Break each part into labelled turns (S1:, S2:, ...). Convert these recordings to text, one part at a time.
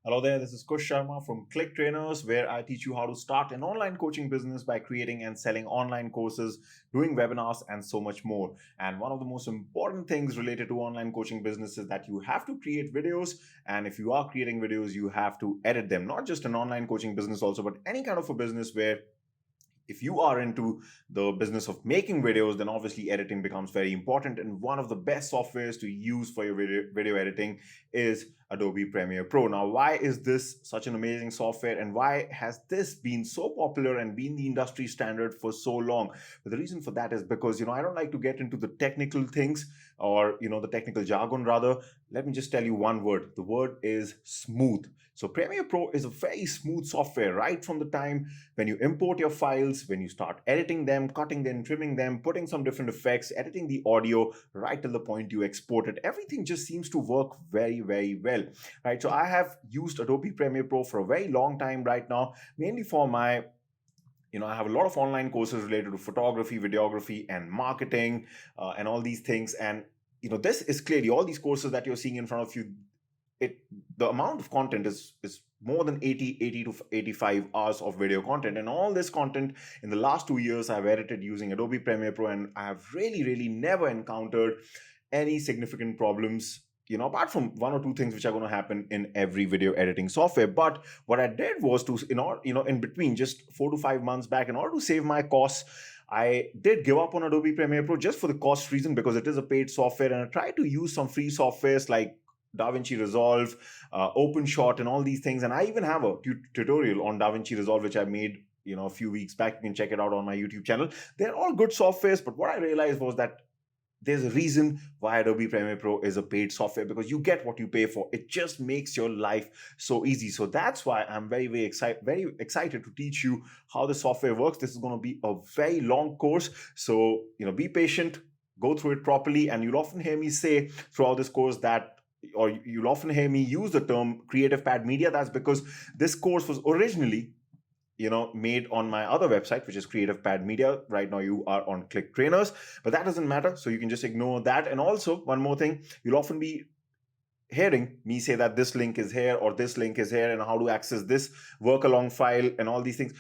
S1: Hello there, this is Kush Sharma from Click Trainers, where I teach you how to start an online coaching business by creating and selling online courses, doing webinars, and so much more. And one of the most important things related to online coaching business is that you have to create videos. And if you are creating videos, you have to edit them. Not just an online coaching business, also, but any kind of a business where if you are into the business of making videos, then obviously editing becomes very important. And one of the best softwares to use for your video editing is Adobe Premiere Pro. Now, why is this such an amazing software and why has this been so popular and been the industry standard for so long? But the reason for that is because, I don't like to get into the technical things or, the technical jargon rather. Let me just tell you one word. The word is smooth. So Premiere Pro is a very smooth software right from the time when you import your files, when you start editing them, cutting them, trimming them, putting some different effects, editing the audio, right till the point you export it. Everything just seems to work very, very well, right? So I have used Adobe Premiere Pro for a very long time right now, mainly for my I have a lot of online courses related to photography, videography, and marketing, and all these things. And this is clearly all these courses that you're seeing in front of you. The amount of content is more than 80 to 85 hours of video content, and all this content in the last 2 years I've edited using Adobe Premiere Pro, and I have really never encountered any significant problems, apart from one or two things which are going to happen in every video editing software. But what I did was to, in between just 4 to 5 months back, in order to save my costs, I did give up on Adobe Premiere Pro just for the cost reason, because it is a paid software, and I tried to use some free softwares like DaVinci Resolve, OpenShot, and all these things. And I even have a tutorial on DaVinci Resolve, which I made a few weeks back. You can check it out on my YouTube channel. They're all good softwares, but what I realized was that there's a reason why Adobe Premiere Pro is a paid software, because you get what you pay for. It just makes your life so easy. So that's why I'm very excited to teach you how the software works. This is going to be a very long course, so be patient, go through it properly. And you'll often hear me say throughout this course that, or you'll often hear me use the term creative pad media. That's because this course was originally made on my other website, which is Creative Pad Media. Right now you are on Click Trainers, but that doesn't matter, so you can just ignore that. And also, one more thing, you'll often be hearing me say that this link is here or this link is here, and how to access this work along file and all these things.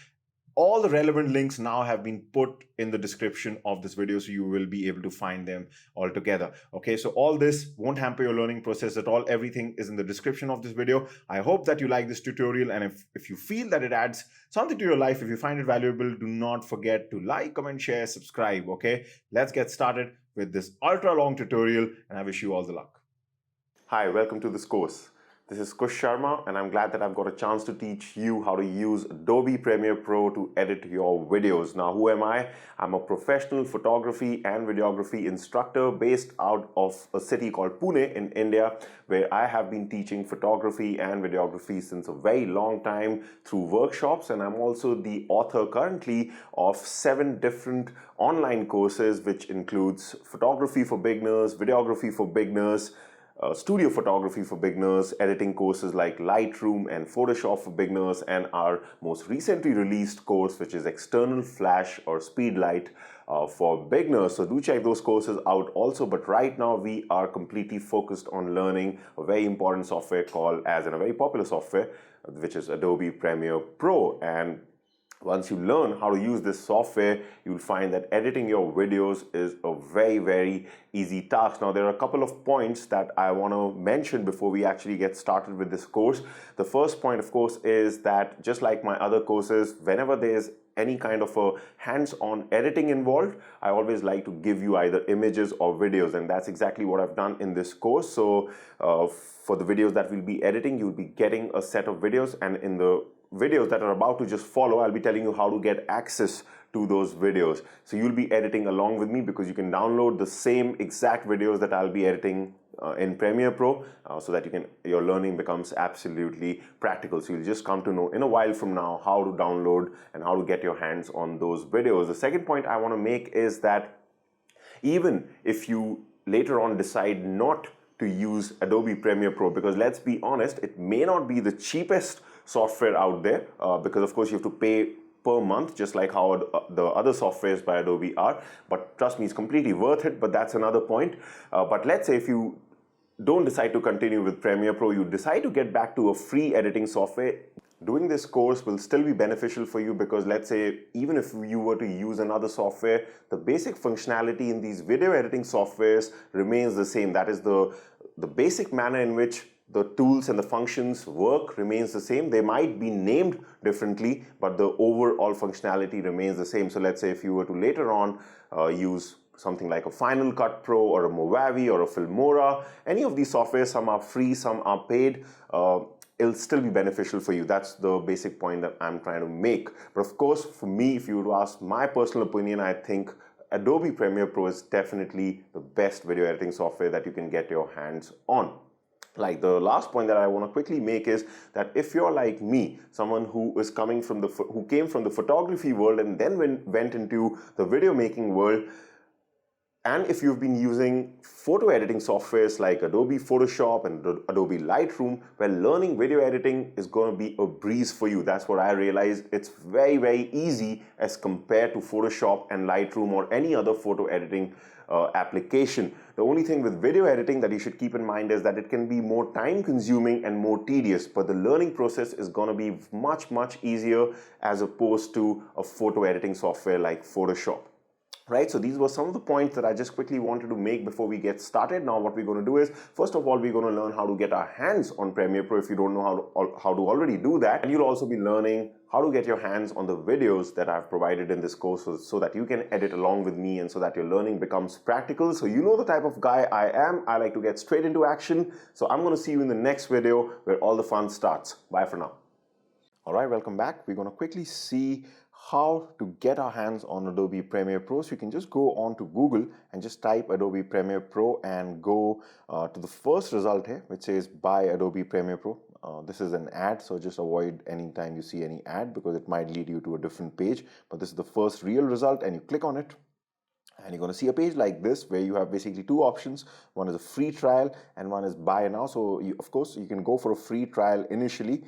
S1: All the relevant links now have been put in the description of this video, so you will be able to find them all together. Okay, so all this won't hamper your learning process at all. Everything is in the description of this video. I hope that you like this tutorial, and if you feel that it adds something to your life, if you find it valuable, do not forget to like, comment, share, subscribe. Okay, let's get started with this ultra long tutorial, and I wish you all the luck. Hi, welcome to this course. This is Kush Sharma, and I'm glad that I've got a chance to teach you how to use Adobe Premiere Pro to edit your videos. Now, who am I? I'm a professional photography and videography instructor based out of a city called Pune in India, where I have been teaching photography and videography since a very long time through workshops. And I'm also the author currently of 7 different online courses, which includes photography for beginners, videography for beginners, studio photography for beginners, editing courses like Lightroom and Photoshop for beginners, and our most recently released course, which is external flash or speedlight for beginners. So do check those courses out also. But right now we are completely focused on learning a very important software called, as in a very popular software, which is Adobe Premiere Pro. And once you learn how to use this software, you'll find that editing your videos is a very easy task. Now, there are a couple of points that I want to mention before we actually get started with this course. The first point, of course, is that just like my other courses, whenever there's any kind of a hands-on editing involved, I always like to give you either images or videos, and that's exactly what I've done in this course. So for the videos that we'll be editing, you'll be getting a set of videos, and in the videos that are about to just follow, I'll be telling you how to get access to those videos. So you'll be editing along with me, because you can download the same exact videos that I'll be editing in Premiere Pro, so that your learning becomes absolutely practical. So you'll just come to know in a while from now how to download and how to get your hands on those videos. The second point I want to make is that even if you later on decide not to use Adobe Premiere Pro, because let's be honest, it may not be the cheapest software out there, because of course you have to pay per month, just like how the other softwares by Adobe are. But trust me, it's completely worth it, but that's another point. But let's say if you don't decide to continue with Premiere Pro, you decide to get back to a free editing software, doing this course will still be beneficial for you, because let's say even if you were to use another software, the basic functionality in these video editing softwares remains the same. That is the basic manner in which the tools and the functions work remains the same. They might be named differently, but the overall functionality remains the same. So let's say if you were to later on use something like a Final Cut Pro or a Movavi or a Filmora, any of these softwares, some are free, some are paid, it'll still be beneficial for you. That's the basic point that I'm trying to make. But of course, for me, if you were to ask my personal opinion, I think Adobe Premiere Pro is definitely the best video editing software that you can get your hands on. Like, the last point that I want to quickly make is that if you're like me, someone who came from the photography world and then went into the video making world, and if you've been using photo editing softwares like Adobe Photoshop and Adobe Lightroom, well, learning video editing is going to be a breeze for you. That's what I realized. It's very, very easy as compared to Photoshop and Lightroom or any other photo editing application. The only thing with video editing that you should keep in mind is that it can be more time consuming and more tedious, but the learning process is going to be much, much easier as opposed to a photo editing software like Photoshop. Right, so these were some of the points that I just quickly wanted to make before we get started. Now what we're going to do is, first of all, we're going to learn how to get our hands on Premiere Pro if you don't know how to already do that. And you'll also be learning how to get your hands on the videos that I've provided in this course, so that you can edit along with me and so that your learning becomes practical. So you know the type of guy I am. I like to get straight into action. So I'm going to see you in the next video where all the fun starts. Bye for now. All right, welcome back. We're going to quickly see how to get our hands on Adobe Premiere Pro. So you can just go on to Google and just type Adobe Premiere Pro and go to the first result here, which says buy Adobe Premiere Pro. This is an ad, so just avoid any time you see any ad because it might lead you to a different page. But this is the first real result, and you click on it. And you're going to see a page like this where you have basically two options. One is a free trial and one is buy now. So of course you can go for a free trial initially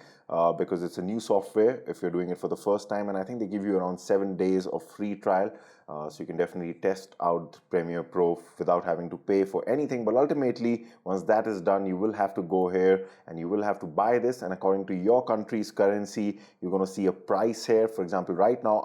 S1: because it's a new software if you're doing it for the first time. And I think they give you around 7 days of free trial. So you can definitely test out Premiere Pro without having to pay for anything. But ultimately, once that is done, you will have to go here and you will have to buy this. And according to your country's currency, you're going to see a price here. For example, right now,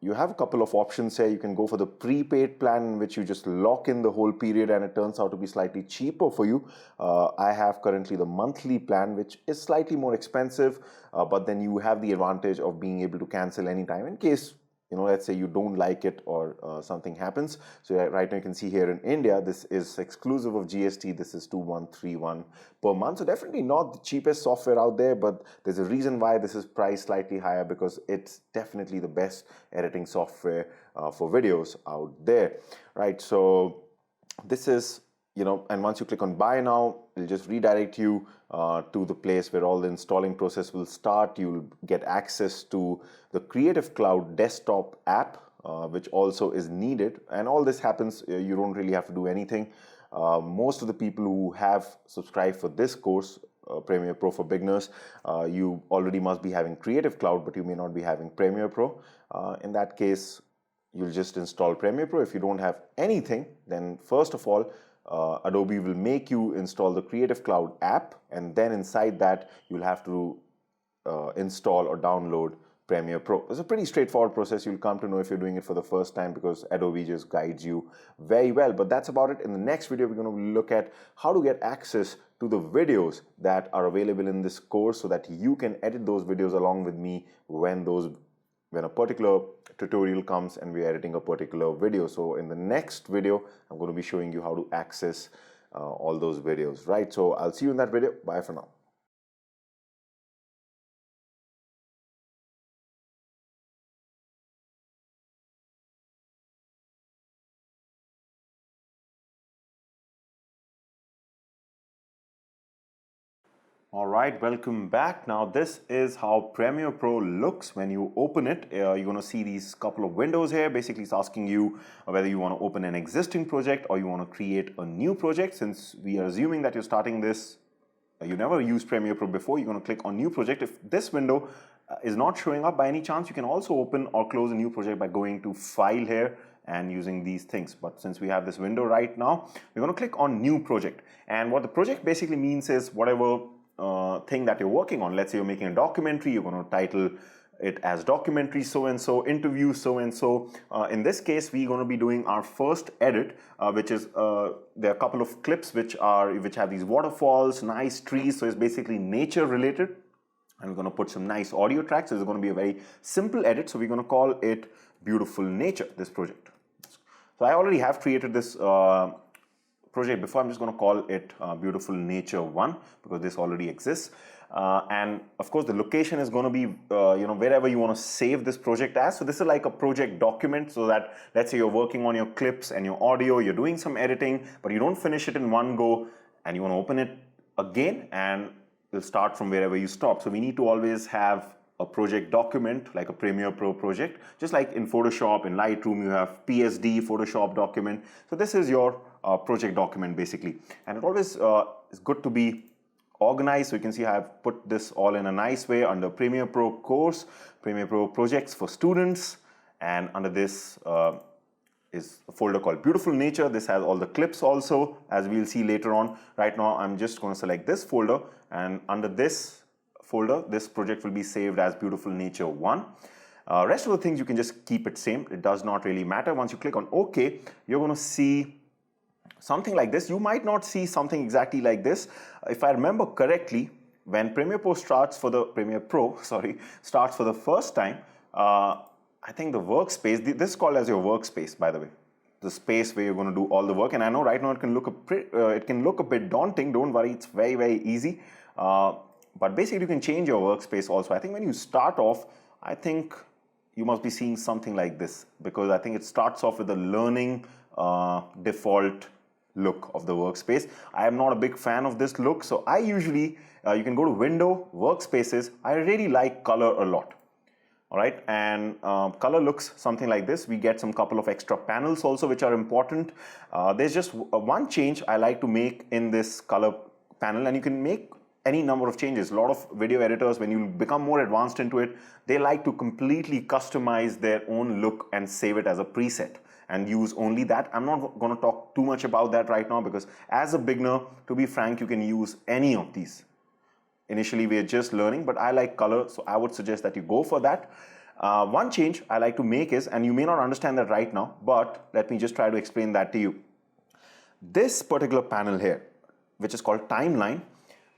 S1: you have a couple of options here. You can go for the prepaid plan in which you just lock in the whole period and it turns out to be slightly cheaper for you. I have currently the monthly plan, which is slightly more expensive, but then you have the advantage of being able to cancel anytime in case, let's say you don't like it or something happens. So right now you can see here in India, this is exclusive of GST. This is 2131 per month. So definitely not the cheapest software out there, but there's a reason why this is priced slightly higher, because it's definitely the best editing software for videos out there, right? So this is, and once you click on buy now, it'll just redirect you to the place where all the installing process will start. You'll get access to the Creative Cloud desktop app, which also is needed. And all this happens, you don't really have to do anything. Most of the people who have subscribed for this course, Premiere Pro for Beginners, you already must be having Creative Cloud, but you may not be having Premiere Pro. In that case, you'll just install Premiere Pro. If you don't have anything, then first of all, Adobe will make you install the Creative Cloud app, and then inside that you'll have to install or download Premiere Pro. It's a pretty straightforward process. You'll come to know if you're doing it for the first time because Adobe just guides you very well. But that's about it. In the next video, we're going to look at how to get access to the videos that are available in this course so that you can edit those videos along with me when a particular tutorial comes and we're editing a particular video. So in the next video, I'm going to be showing you how to access all those videos, right? So I'll see you in that video. Bye for now. All right, welcome back. Now this is how Premiere Pro looks when you open it. You're going to see these couple of windows here. Basically, it's asking you whether you want to open an existing project or you want to create a new project. Since we are assuming that you're starting this, you never used Premiere Pro before, you're going to click on New Project. If this window is not showing up by any chance, you can also open or close a new project by going to File here and using these things. But since we have this window right now, we're going to click on new project. And what the project basically means is whatever thing that you're working on. Let's say you're making a documentary, you're going to title it as documentary so-and-so, interview so-and-so. In this case, we're going to be doing our first edit, which is, there are a couple of clips which have these waterfalls, nice trees, so it's basically nature related. And we're going to put some nice audio tracks. So it's going to be a very simple edit. So we're going to call it Beautiful Nature, this project. So I already have created this project before. I'm just going to call it Beautiful Nature 1 because this already exists. And of course, the location is going to be, wherever you want to save this project as. So this is like a project document, so that let's say you're working on your clips and your audio, you're doing some editing, but you don't finish it in one go and you want to open it again and you'll start from wherever you stop. So we need to always have a project document, like a Premiere Pro project, just like in Photoshop, in Lightroom, you have PSD, Photoshop document. So this is your project document basically. And it always is good to be organized. So you can see I've put this all in a nice way under Premiere Pro course, Premiere Pro projects for students. And under this is a folder called Beautiful Nature. This has all the clips also, as we'll see later on. Right now, I'm just going to select this folder, and under this folder, this project will be saved as Beautiful Nature 1. Rest of the things, you can just keep it same. It does not really matter. Once you click on OK, you're going to see something like this. You might not see something exactly like this. If I remember correctly, when Premiere Pro starts for the first time, I think the workspace, this is called as your workspace, by the way, the space where you're going to do all the work. And I know right now it can look a bit daunting. Don't worry, it's very, very easy. But basically, you can change your workspace also. I think when you start off, I think you must be seeing something like this, because I think it starts off with the learning default look of the workspace. I am not a big fan of this look, so I usually, you can go to Window, Workspaces. I really like color a lot. All right, and color looks something like this. We get some couple of extra panels also, which are important. There's just one change I like to make in this color panel, and you can make any number of changes. A lot of video editors, when you become more advanced into it, they like to completely customize their own look and save it as a preset and use only that. I'm not going to talk too much about that right now, because as a beginner, to be frank, you can use any of these. Initially, we are just learning, but I like color, so I would suggest that you go for that. One change I like to make is, and you may not understand that right now, but let me just try to explain that to you. This particular panel here, which is called Timeline,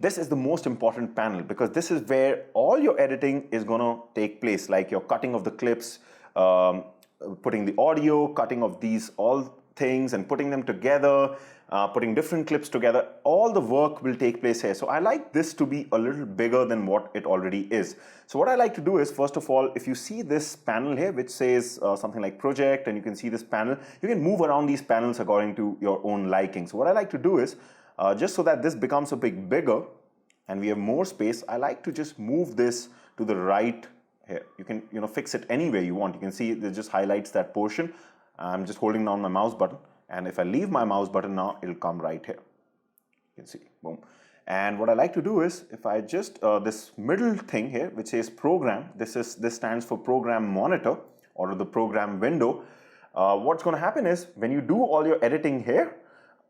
S1: this is the most important panel, because this is where all your editing is going to take place, like your cutting of the clips, putting the audio, cutting of these all things and putting them together, putting different clips together. All the work will take place here. So I like this to be a little bigger than what it already is. So what I like to do is, first of all, if you see this panel here, which says something like project, and you can see this panel, you can move around these panels according to your own liking. So what I like to do is, just so that this becomes a bit bigger and we have more space, I like to just move this to the right here. You can fix it anywhere you want. You can see it just highlights that portion. I'm just holding down my mouse button, and if I leave my mouse button now, it'll come right here. You can see, boom. And what I like to do is, if I just, this middle thing here, which says program, this stands for program monitor, or the program window. What's going to happen is, when you do all your editing here,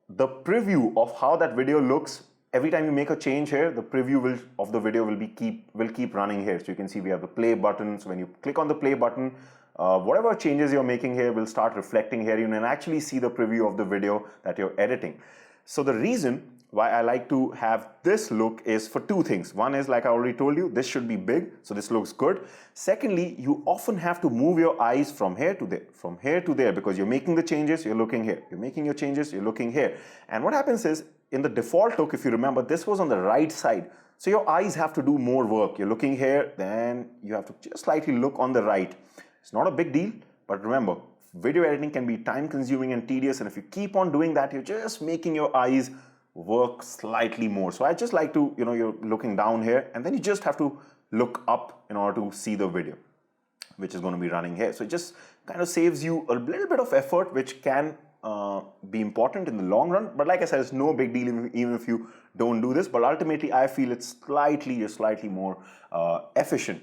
S1: the preview of how that video looks, every time you make a change here, the preview of the video will keep running here. So you can see we have the play button. So when you click on the play button, whatever changes you're making here will start reflecting here. You can actually see the preview of the video that you're editing. So the reason why I like to have this look is for two things. One is, like I already told you, this should be big, so this looks good. Secondly, you often have to move your eyes from here to there, because you're making the changes, you're looking here. You're making your changes, you're looking here. And what happens is, in the default look, if you remember, this was on the right side. So your eyes have to do more work. You're looking here, then you have to just slightly look on the right. It's not a big deal, but remember, video editing can be time consuming and tedious, and if you keep on doing that, you're just making your eyes work slightly more. So I just like to, you're looking down here, and then you just have to look up in order to see the video, which is going to be running here. So it just kind of saves you a little bit of effort, which can be important in the long run. But like I said, it's no big deal even if you don't do this. But ultimately, I feel it's slightly more efficient,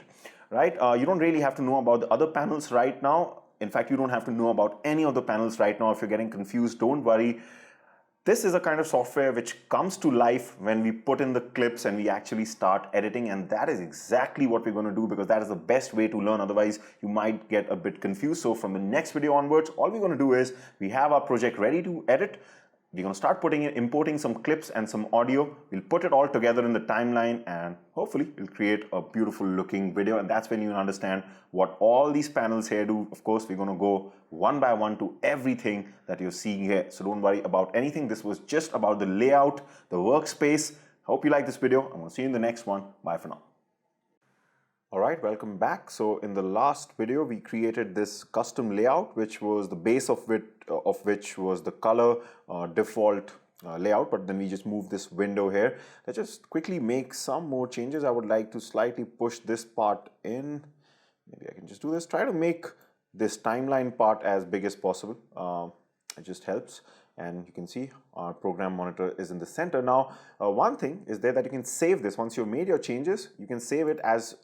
S1: right? You don't really have to know about the other panels right now. In fact, you don't have to know about any of the panels right now. If you're getting confused, don't worry. This is a kind of software which comes to life when we put in the clips and we actually start editing, and that is exactly what we're going to do, because that is the best way to learn. Otherwise, you might get a bit confused. So from the next video onwards, all we're going to do is we have our project ready to edit. We're going to start importing some clips and some audio. We'll put it all together in the timeline, and hopefully we'll create a beautiful looking video. And that's when you understand what all these panels here do. Of course, we're going to go one by one to everything that you're seeing here. So don't worry about anything. This was just about the layout, the workspace. Hope you like this video. I'm going to see you in the next one. Bye for now. All right, welcome back. So in the last video, we created this custom layout, which was the base of which was the color default layout. But then we just moved this window here. Let's just quickly make some more changes. I would like to slightly push this part in. Maybe I can just do this. Try to make this timeline part as big as possible. It just helps. And you can see our program monitor is in the center. Now, one thing is there that you can save this. Once you've made your changes, you can save it as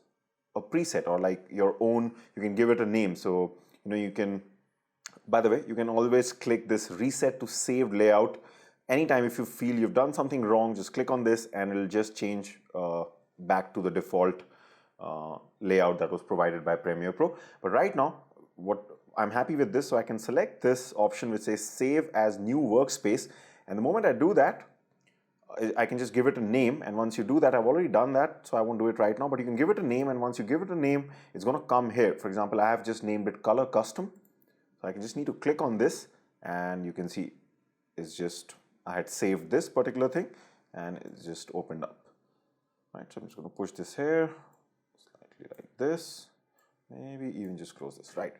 S1: a preset or like your own. You can give it a name. So, you can, by the way, you can always click this reset to saved layout. Anytime if you feel you've done something wrong, just click on this and it'll just change back to the default layout that was provided by Premiere Pro. But right now, I'm happy with this, so I can select this option which says save as new workspace. And the moment I do that, I can just give it a name, and once you do that, I've already done that, so I won't do it right now, but you can give it a name, and once you give it a name, it's going to come here. For example, I have just named it Color Custom, so I can just need to click on this, and you can see it's just, I had saved this particular thing, and it's just opened up. Right, so I'm just going to push this here, slightly like this, maybe even just close this. Right,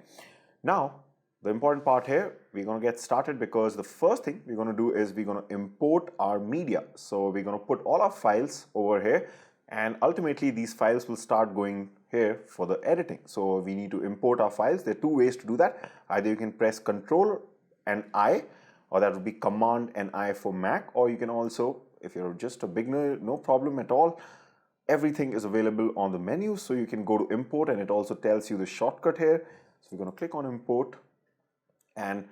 S1: now, the important part here, we're going to get started, because the first thing we're going to do is we're going to import our media. So we're going to put all our files over here, and ultimately these files will start going here for the editing. So we need to import our files. There are two ways to do that. Either you can press Control and I, or that would be Command and I for Mac, or you can also, if you're just a beginner, no problem at all. Everything is available on the menu, so you can go to Import, and it also tells you the shortcut here. So we're going to click on Import. And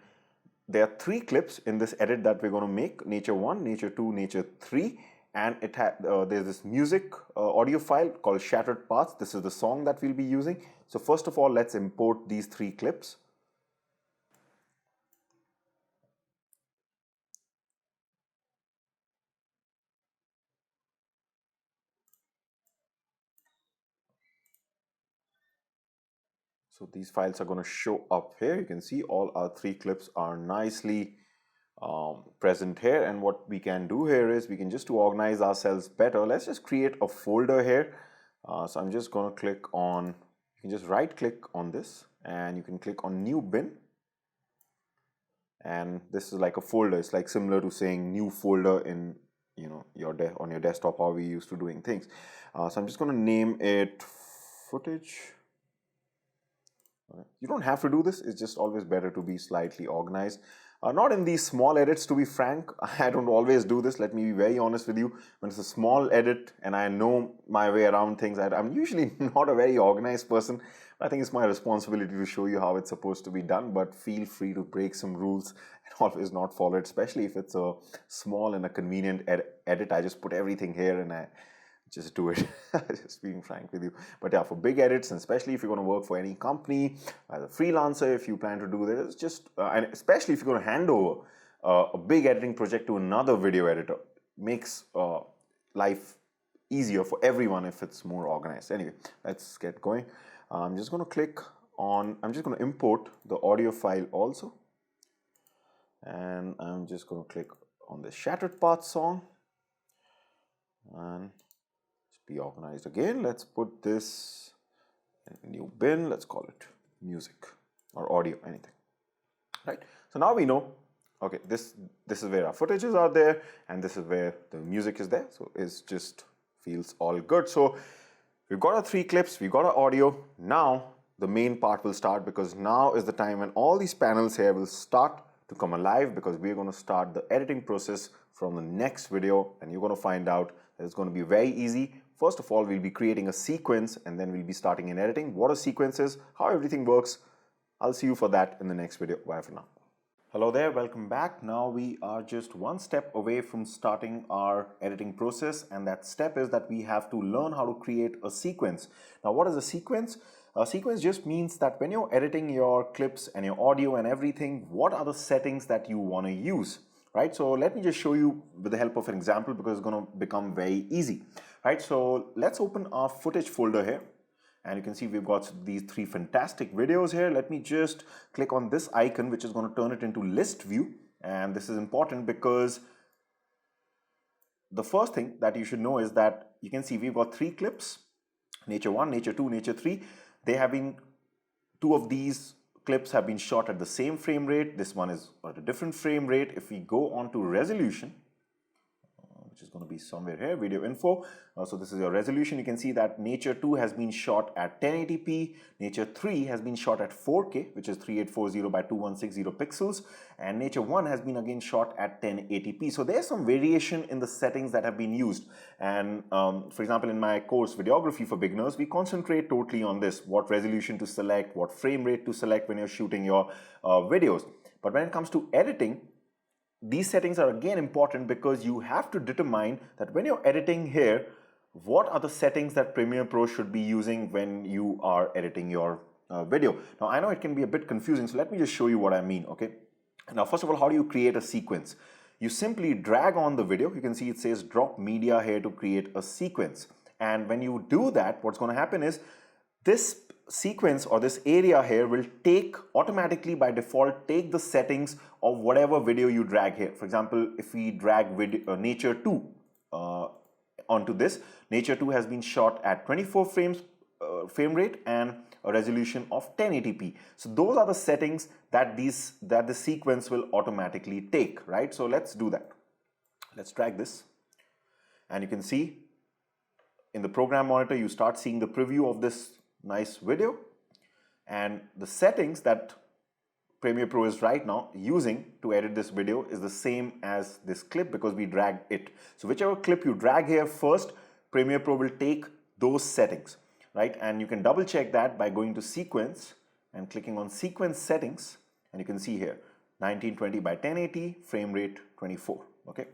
S1: there are 3 clips in this edit that we're going to make: Nature 1, Nature 2, Nature 3. And there's this music audio file called Shattered Paths. This is the song that we'll be using. So first of all, let's import these 3 clips. So these files are going to show up here. You can see all our 3 clips are nicely present here. And what we can do here is we can just, to organize ourselves better, let's just create a folder here. So I'm just going to click on, you can just right click on this, and you can click on New Bin. And this is like a folder. It's like similar to saying new folder in on your desktop, how we used to doing things. So I'm just going to name it footage. You don't have to do this. It's just always better to be slightly organized. Not in these small edits, to be frank. I don't always do this. Let me be very honest with you. When it's a small edit and I know my way around things, I'm usually not a very organized person. I think it's my responsibility to show you how it's supposed to be done, but feel free to break some rules and always not follow it, especially if it's a small and a convenient edit. I just put everything here and I just do it. Just being frank with you. But yeah, for big edits, and especially if you're going to work for any company as a freelancer, if you plan to do this, just and especially if you're going to hand over a big editing project to another video editor, makes life easier for everyone if it's more organized. Anyway, let's get going. I'm just going to import the audio file also, and I'm just going to click on the Shattered Path song and be organized again. Let's put this in a new bin. Let's call it music or audio, anything. Right. So now we know, okay, this is where our footages are there, and this is where the music is there. So it just feels all good. So we've got our 3 clips, we've got our audio. Now the main part will start, because now is the time when all these panels here will start to come alive, because we're going to start the editing process from the next video, and you're going to find out that it's going to be very easy. First of all, we'll be creating a sequence, and then we'll be starting in editing. What a sequence is, how everything works, I'll see you for that in the next video. Bye for now. Hello there, welcome back. Now we are just one step away from starting our editing process, and that step is that we have to learn how to create a sequence. Now what is a sequence? A sequence just means that when you're editing your clips and your audio and everything, what are the settings that you want to use, right? So let me just show you with the help of an example because it's going to become very easy, right? So let's open our footage folder here. And you can see we've got these 3 fantastic videos here. Let me just click on this icon, which is going to turn it into list view. And this is important because the first thing that you should know is that you can see we've got 3 clips, Nature 1, Nature 2, Nature 3. They have been, 2 of these clips have been shot at the same frame rate. This one is at a different frame rate. If we go on to resolution, which is going to be somewhere here, video info. So this is your resolution. You can see that Nature 2 has been shot at 1080p. Nature 3 has been shot at 4K, which is 3840 by 2160 pixels. And Nature 1 has been again shot at 1080p. So there's some variation in the settings that have been used. And for example, in my course, Videography for Beginners, we concentrate totally on this, what resolution to select, what frame rate to select when you're shooting your videos. But when it comes to editing, these settings are again important because you have to determine that when you're editing here, what are the settings that Premiere Pro should be using when you are editing your video. Now I know it can be a bit confusing, so let me just show you what I mean, okay? Now first of all, how do you create a sequence? You simply drag on the video. You can see it says drop media here to create a sequence. And when you do that, what's going to happen is this sequence or this area here will take automatically by default take the settings of whatever video you drag here. For example, if we drag Nature 2 onto this, Nature 2 has been shot at 24 frame rate and a resolution of 1080p. So those are the settings that the sequence will automatically take, right? So let's do that. Let's drag this, and you can see in the program monitor you start seeing the preview of this nice video, and the settings that Premiere Pro is right now using to edit this video is the same as this clip because we dragged it. So whichever clip you drag here first, Premiere Pro will take those settings, right? And you can double check that by going to sequence and clicking on sequence settings, and you can see here 1920 by 1080, frame rate 24, okay?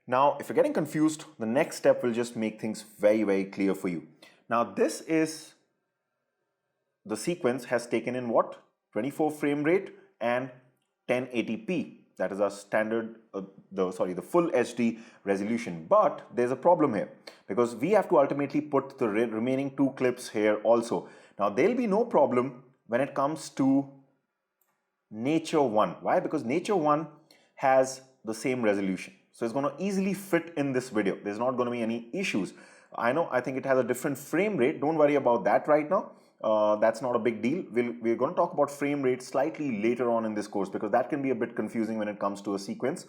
S1: Now if you're getting confused, the next step will just make things very, very clear for you. Now this is the sequence has taken in what? 24 frame rate and 1080p. That is our standard, the full HD resolution. But there's a problem here because we have to ultimately put the remaining 2 clips here also. Now there'll be no problem when it comes to Nature 1. Why? Because Nature 1 has the same resolution. So it's going to easily fit in this video. There's not going to be any issues. I think it has a different frame rate. Don't worry about that right now. That's not a big deal. We're going to talk about frame rate slightly later on in this course because that can be a bit confusing when it comes to a sequence.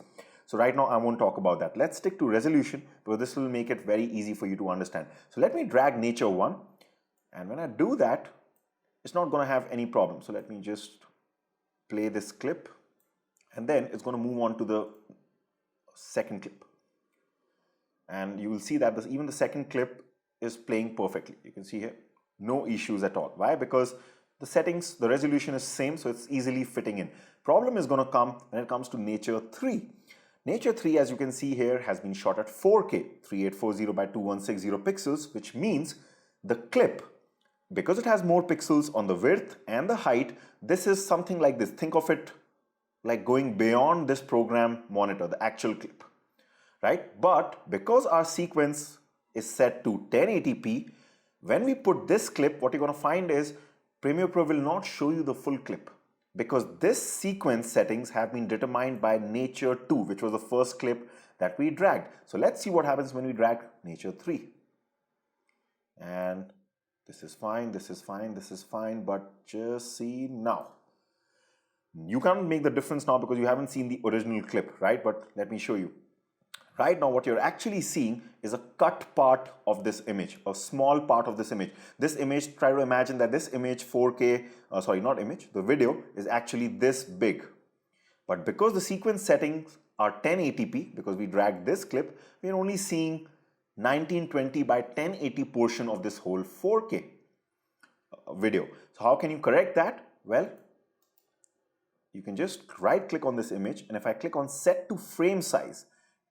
S1: So right now I won't talk about that. Let's stick to resolution because this will make it very easy for you to understand. So let me drag Nature 1, and when I do that, it's not going to have any problem. So let me just play this clip, and then it's going to move on to the second clip. And you will see that even the second clip is playing perfectly. You can see here, no issues at all. Why? Because the settings, the resolution is same, so it's easily fitting in. Problem is going to come when it comes to Nature 3. Nature 3, as you can see here, has been shot at 4K, 3840 by 2160 pixels, which means the clip, because it has more pixels on the width and the height, this is something like this. Think of it like going beyond this program monitor, the actual clip, right? But because our sequence is set to 1080p, when we put this clip, what you're going to find is Premiere Pro will not show you the full clip because this sequence settings have been determined by Nature 2, which was the first clip that we dragged. So let's see what happens when we drag Nature 3. And this is fine, this is fine, this is fine, but just see now. You can't make the difference now because you haven't seen the original clip, right? But let me show you. Right now, what you're actually seeing is a cut part of this image, a small part of this image. This image, try to imagine that this image 4K, the video is actually this big. But because the sequence settings are 1080p, because we dragged this clip, we're only seeing 1920 by 1080 portion of this whole 4K video. So how can you correct that? Well, you can just right click on this image, and if I click on set to frame size,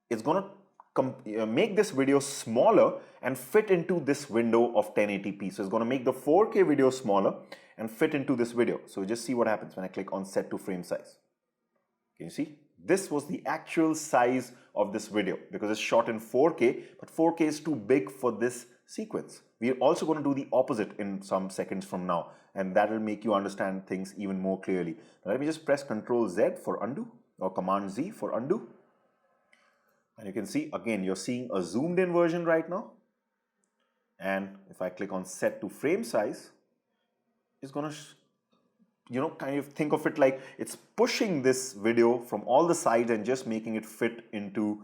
S1: it's going to make this video smaller and fit into this window of 1080p. So it's going to make the 4K video smaller and fit into this video. So just see what happens when I click on set to frame size. Can you see? This was the actual size of this video because it's shot in 4K, but 4K is too big for this sequence. We're also going to do the opposite in some seconds from now, and that will make you understand things even more clearly. Now let me just press Ctrl Z for undo or Command Z for undo. And you can see again, you're seeing a zoomed in version right now. And if I click on set to frame size, it's going to kind of think of it like it's pushing this video from all the sides and just making it fit into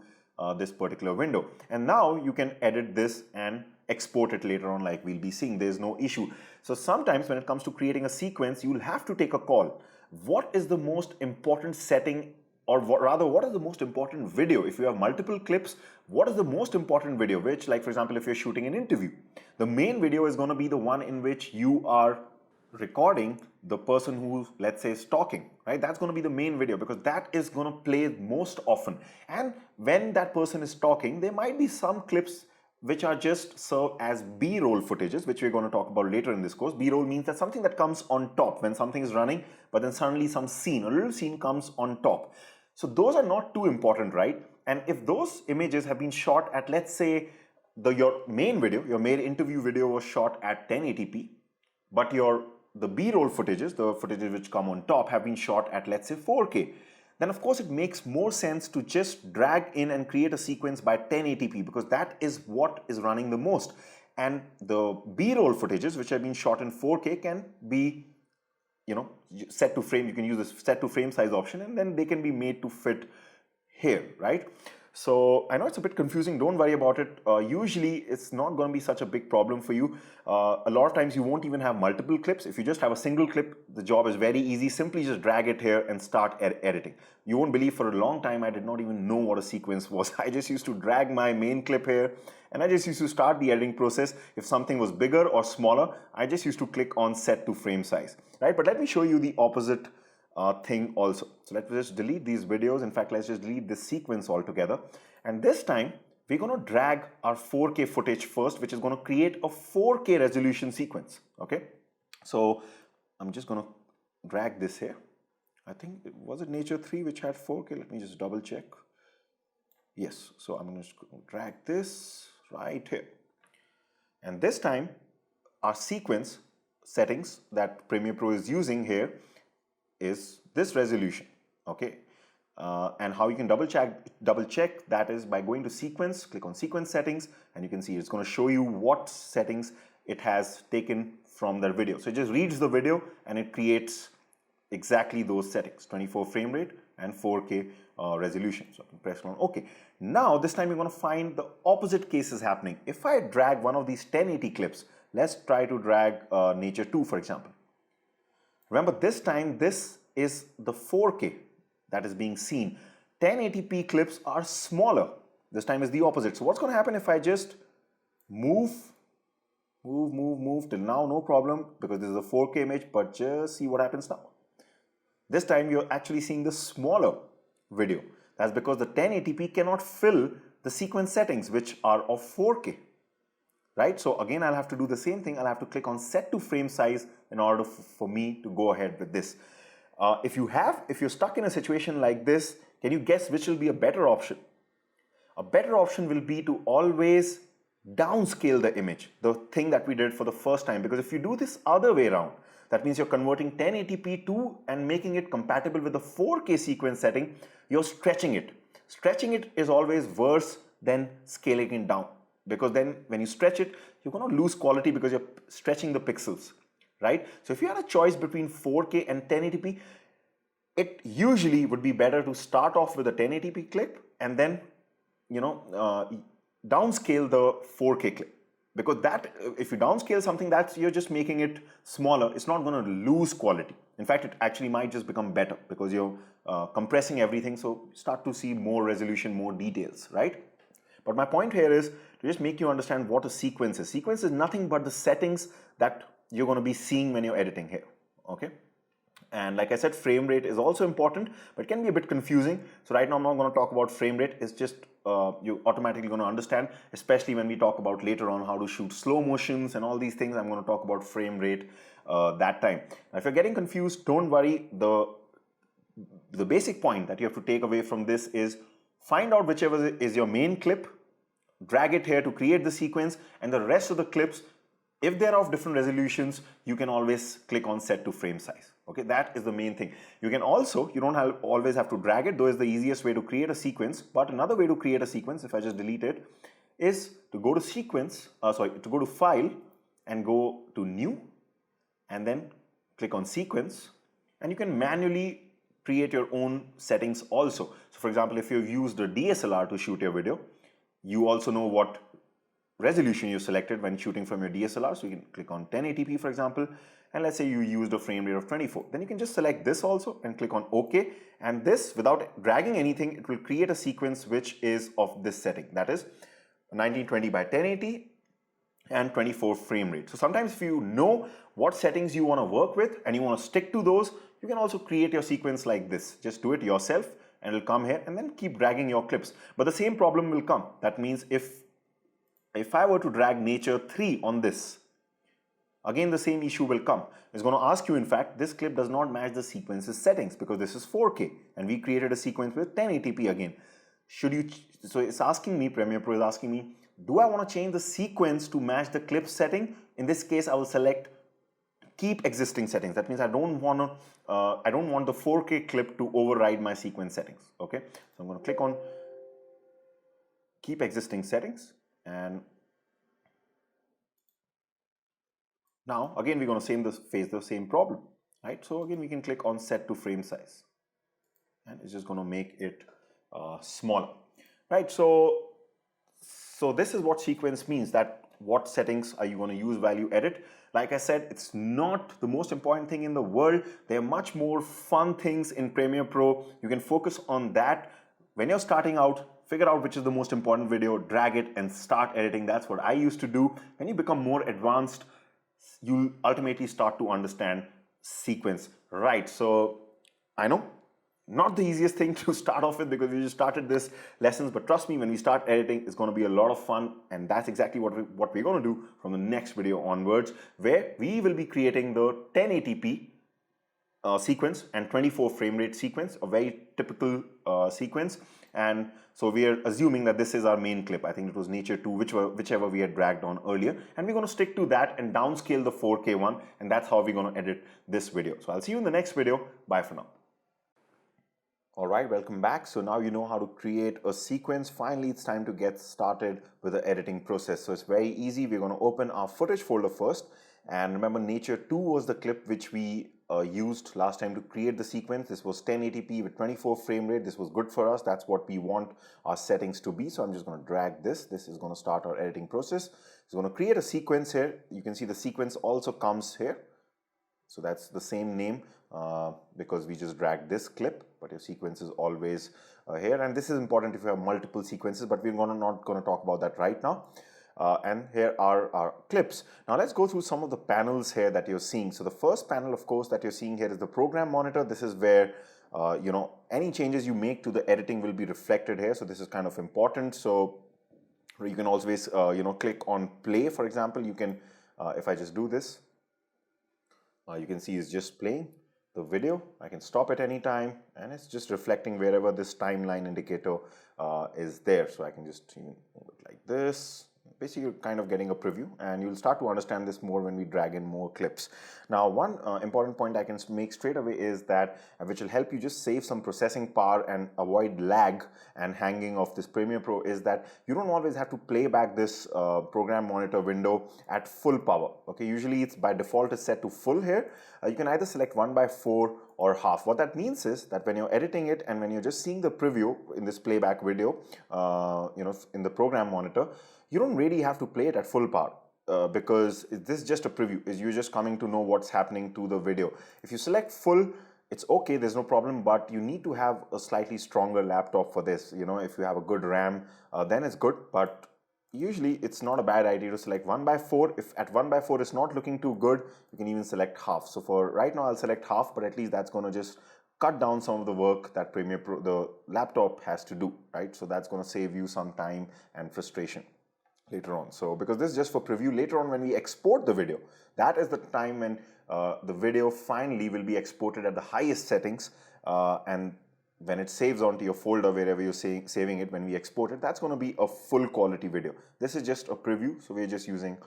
S1: this particular window. And now you can edit this and export it later on, like we'll be seeing. There's no issue. So sometimes when it comes to creating a sequence, you'll have to take a call. What is the most important setting, or rather, what is the most important video? If you have multiple clips, what is the most important video? Which, like for example, if you're shooting an interview, the main video is going to be the one in which you are recording the person who, let's say, is talking, right? That's going to be the main video because that is going to play most often. And when that person is talking, there might be some clips which are just serve as B-roll footages, which we're going to talk about later in this course. B-roll means that something that comes on top when something is running, but then suddenly some scene, a little scene comes on top. So those are not too important, right? And if those images have been shot at, let's say, your main video, your main interview video was shot at 1080p, but the B-roll footages, the footages which come on top, have been shot at, let's say, 4K. Then of course it makes more sense to just drag in and create a sequence by 1080p because that is what is running the most. And the B-roll footages which have been shot in 4K can be, set to frame. You can use the set to frame size option and then they can be made to fit here, right? So I know it's a bit confusing, don't worry about it. Usually it's not going to be such a big problem for you. A lot of times you won't even have multiple clips. If you just have a single clip, the job is very easy. Simply just drag it here and start editing. You won't believe for a long time I did not even know what a sequence was. I just used to drag my main clip here and I just used to start the editing process. If something was bigger or smaller, I just used to click on set to frame size, right? But let me show you the opposite thing also. So let's just delete these videos. In fact, let's just delete this sequence altogether. And this time we're going to drag our 4K footage first, which is going to create a 4K resolution sequence. Okay. So I'm just going to drag this here. I think was it Nature 3 which had 4K? Let me just double check. Yes. So I'm going to drag this right here. And this time our sequence settings that Premiere Pro is using here is this resolution, okay? And how you can double check that is by going to sequence, click on sequence settings, and you can see it's going to show you what settings it has taken from the video. So it just reads the video and it creates exactly those settings, 24 frame rate and 4K resolution. So I can press on OK. Now this time you're going to find the opposite cases happening. If I drag one of these 1080 clips, let's try to drag Nature 2 for example. Remember, this time this is the 4K that is being seen. 1080p clips are smaller. This time is the opposite. So what's going to happen if I just move till now? No problem because this is a 4K image, but just see what happens now. This time you're actually seeing the smaller video. That's because the 1080p cannot fill the sequence settings which are of 4K. Right? So again, I'll have to do the same thing. I'll have to click on set to frame size in order for me to go ahead with this. If you're stuck in a situation like this, can you guess which will be a better option? A better option will be to always downscale the image, the thing that we did for the first time. Because if you do this other way around, that means you're converting 1080p to and making it compatible with the 4K sequence setting, you're stretching it. Stretching it is always worse than scaling it down. Because then when you stretch it, you're going to lose quality because you're stretching the pixels, right? So if you had a choice between 4K and 1080p, it usually would be better to start off with a 1080p clip and then, downscale the 4K clip. Because that, if you downscale something, you're just making it smaller. It's not going to lose quality. In fact, it actually might just become better because you're compressing everything. So start to see more resolution, more details, right? But my point here is to just make you understand what a sequence is. Sequence is nothing but the settings that you're going to be seeing when you're editing here, okay? And like I said, frame rate is also important, but it can be a bit confusing. So right now I'm not going to talk about frame rate. It's just you're automatically going to understand, especially when we talk about later on how to shoot slow motions and all these things. I'm going to talk about frame rate that time. Now, if you're getting confused, don't worry. The basic point that you have to take away from this is find out whichever is your main clip, drag it here to create the sequence, and the rest of the clips, if they're of different resolutions, you can always click on set to frame size. Okay, that is the main thing. You can also, you don't always have to drag it, though is the easiest way to create a sequence. But another way to create a sequence, if I just delete it, is to go to to go to File and go to New, and then click on Sequence, and you can manually create your own settings also. So for example, if you've used a DSLR to shoot your video, you also know what resolution you selected when shooting from your DSLR. So you can click on 1080p, for example, and let's say you used a frame rate of 24. Then you can just select this also and click on OK. And this, without dragging anything, it will create a sequence which is of this setting. That is 1920 by 1080 and 24 frame rate. So sometimes if you know what settings you want to work with and you want to stick to those, you can also create your sequence like this. Just do it yourself and it'll come here, and then keep dragging your clips. But the same problem will come. That means if I were to drag nature 3 on this, again the same issue will come. It's going to ask you, in fact, this clip does not match the sequence's settings because this is 4K and we created a sequence with 1080p again. So it's asking me, Premiere Pro is asking me, do I want to change the sequence to match the clip setting? In this case, I will select keep existing settings. That means I don't want the 4K clip to override my sequence settings. Okay, so I'm going to click on keep existing settings, and now again we're going to face the same problem, right? So again we can click on set to frame size, and it's just going to make it smaller, right? So this is what sequence means, that what settings are you going to use while you edit. Like I said, it's not the most important thing in the world. There are much more fun things in Premiere Pro. You can focus on that. When you're starting out, figure out which is the most important video, drag it and start editing. That's what I used to do. When you become more advanced, you ultimately start to understand sequence, right? So I know, not the easiest thing to start off with because we just started this lessons, but trust me, when we start editing, it's going to be a lot of fun, and that's exactly what we're going to do from the next video onwards, where we will be creating the 1080p sequence and 24 frame rate sequence, a very typical sequence. And so we are assuming that this is our main clip. I think it was Nature 2, whichever we had dragged on earlier. And we're going to stick to that and downscale the 4K one. And that's how we're going to edit this video. So I'll see you in the next video. Bye for now. All right, welcome back. So now you know how to create a sequence. Finally, it's time to get started with the editing process. So it's very easy. We're going to open our footage folder first. And remember, Nature 2 was the clip which we used last time to create the sequence. This was 1080p with 24 frame rate. This was good for us. That's what we want our settings to be. So I'm just going to drag this. This is going to start our editing process. It's going to create a sequence here. You can see the sequence also comes here. So that's the same name because we just dragged this clip, but your sequence is always here. And this is important if you have multiple sequences, but we're not going to talk about that right now. And here are our clips. Now let's go through some of the panels here that you're seeing. So the first panel, of course, that you're seeing here is the program monitor. This is where any changes you make to the editing will be reflected here. So this is kind of important. So you can always click on play, for example. You can if I just do this, you can see it's just playing the video. I can stop at any time, and it's just reflecting wherever this timeline indicator is there. So I can just move it like this. Basically, you're kind of getting a preview, and you'll start to understand this more when we drag in more clips. Now, one important point I can make straight away is that, which will help you just save some processing power and avoid lag and hanging of this Premiere Pro, is that you don't always have to play back this program monitor window at full power. Okay, usually it's by default is set to full here. You can either select 1/4 or half. What that means is that when you're editing it and when you're just seeing the preview in this playback video, in the program monitor, you don't really have to play it at full power because this is just a preview. You're just coming to know what's happening to the video. If you select full, it's okay, there's no problem, but you need to have a slightly stronger laptop for this. If you have a good RAM, then it's good, but usually it's not a bad idea to select 1/4. If at 1/4 it's not looking too good, you can even select half. So for right now, I'll select half, but at least that's going to just cut down some of the work that Premiere Pro, the laptop, has to do, right? So that's going to save you some time and frustration later on. So because this is just for preview, later on when we export the video, that is the time when the video finally will be exported at the highest settings, and when it saves onto your folder wherever you're saving it, when we export it, that's going to be a full quality video. This is just a preview, so we're just using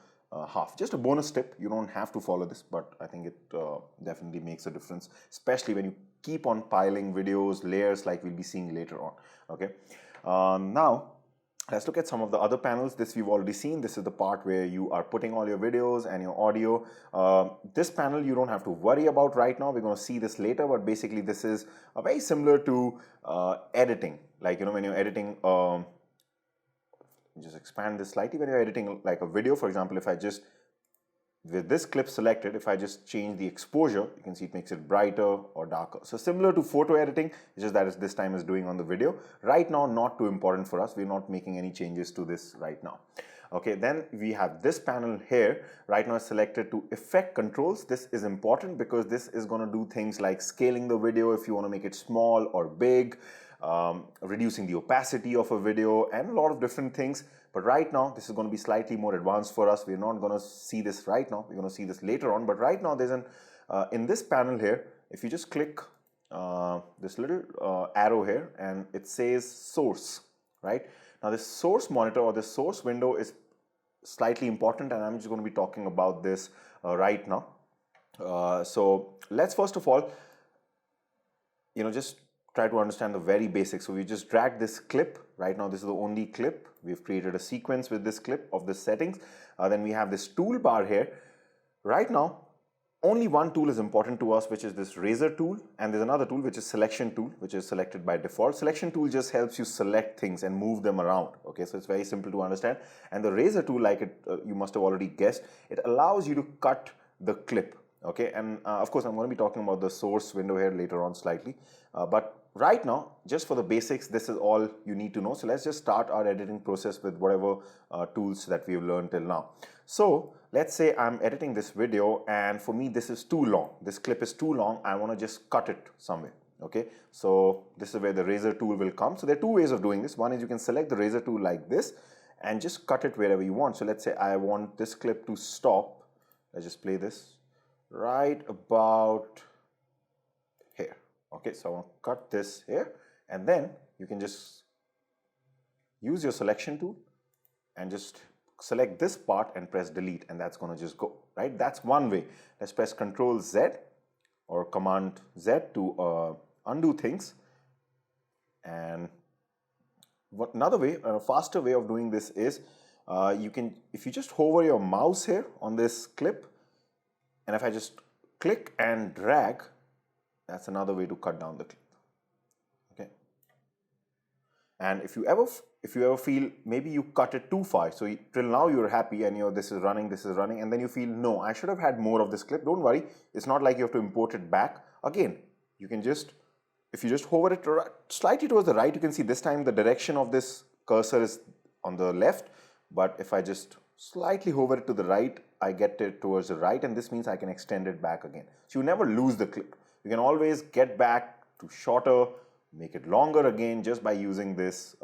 S1: half. Just a bonus tip, you don't have to follow this, but I think it definitely makes a difference, especially when you keep on piling videos, layers, like we'll be seeing later on. Okay, now let's look at some of the other panels. This we've already seen. This is the part where you are putting all your videos and your audio. This panel you don't have to worry about right now. We're going to see this later, but basically this is very similar to editing. Like, you know, when you're editing, just expand this slightly. When you're editing like a video, for example, if I just, with this clip selected, if I just change the exposure, you can see it makes it brighter or darker. So similar to photo editing, it's just that this time is doing on the video. Right now, not too important for us. We're not making any changes to this right now. Okay, then we have this panel here. Right now it's selected to effect controls. This is important because this is going to do things like scaling the video if you want to make it small or big, reducing the opacity of a video, and a lot of different things. But right now, this is going to be slightly more advanced for us. We're not going to see this right now. We're going to see this later on. But right now, there's an in this panel here, if you just click this little arrow here, and it says source, right? Now, this source monitor or this source window is slightly important, and I'm just going to be talking about this right now. So let's first of all, you know, just try to understand the very basics. So we just drag this clip. Right now, this is the only clip. We've created a sequence with this clip of the settings. Then we have this toolbar here. Right now, only one tool is important to us, which is this razor tool. And there's another tool, which is selection tool, which is selected by default. Selection tool just helps you select things and move them around. Okay, so it's very simple to understand. And the razor tool, like it, you must have already guessed, it allows you to cut the clip. Okay, and of course, I'm going to be talking about the source window here later on slightly. But right now, just for the basics, this is all you need to know. So let's just start our editing process with whatever tools that we've learned till now. So let's say I'm editing this video, and for me, this is too long. This clip is too long. I want to just cut it somewhere. Okay, so this is where the razor tool will come. So there are two ways of doing this. One is you can select the razor tool like this and just cut it wherever you want. So let's say I want this clip to stop. Let's just play this right about here. Okay, so I want to cut this here, and then you can just use your selection tool and just select this part and press delete, and that's going to just go, right? That's one way. Let's press Control Z or Command Z to undo things. And another way, a faster way of doing this is you can, if you just hover your mouse here on this clip, and if I just click and drag, that's another way to cut down the clip. Okay. And if you ever feel maybe you cut it too far, so till now you're happy and this is running, and then you feel, no, I should have had more of this clip. Don't worry, it's not like you have to import it back. Again, you can just, if you just hover it slightly towards the right, you can see this time the direction of this cursor is on the left. But if I just slightly hover it to the right, I get it towards the right, and this means I can extend it back again. So you never lose the clip. You can always get back to shorter, make it longer again just by using this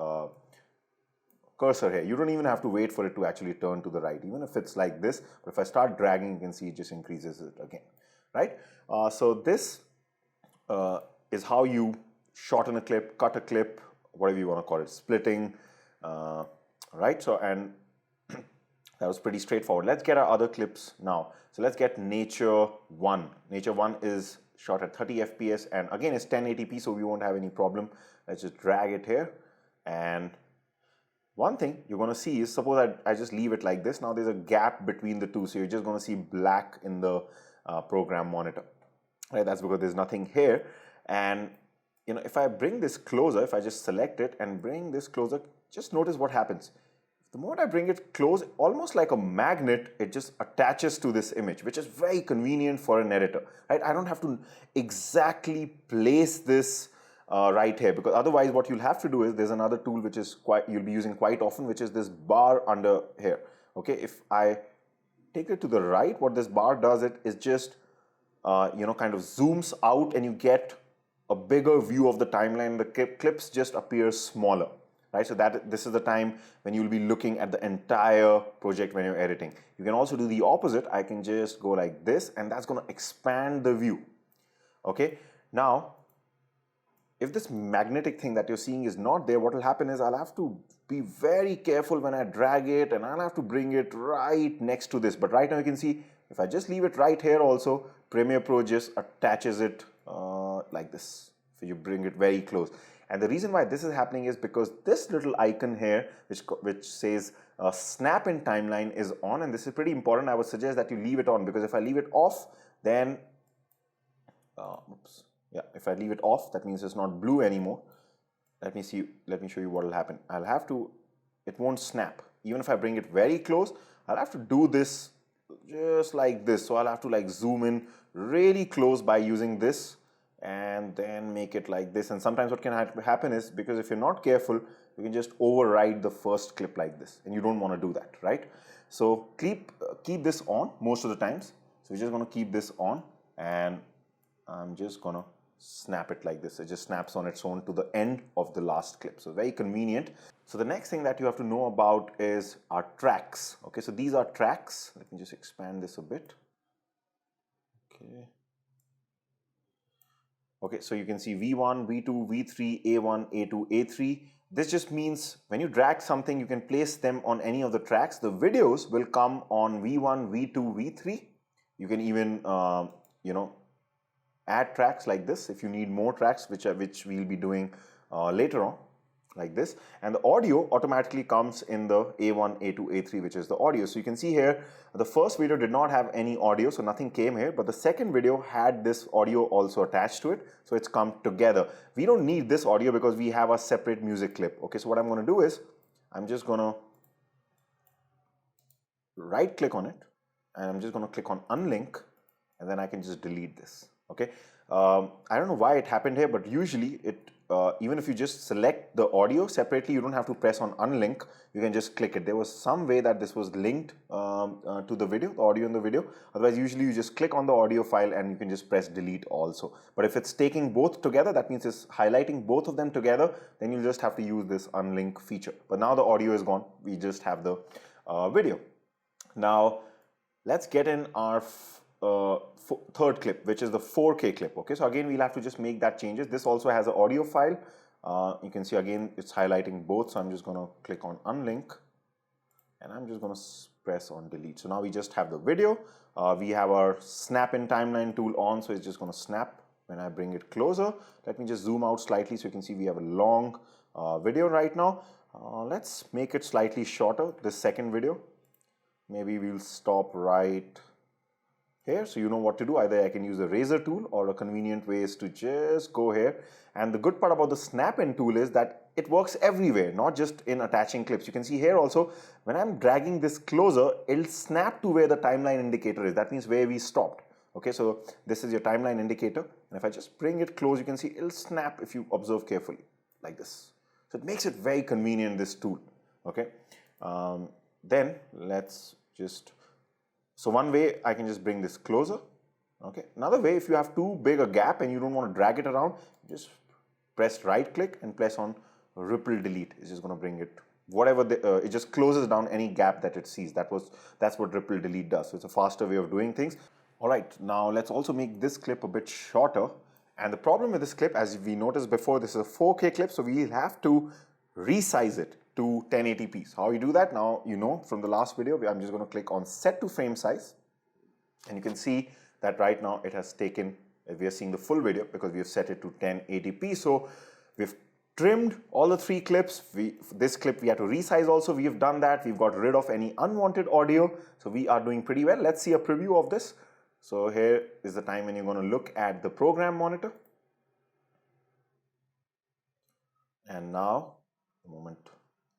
S1: cursor here. You don't even have to wait for it to actually turn to the right, even if it's like this. But if I start dragging, you can see it just increases it again, right? So this is how you shorten a clip, cut a clip, whatever you want to call it, splitting, right? So, and that was pretty straightforward. Let's get our other clips now. So let's get Nature 1. Nature 1 is shot at 30 FPS, and again it's 1080p, so we won't have any problem. Let's just drag it here, and one thing you're going to see is, suppose I just leave it like this. Now there's a gap between the two, so you're just going to see black in the program monitor. Right? That's because there's nothing here. And if I bring this closer, if I just select it and bring this closer, just notice what happens. The moment I bring it close, almost like a magnet, it just attaches to this image, which is very convenient for an editor, right? I don't have to exactly place this right here, because otherwise what you'll have to do is, there's another tool which is you'll be using quite often, which is this bar under here. Okay, if I take it to the right, what this bar does is just kind of zooms out and you get a bigger view of the timeline. The clips just appear smaller, right? So this is the time when you'll be looking at the entire project when you're editing. You can also do the opposite. I can just go like this, and that's going to expand the view. Okay, now if this magnetic thing that you're seeing is not there, what will happen is I'll have to be very careful when I drag it, and I'll have to bring it right next to this. But right now you can see, if I just leave it right here also, Premiere Pro just attaches it like this. So you bring it very close. And the reason why this is happening is because this little icon here, which says snap in timeline, is on, and this is pretty important. I would suggest that you leave it on, because if I leave it off, then if I leave it off, that means it's not blue anymore. Let me show you what will happen. It won't snap. Even if I bring it very close, I'll have to do this just like this. So I'll have to like zoom in really close by using this, and then make it like this. And sometimes what can happen is, because if you're not careful, you can just override the first clip like this, and you don't want to do that, right? So keep this on most of the times. So we're just going to keep this on, and I'm just going to snap it like this. It just snaps on its own to the end of the last clip. So very convenient. So the next thing that you have to know about is our tracks. Okay, so these are tracks. Let me just expand this a bit. Okay, so you can see V1, V2, V3, A1, A2, A3. This just means when you drag something, you can place them on any of the tracks. The videos will come on V1, V2, V3. You can even, add tracks like this if you need more tracks, which we'll be doing later on, like this. And the audio automatically comes in the A1, A2, A3, which is the audio. So you can see here, the first video did not have any audio, so nothing came here, but the second video had this audio also attached to it, so it's come together. We don't need this audio because we have a separate music clip. Okay, so what I'm going to do is, I'm just going to right click on it, and I'm just going to click on unlink, and then I can just delete this. Okay, I don't know why it happened here, but usually even if you just select the audio separately, you don't have to press on unlink. You can just click it. There was some way that this was linked to the video, the audio in the video. Otherwise, usually you just click on the audio file and you can just press delete also. But if it's taking both together, that means it's highlighting both of them together, then you'll just have to use this unlink feature. But now the audio is gone. We just have the video. Now, let's get in our third clip, which is the 4K clip. Okay, so again, we'll have to just make that changes. This also has an audio file. You can see again, it's highlighting both. So I'm just going to click on unlink, and I'm just going to press on delete. So now we just have the video. We have our snap in timeline tool on, so it's just going to snap when I bring it closer. Let me just zoom out slightly so you can see we have a long video right now. Let's make it slightly shorter, this second video. Maybe we'll stop right here, so you know what to do. Either I can use the razor tool, or a convenient way is to just go here. And the good part about the snap in tool is that it works everywhere, not just in attaching clips. You can see here also, when I'm dragging this closer, it'll snap to where the timeline indicator is. That means where we stopped. Okay, so this is your timeline indicator, and if I just bring it close, you can see it'll snap if you observe carefully, like this. So it makes it very convenient, this tool. Okay, then let's just, so one way I can just bring this closer. Okay, another way, if you have too big a gap and you don't want to drag it around, just press right click and press on ripple delete. It's just going to bring it whatever it just closes down any gap that it sees. That's what ripple delete does. So it's a faster way of doing things. All right, now let's also make this clip a bit shorter. And the problem with this clip, as we noticed before, this is a 4K clip, so we'll have to resize it to 1080p. So how you do that? Now, you know from the last video, I'm just going to click on set to frame size, and you can see that right now it has taken, we are seeing the full video because we have set it to 1080p. So we've trimmed all the 3 clips. This clip we had to resize also. We have done that. We've got rid of any unwanted audio. So we are doing pretty well. Let's see a preview of this. So here is the time when you're going to look at the program monitor. And now, the moment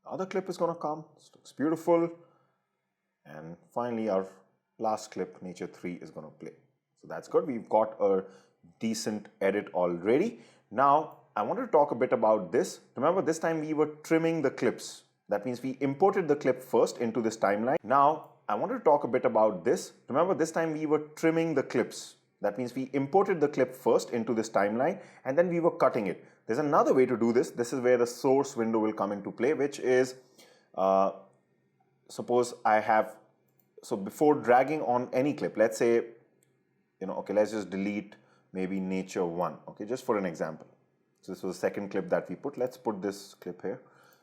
S1: the other clip is going to come. This looks beautiful. And finally, our last clip, Nature 3, is going to play. So that's good. We've got a decent edit already. Now, I wanted to talk a bit about this. Remember, this time we were trimming the clips. That means we imported the clip first into this timeline. Now, I wanted to talk a bit about this. Remember, this time we were trimming the clips. That means we imported the clip first into this timeline and then we were cutting it. There's another way to do this. This is where the source window will come into play, which is, suppose I have, so before dragging on any clip, let's say, okay, let's just delete maybe nature 1, okay, just for an example. So this was the second clip that we put. Let's put this clip here.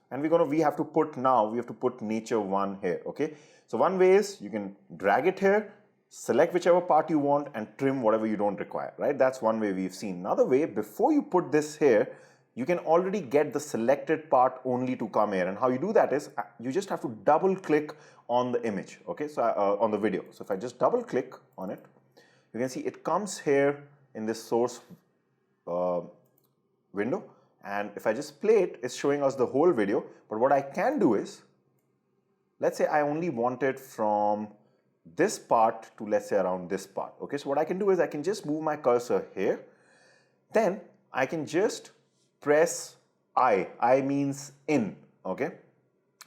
S1: And we have to put nature 1 here, okay? So one way is you can drag it here, select whichever part you want and trim whatever you don't require, right? That's one way we've seen. Another way, before you put this here, you can already get the selected part only to come here. And how you do that is you just have to double click on the image, okay? So on the video. So if I just double click on it, you can see it comes here in this source window. And if I just play it, it's showing us the whole video. But what I can do is, let's say I only want it from this part to, let's say, around this part. Okay, so what I can do is I can just move my cursor here. Then I can just press I. I means in. Okay,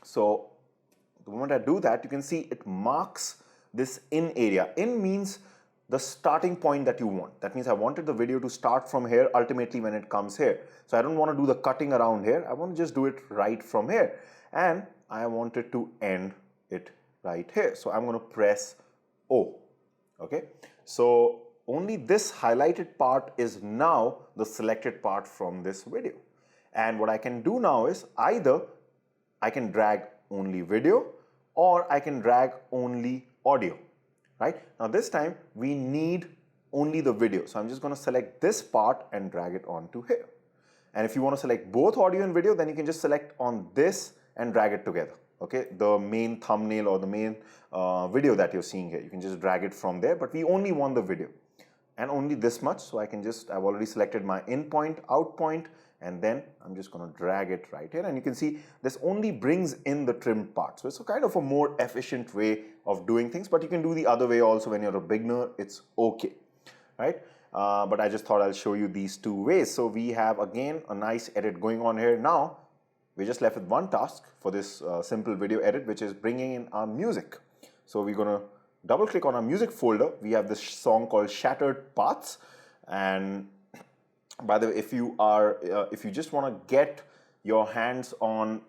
S1: so the moment I do that, you can see it marks this in area. In means the starting point that you want. That means I wanted the video to start from here ultimately when it comes here. So I don't want to do the cutting around here. I want to just do it right from here. And I want it to end it right here. So I'm going to press O. Okay. So only this highlighted part is now the selected part from this video. And what I can do now is either I can drag only video or I can drag only audio. Right? Now this time we need only the video. So I'm just going to select this part and drag it onto here. And if you want to select both audio and video, then you can just select on this and drag it together. Okay, the main thumbnail or the main video that you're seeing here. You can just drag it from there, but we only want the video. And only this much. So I can just, I've already selected my in point, out point, and then I'm just going to drag it right here. And you can see this only brings in the trimmed part. So it's a kind of a more efficient way of doing things, but you can do the other way also when you're a beginner. It's okay, right? But I just thought I'll show you these two ways. So we have again a nice edit going on here. Now we're just left with one task for this simple video edit, which is bringing in our music. So we're going to double click on our music folder. We have this song called Shattered Paths. And by the way, if you just want to get your hands on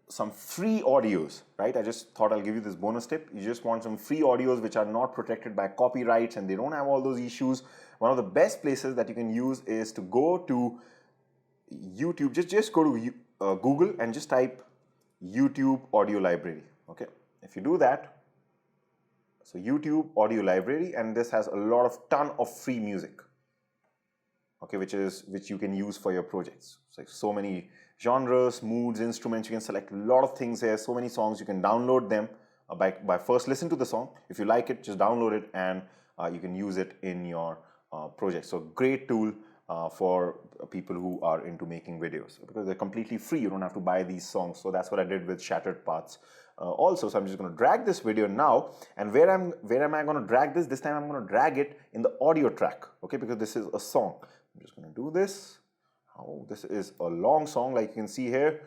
S1: some free audios, right? I just thought I'll give you this bonus tip. You just want some free audios which are not protected by copyrights and they don't have all those issues. One of the best places that you can use is to go to YouTube. Just go to Google and just type YouTube audio library. Okay, if you do that, so YouTube audio library, and this has a ton of free music. Okay, which you can use for your projects. So many genres, moods, instruments. You can select a lot of things here. So many songs. You can download them by first listen to the song. If you like it, just download it and you can use it in your project. So great tool for people who are into making videos because they're completely free. You don't have to buy these songs. So that's what I did with Shattered Paths. Also, so I'm just going to drag this video now, and where am I going to drag this? This time I'm going to drag it in the audio track, okay? Because this is a song. I'm just going to do this. Oh, this is a long song, like you can see here.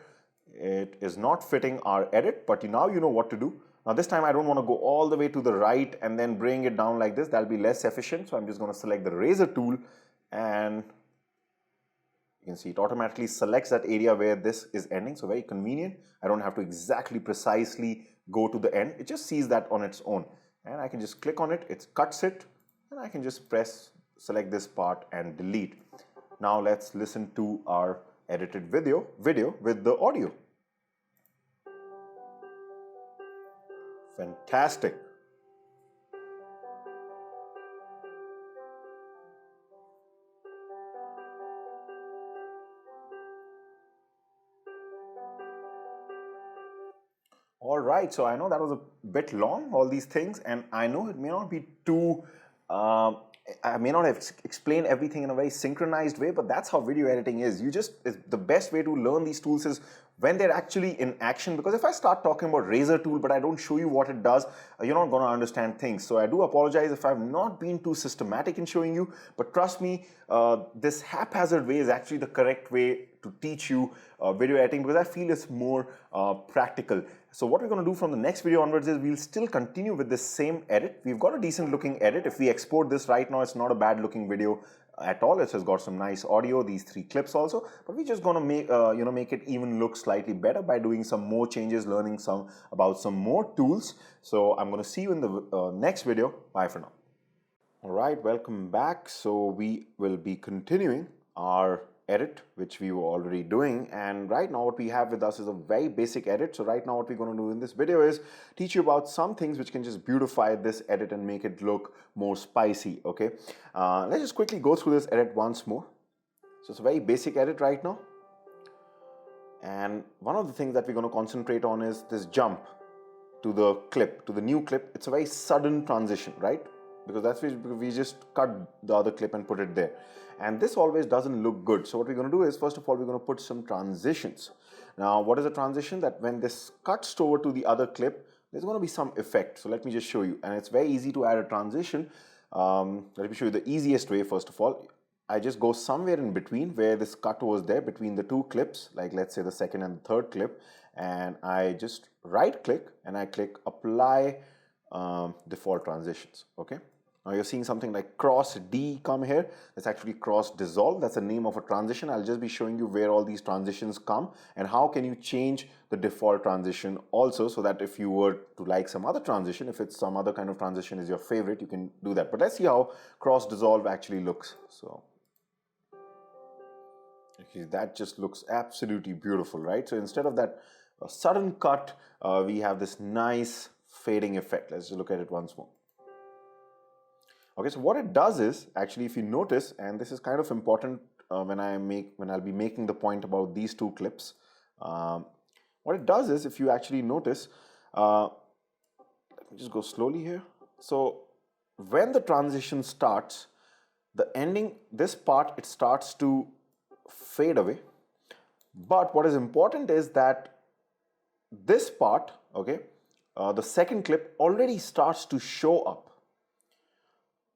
S1: It is not fitting our edit, but now you know what to do. Now this time I don't want to go all the way to the right and then bring it down like this. That'll be less efficient. So I'm just going to select the razor tool, and you can see it automatically selects that area where this is ending. So very convenient. I don't have to exactly precisely go to the end. It just sees that on its own. And I can just click on it. It cuts it. And I can just select this part and delete. Now let's listen to our edited video with the audio. Fantastic. All right, so I know that was a bit long, all these things, and I know it may not be too, I may not have explained everything in a very synchronized way, but that's how video editing is. The best way to learn these tools is when they're actually in action. Because if I start talking about razor tool but I don't show you what it does, you're not going to understand things. So I do apologize if I've not been too systematic in showing you, but trust me, this haphazard way is actually the correct way to teach you video editing, because I feel it's more practical. So what we're going to do from the next video onwards is we'll still continue with this same edit. We've got a decent looking edit. If we export this right now, it's not a bad looking video at all. It has got some nice audio, these 3 clips also, but we're just going to make make it even look slightly better by doing some more changes, learning about some more tools. So I'm going to see you in the next video. Bye for now. All right, welcome back. So we will be continuing our edit, which we were already doing, and right now what we have with us is a very basic edit. So right now what we're going to do in this video is teach you about some things which can just beautify this edit and make it look more spicy. Okay, let's just quickly go through this edit once more. So it's a very basic edit right now, and one of the things that we're going to concentrate on is this jump to the clip, to the new clip. It's a very sudden transition, right? Because that's why we just cut the other clip and put it there. And this always doesn't look good. So what we're going to do is, first of all, we're going to put some transitions. Now, what is a transition? That when this cuts over to the other clip, there's going to be some effect. So let me just show you. And it's very easy to add a transition. Let me show you the easiest way. First of all, I just go somewhere in between where this cut was there between the 2 clips, like let's say the second and the 3rd clip. And I just right click and I click apply default transitions. Okay. Now you're seeing something like cross D come here. That's actually cross dissolve. That's the name of a transition. I'll just be showing you where all these transitions come and how can you change the default transition also, so that if you were to like some other transition, if it's some other kind of transition is your favorite, you can do that. But let's see how cross dissolve actually looks. So okay, that just looks absolutely beautiful, right? So instead of that sudden cut, we have this nice fading effect. Let's just look at it once more. Okay, so what it does is, actually, if you notice, and this is kind of important when I'll be making the point about these 2 clips. What it does is, if you actually notice, let me just go slowly here. So when the transition starts, the ending, this part, it starts to fade away. But what is important is that this part, okay, the second clip already starts to show up.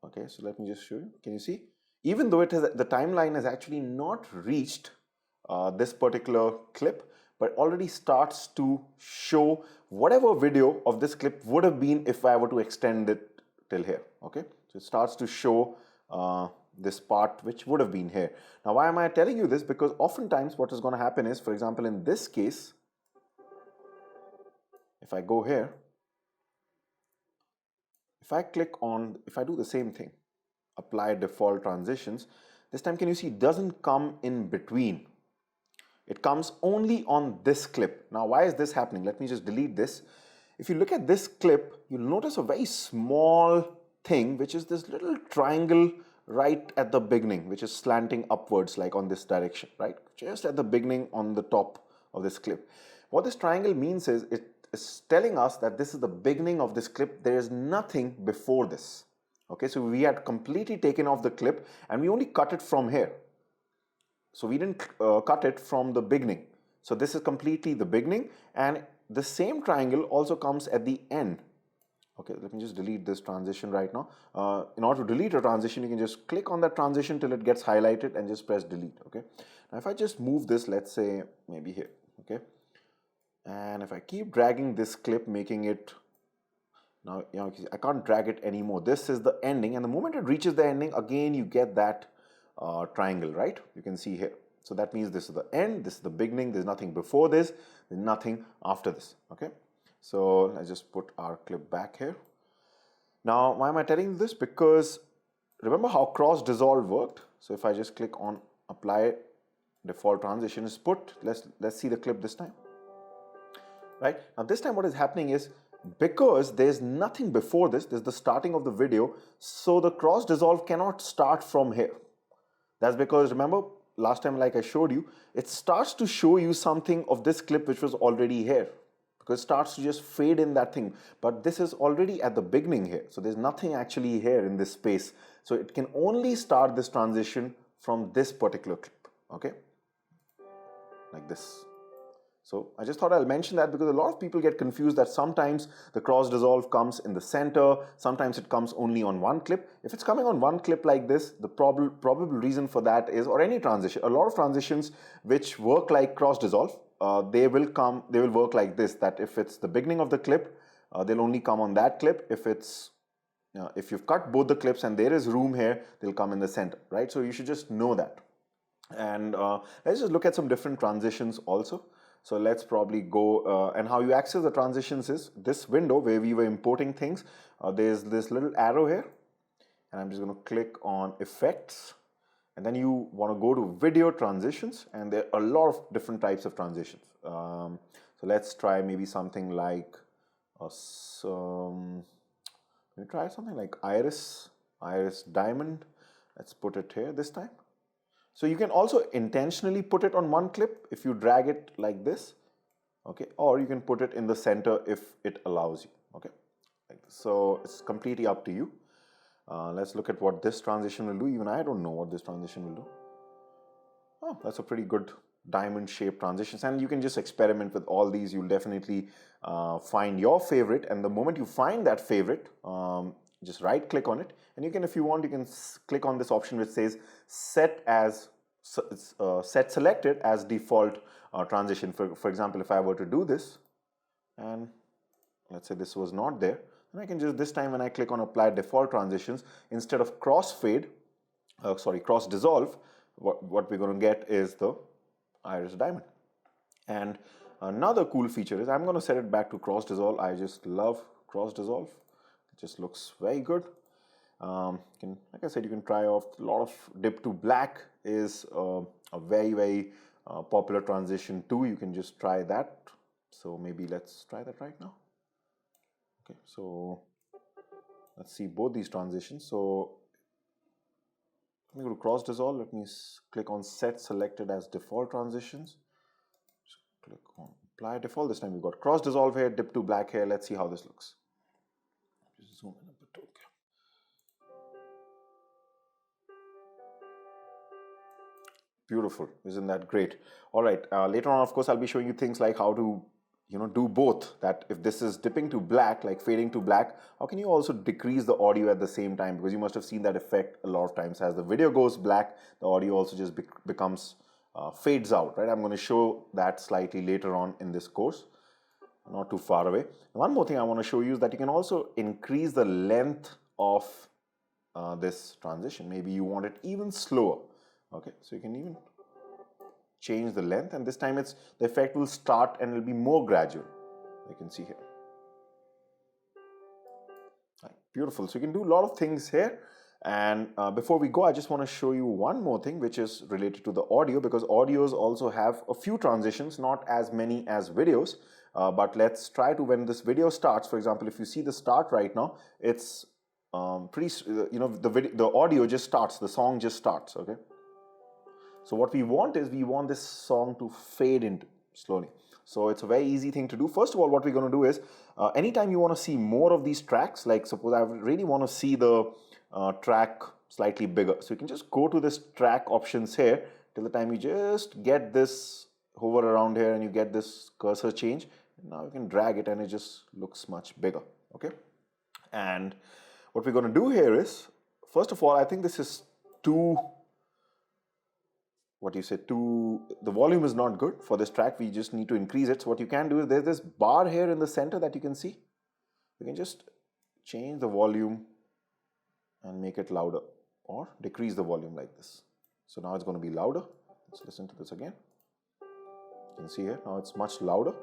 S1: Okay, so let me just show you. Can you see? Even though the timeline has actually not reached this particular clip, but already starts to show whatever video of this clip would have been if I were to extend it till here. Okay, so it starts to show this part which would have been here. Now, why am I telling you this? Because oftentimes what is going to happen is, for example, in this case, if I go here, if I click on, if I do the same thing, apply default transitions, this time can you see it doesn't come in between. It comes only on this clip. Now, why is this happening? Let me just delete this. If you look at this clip, you'll notice a very small thing, which is this little triangle right at the beginning, which is slanting upwards like on this direction, right? Just at the beginning on the top of this clip. What this triangle means is it is telling us that this is the beginning of this clip. There is nothing before this. Okay, so we had completely taken off the clip and we only cut it from here. So we didn't cut it from the beginning. So this is completely the beginning, and the same triangle also comes at the end. Okay, let me just delete this transition right now. In order to delete a transition, you can just click on that transition till it gets highlighted and just press delete. Okay, now if I just move this, let's say maybe here. Okay, and if I keep dragging this clip, making it, now I can't drag it anymore. This is the ending, and the moment it reaches the ending, again you get that triangle, right? You can see here. So that means this is the end, this is the beginning, there's nothing before this, there's nothing after this. Okay, so let's just put our clip back here. Now, why am I telling you this? Because remember how cross dissolve worked? So if I just click on apply default transition is put, let's see the clip this time. Right, now this time what is happening is, because there's nothing before this, there's the starting of the video, so the cross dissolve cannot start from here. That's because, remember, last time like I showed you, it starts to show you something of this clip which was already here, because it starts to just fade in that thing. But this is already at the beginning here, so there's nothing actually here in this space. So it can only start this transition from this particular clip, okay, like this. So I just thought I'll mention that because a lot of people get confused that sometimes the cross dissolve comes in the center, sometimes it comes only on one clip. If it's coming on one clip like this, the probable reason for that is, or any transition, a lot of transitions which work like cross dissolve, they will work like this, that if it's the beginning of the clip, they'll only come on that clip. If you've cut both the clips and there is room here, they'll come in the center, right? So you should just know that. And let's just look at some different transitions also. So let's probably go, and how you access the transitions is this window where we were importing things. There's this little arrow here, and I'm just going to click on effects, and then you want to go to video transitions, and there are a lot of different types of transitions. So let's try maybe something like try something like iris diamond. Let's put it here this time. So you can also intentionally put it on one clip if you drag it like this, okay, or you can put it in the center if it allows you, okay, like this. So it's completely up to you. Let's look at what this transition will do. Even I don't know what this transition will do. Oh, that's a pretty good diamond shaped transitions, and you can just experiment with all these. You'll definitely find your favorite, and the moment you find that favorite, just right click on it, and you can, if you want, you can click on this option which says set selected as default transition. For example, if I were to do this, and let's say this was not there, then I can just, this time when I click on apply default transitions, instead of cross dissolve, what we're going to get is the iris diamond. And another cool feature is, I'm going to set it back to cross dissolve. I just love cross dissolve. It just looks very good. Like I said, you can try off a lot of dip to black is a very popular transition too. You can just try that. So maybe let's try that right now. Okay, so let's see both these transitions. So let me go to cross dissolve. Let me click on set selected as default transitions. Just click on apply default. This time we've got cross dissolve here, dip to black here. Let's see how this looks. Just zoom in a bit. Okay. Beautiful. Isn't that great? All right. Later on, of course, I'll be showing you things like how to, do both. That if this is dipping to black, like fading to black, how can you also decrease the audio at the same time? Because you must have seen that effect a lot of times. As the video goes black, the audio also just becomes fades out, right? I'm going to show that slightly later on in this course, not too far away. One more thing I want to show you is that you can also increase the length of this transition. Maybe you want it even slower. Okay, so you can even change the length, and this time the effect will start and it will be more gradual. You can see here. Right, beautiful. So you can do a lot of things here. And before we go, I just want to show you one more thing which is related to the audio, because audios also have a few transitions, not as many as videos. But let's try to, when this video starts, for example, if you see the start right now, it's the audio just starts, the song just starts, okay? So what we want is, we want this song to fade into slowly. So it's a very easy thing to do. First of all, what we're going to do is, anytime you want to see more of these tracks, like suppose I really want to see the track slightly bigger. So you can just go to this track options here till the time you just get this, hover around here and you get this cursor change. Now you can drag it and it just looks much bigger, okay? And what we're going to do here is, first of all, I think this is too, the volume is not good for this track. We just need to increase it. So what you can do is, there's this bar here in the center that you can see. You can just change the volume and make it louder, or decrease the volume like this. So now it's going to be louder. Let's listen to this again. You can see here, now it's much louder.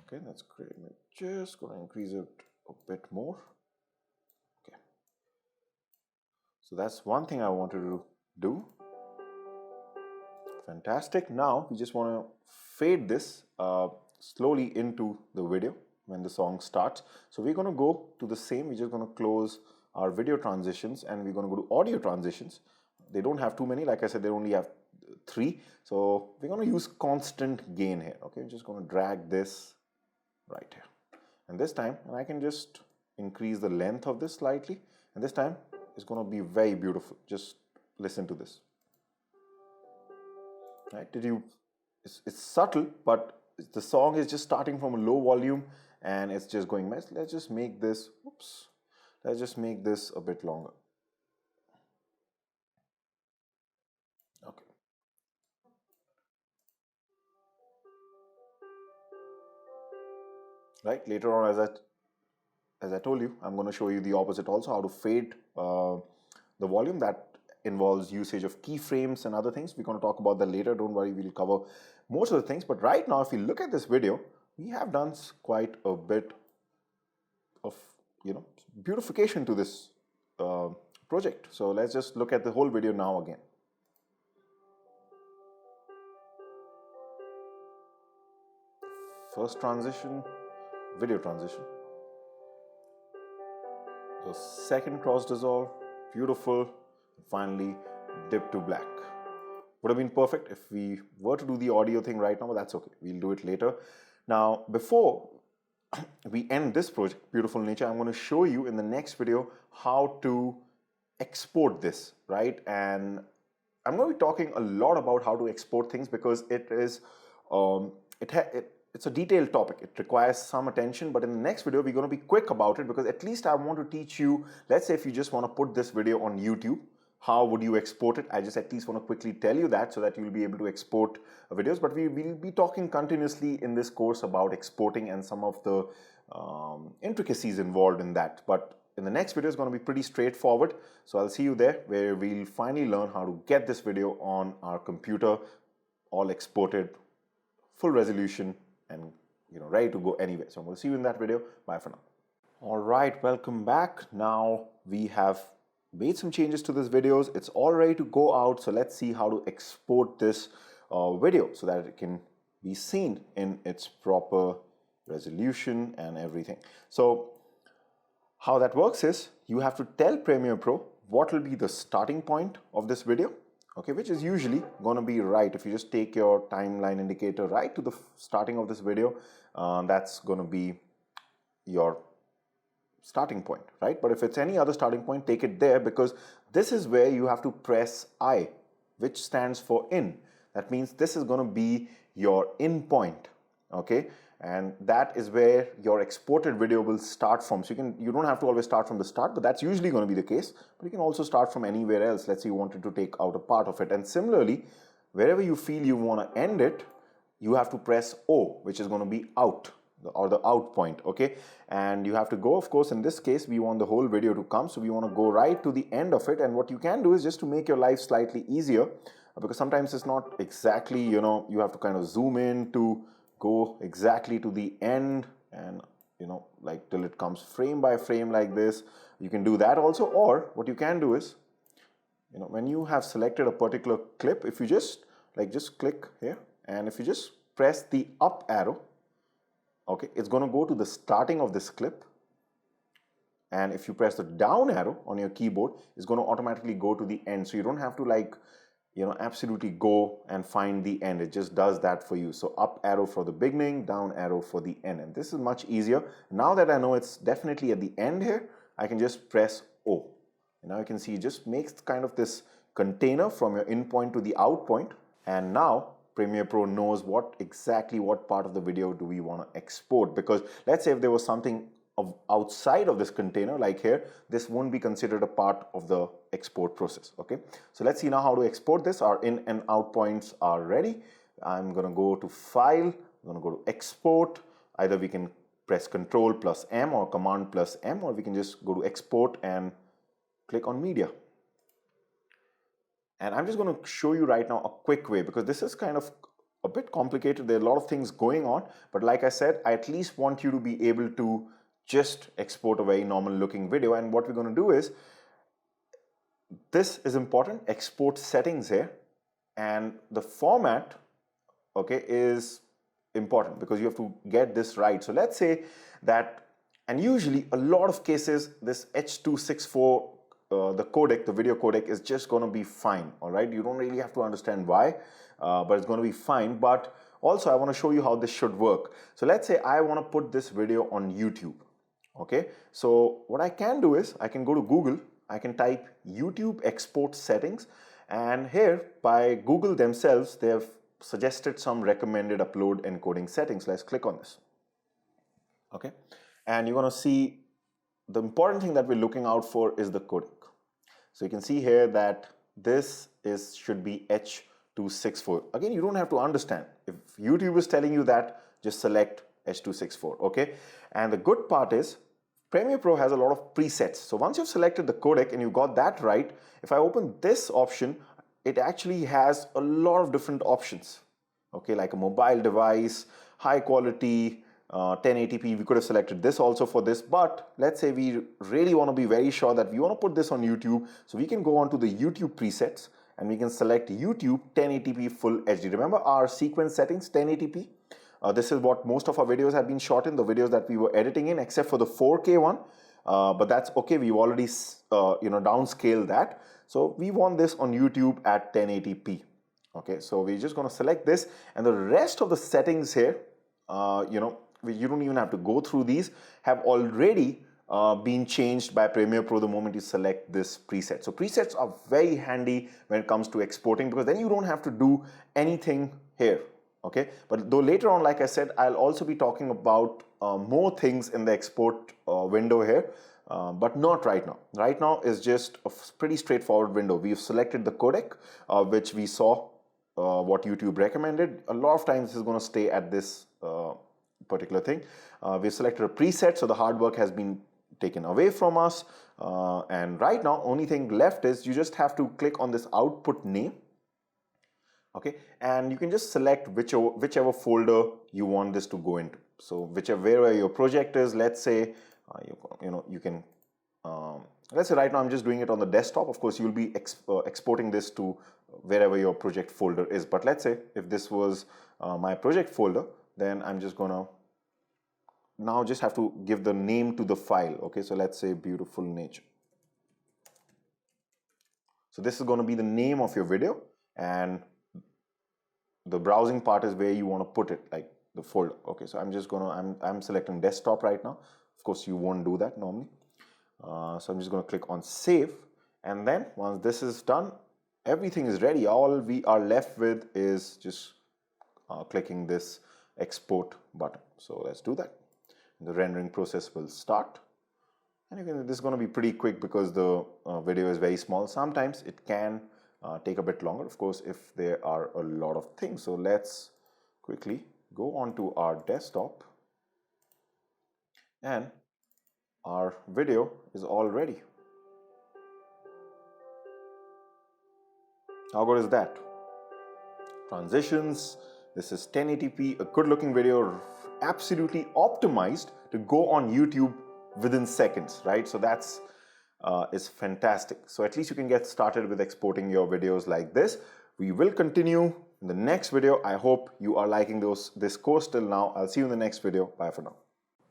S1: Okay, that's great. I'm just going to increase it a bit more. Okay. So that's one thing I wanted to do. Fantastic. Now we just want to fade this slowly into the video when the song starts. So we're going to go to the same, we're just going to close our video transitions and we're going to go to audio transitions. They don't have too many, like I said, they only have 3. So we're going to use constant gain here. Okay, we're just going to drag this right here. And this time, and I can just increase the length of this slightly. And this time, it's going to be very beautiful. Just listen to this. right? It's subtle, but the song is just starting from a low volume and it's just going, let's just make this, let's just make this a bit longer. Okay. Right, later on, as I told you, I'm going to show you the opposite also, how to fade the volume. That involves usage of keyframes and other things. We're going to talk about that later. Don't worry, we'll cover most of the things. But right now, if you look at this video, we have done quite a bit of, beautification to this project. So let's just look at the whole video now again. First transition, video transition. The second cross dissolve, beautiful. Finally, dip to black. Would have been perfect if we were to do the audio thing right now, but that's okay. We'll do it later. Now, before we end this project, Beautiful Nature, I'm going to show you in the next video how to export this, right? And I'm going to be talking a lot about how to export things because it is, it's a detailed topic. It requires some attention, but in the next video, we're going to be quick about it because at least I want to teach you, let's say if you just want to put this video on YouTube, how would you export it? I just at least want to quickly tell you that so that you'll be able to export videos. But we will be talking continuously in this course about exporting and some of the intricacies involved in that. But in the next video is going to be pretty straightforward. So I'll see you there where we'll finally learn how to get this video on our computer, all exported, full resolution, and ready to go anywhere. So I'm going to see you in that video. Bye for now. All right, welcome back. Now we have made some changes to this videos. It's all ready to go out. So let's see how to export this video so that it can be seen in its proper resolution and everything. So how that works is you have to tell Premiere Pro what will be the starting point of this video, okay, which is usually going to be right. If you just take your timeline indicator right to the starting of this video, that's going to be your starting point, right? But if it's any other starting point, take it there because this is where you have to press I, which stands for in. That means this is going to be your in point, okay? And that is where your exported video will start from. So you don't have to always start from the start, but that's usually going to be the case. But you can also start from anywhere else. Let's say you wanted to take out a part of it. And similarly, wherever you feel you want to end it, you have to press O, which is going to be out, or the out point, okay? And you have to go, of course, in this case, we want the whole video to come, so we want to go right to the end of it. And what you can do is just to make your life slightly easier, because sometimes it's not exactly, you have to kind of zoom in to go exactly to the end and, like till it comes frame by frame like this. You can do that also, or what you can do is, when you have selected a particular clip, if you just click here, and if you just press the up arrow, okay, it's going to go to the starting of this clip. And if you press the down arrow on your keyboard, it's going to automatically go to the end. So you don't have to absolutely go and find the end. It just does that for you. So up arrow for the beginning, down arrow for the end. And this is much easier. Now that I know it's definitely at the end here, I can just press O. And now you can see it just makes kind of this container from your in point to the out point. And now Premiere Pro knows what part of the video do we want to export, because let's say if there was something outside of this container like here, this won't be considered a part of the export process, okay? So let's see now how to export this. Our in and out points are ready. I'm going to go to File, I'm going to go to Export. Either we can press Control plus M or Command plus M, or we can just go to Export and click on Media. And I'm just going to show you right now a quick way, because this is kind of a bit complicated. There are a lot of things going on, but like I said, I at least want you to be able to just export a very normal looking video. And what we're going to do is, this is important, export settings here, and the format, okay, is important because you have to get this right. So let's say that, and usually a lot of cases, this H.264 the codec, the video codec, is just going to be fine, all right? You don't really have to understand why, but it's going to be fine. But also I want to show you how this should work. So let's say I want to put this video on YouTube, okay? So what I can do is I can go to Google, I can type YouTube export settings, and here by Google themselves, they have suggested some recommended upload encoding settings. Let's click on this. Okay, and you're going to see the important thing that we're looking out for is the codec. So you can see here that this should be H.264. Again, you don't have to understand. If YouTube is telling you that, just select H.264. Okay, and the good part is Premiere Pro has a lot of presets. So once you've selected the codec and you got that right, if I open this option, it actually has a lot of different options. Okay, like a mobile device, high quality, 1080p. We could have selected this also for this, but let's say we really want to be very sure that we want to put this on YouTube. So we can go on to the YouTube presets and we can select YouTube 1080p full HD. Remember our sequence settings, 1080p? This is what most of our videos have been shot in, the videos that we were editing in, except for the 4K one. But that's okay. We've already downscaled that. So we want this on YouTube at 1080p. Okay, so we're just going to select this, and the rest of the settings here, you don't even have to go through these, have already been changed by Premiere Pro the moment you select this preset. So presets are very handy when it comes to exporting, because then you don't have to do anything here. Okay, but though later on, like I said, I'll also be talking about more things in the export window here, but not right now. Right now is just a pretty straightforward window. We've selected the codec, which we saw what YouTube recommended. A lot of times this is going to stay at this particular thing. We've selected a preset, so the hard work has been taken away from us. And right now, only thing left is you just have to click on this output name. Okay, and you can just select whichever folder you want this to go into. So wherever your project is, let's say you can let's say right now I'm just doing it on the desktop. Of course, you'll be exporting this to wherever your project folder is. But let's say if this was my project folder, then I'm just gonna now just have to give the name to the file. Okay, so let's say beautiful nature. So this is going to be the name of your video, and the browsing part is where you want to put it, like the folder. Okay, so I'm selecting desktop right now. Of course, you won't do that normally. So I'm just going to click on save, and then once this is done, everything is ready. All we are left with is just clicking this export button. So let's do that. The rendering process will start, and this is going to be pretty quick because the video is very small. Sometimes it can take a bit longer, of course, if there are a lot of things. So let's quickly go on to our desktop, and our video is all ready. How good is that? Transitions. This is 1080p, a good looking video, absolutely optimized to go on YouTube within seconds, right? So that's is fantastic. So at least you can get started with exporting your videos like this. We will continue in the next video. I hope you are liking this course till now. I'll see you in the next video. Bye for now.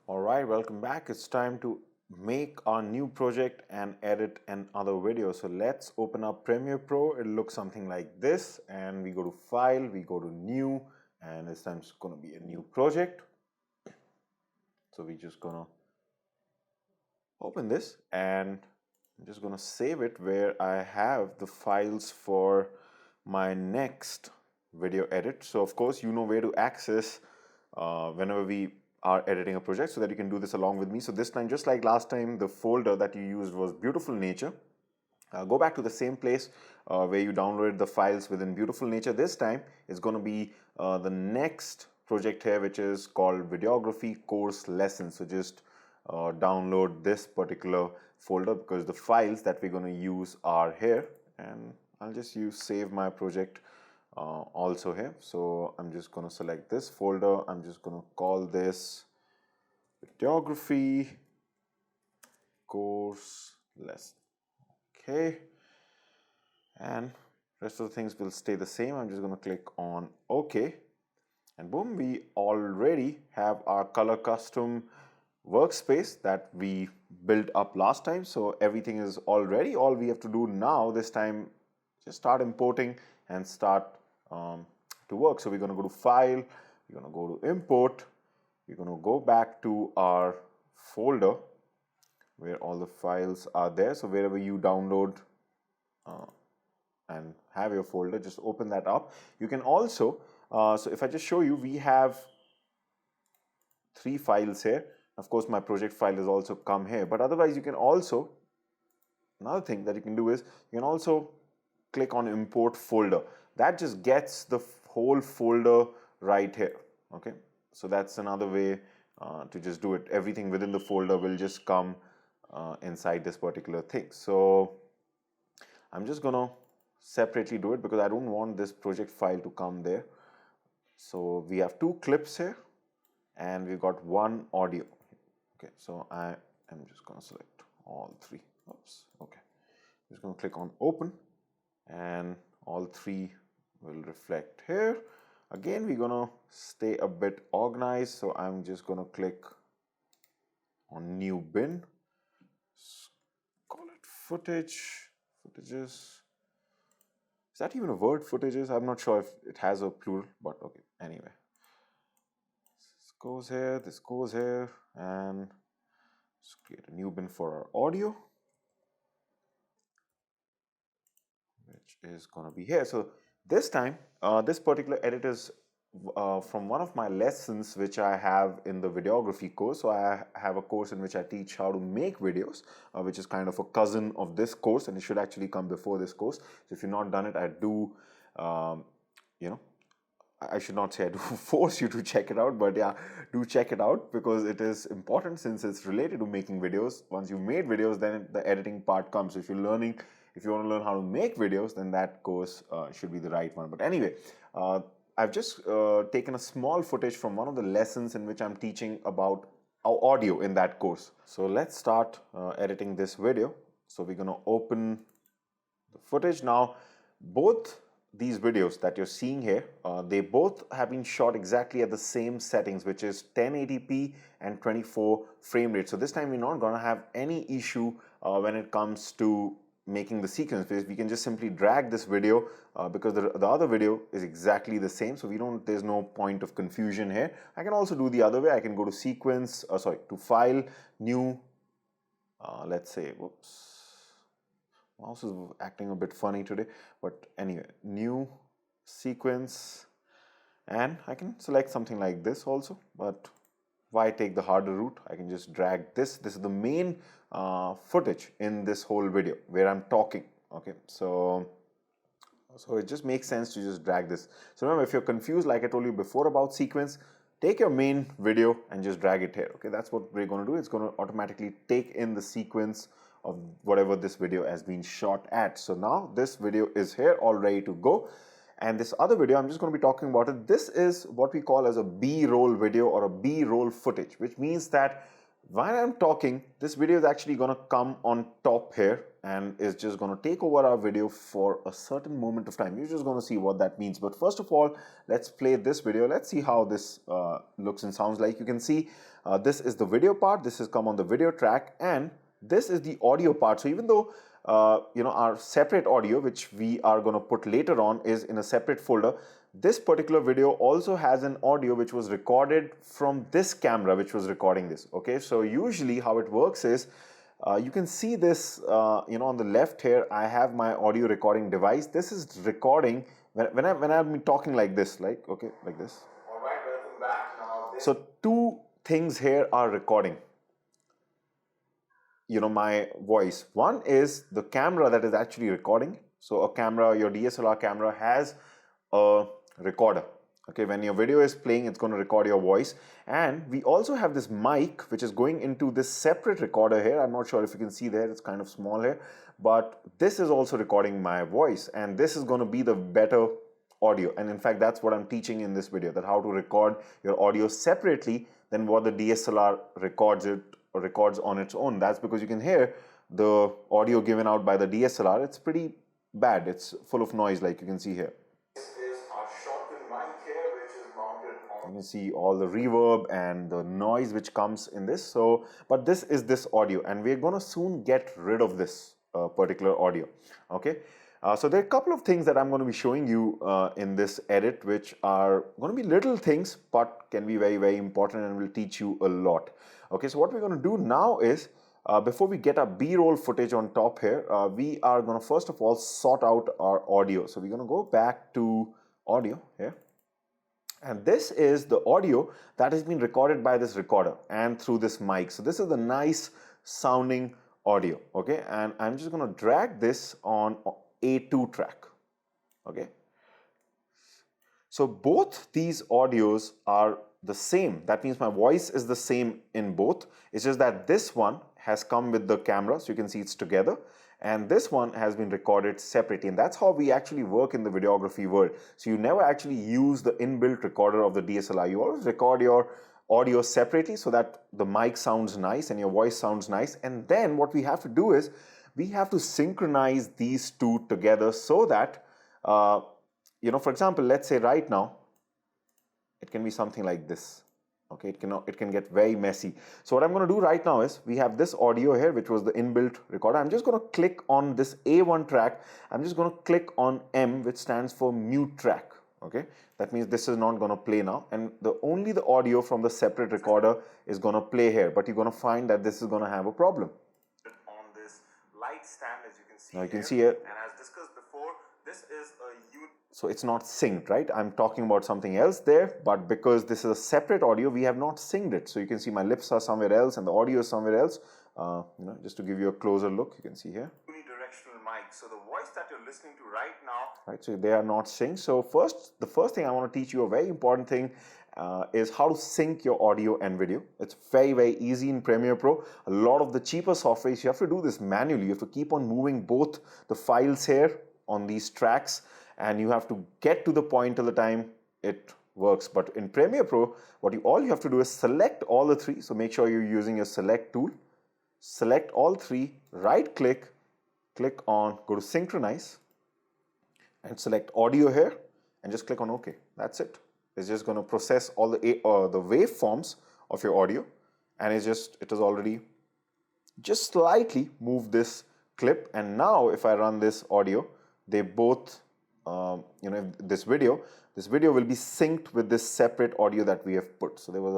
S1: All right, welcome back. It's time to make our new project and edit another video. So let's open up Premiere Pro. It looks something like this, and we go to File, we go to New, and this time it's going to be a new project. So we're just going to open this, and I'm just going to save it where I have the files for my next video edit. So of course, you know where to access whenever we are editing a project, so that you can do this along with me. So this time, just like last time, the folder that you used was Beautiful Nature. Go back to the same place where you downloaded the files within Beautiful Nature. This time it's going to be the next project here, which is called Videography Course Lessons. So just download this particular folder, because the files that we're going to use are here, and I'll just save my project also here. So I'm just going to select this folder. I'm just going to call this Videography Course Lesson. Okay, and rest of the things will stay the same. I'm just going to click on OK, and boom, we already have our color custom workspace that we built up last time. So everything is all ready. All we have to do now this time, just start importing and start to work. So we're going to go to File, we're going to go to Import, we're going to go back to our folder where all the files are there. So wherever you download and have your folder, just open that up. You can also So if I just show you, we have 3 files here. Of course, my project file has also come here, but otherwise you can also, another thing that you can do is you can also click on import folder. That just gets the whole folder right here. Okay, so that's another way to just do it. Everything within the folder will just come inside this particular thing. So I'm just gonna separately do it because I don't want this project file to come there. So we have 2 clips here and we've got 1 audio. Okay, so I am just gonna select all 3. Oops, okay. I'm just gonna click on open and all 3 will reflect here. Again, we're gonna stay a bit organized, so I'm just gonna click on new bin, call it footages. Is that even a word, footages? I'm not sure if it has a plural, but okay, anyway. This goes here, and let's create a new bin for our audio, which is gonna be here. So this time, this particular edit is from one of my lessons which I have in the videography course. So I have a course in which I teach how to make videos, which is kind of a cousin of this course, and it should actually come before this course. So if you've not done it, I do, I should not say I do force you to check it out, but yeah, do check it out because it is important since it's related to making videos. Once you've made videos, then the editing part comes. So if you want to learn how to make videos, then that course should be the right one. But anyway, I've just taken a small footage from one of the lessons in which I'm teaching about our audio in that course. So let's start editing this video. So we're going to open the footage. Now, both these videos that you're seeing here, they both have been shot exactly at the same settings, which is 1080p and 24 frame rate. So this time we're not going to have any issue when it comes to making the sequence, because we can just simply drag this video because the other video is exactly the same, so there's no point of confusion here. I can also do the other way. I can go to sequence, to file, new, let's say, whoops, mouse is acting a bit funny today, but anyway, new sequence, and I can select something like this also, but why take the harder route? I can just drag this. This is the main footage in this whole video where I'm talking. Okay, so it just makes sense to just drag this. So remember, if you're confused, like I told you before about sequence, take your main video and just drag it here. Okay, that's what we're going to do. It's going to automatically take in the sequence of whatever this video has been shot at. So now this video is here all ready to go. And this other video, I'm just going to be talking about it. This is what we call as a B-roll video or a B-roll footage, which means that while I'm talking, this video is actually going to come on top here and is just going to take over our video for a certain moment of time. You're just going to see what that means. But first of all, let's play this video. Let's see how this looks and sounds like. You can see this is the video part. This has come on the video track, and this is the audio part. So even though our separate audio, which we are going to put later on, is in a separate folder, this particular video also has an audio which was recorded from this camera which was recording this. Okay, so usually how it works is you can see this on the left here. I have my audio recording device. This is recording when I'm talking like this, like this. All right, welcome back. Now so 2 things here are recording my voice. One is the camera that is actually recording. So a camera, your DSLR camera, has a recorder. Okay, when your video is playing, it's going to record your voice. And we also have this mic which is going into this separate recorder here. I'm not sure if you can see there, it's kind of small here, but this is also recording my voice, and this is going to be the better audio. And in fact, that's what I'm teaching in this video, that how to record your audio separately than what the DSLR records on its own. That's because you can hear the audio given out by the DSLR. It's pretty bad. It's full of noise, like you can see here. This is our shotgun mic here, which is mounted on. You can see all the reverb and the noise which comes in this. So, but this is this audio, and we're going to soon get rid of this particular audio. Okay. So there are a couple of things that I'm going to be showing you in this edit, which are going to be little things, but can be very, very important and will teach you a lot. Okay, so what we're going to do now is, before we get our B-roll footage on top here, we are going to first of all sort out our audio. So we're going to go back to audio here. And this is the audio that has been recorded by this recorder and through this mic. So this is the nice sounding audio, okay? And I'm just going to drag this on A2 track, okay? So both these audios are the same. That means my voice is the same in both. It's just that this one has come with the camera, so you can see it's together. And this one has been recorded separately. And that's how we actually work in the videography world. So you never actually use the inbuilt recorder of the DSLR. You always record your audio separately so that the mic sounds nice and your voice sounds nice. And then what we have to do is we have to synchronize these two together so that, for example, let's say right now, it can be something like this. Okay, it can get very messy. So what I'm going to do right now is we have this audio here, which was the inbuilt recorder. I'm just going to click on this A1 track. I'm just going to click on M, which stands for mute track. Okay, that means this is not going to play now, and only the audio from the separate recorder is going to play here. But you're going to find that this is going to have a problem. On this light stand, as you can see, now you can see here, and as discussed before, this is a unit. So it's not synced, right? I'm talking about something else there, but because this is a separate audio, we have not synced it. So you can see my lips are somewhere else and the audio is somewhere else. Just to give you a closer look, you can see here. Unidirectional mic. So the voice that you're listening to right now, right? So they are not synced. So the first thing I want to teach you, a very important thing, is how to sync your audio and video. It's very, very easy in Premiere Pro. A lot of the cheaper softwares, you have to do this manually. You have to keep on moving both the files here on these tracks, and you have to get to the point till the time it works. But in Premiere Pro, all you have to do is select all the three. So make sure you're using your select tool. Select all three, right click, click on, go to synchronize, and select audio here, and just click on OK. That's it. It's just going to process all the waveforms of your audio, and it has already just slightly moved this clip. And now if I run this audio, they both, this video will be synced with this separate audio that we have put. So there was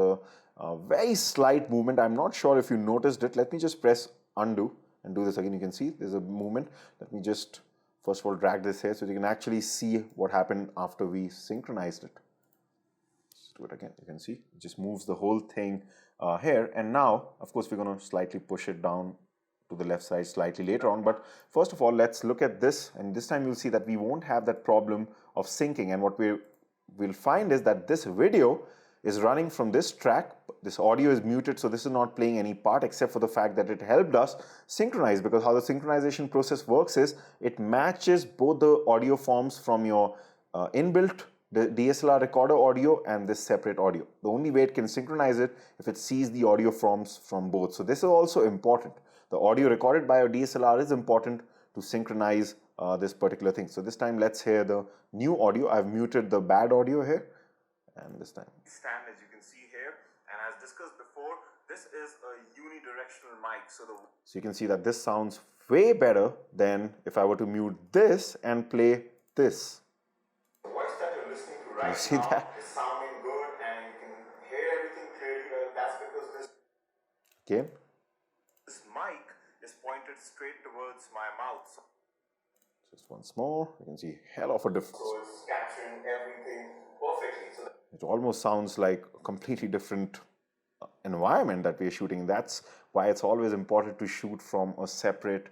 S1: a very slight movement. I'm not sure if you noticed it. Let me just press undo and do this again. You can see there's a movement. Let me just first of all drag this here so you can actually see what happened after we synchronized it. Let's do it again. You can see it just moves the whole thing here. And now, of course, we're going to slightly push it down to the left side slightly later on. But first of all, let's look at this, and this time you'll see that we won't have that problem of syncing. And what we'll find is that this video is running from this track. This audio is muted, so this is not playing any part except for the fact that it helped us synchronize, because how the synchronization process works is it matches both the audio forms from your inbuilt DSLR recorder audio and this separate audio. The only way it can synchronize it if it sees the audio forms from both. So this is also important. The audio recorded by your DSLR is important to synchronize this particular thing. So this time let's hear the new audio. I've muted the bad audio here, and this time stand, as you can see here, and as discussed before, this is a unidirectional mic. So you can see that this sounds way better than if I were to mute this and play this. The voice that you're listening to right now is sounding good, and you can hear everything clearly. That's because this mic is pointed straight towards my mouth. Just once more, you can see hell of a difference. So it's capturing everything perfectly. So it almost sounds like a completely different environment that we're shooting. That's why it's always important to shoot from a separate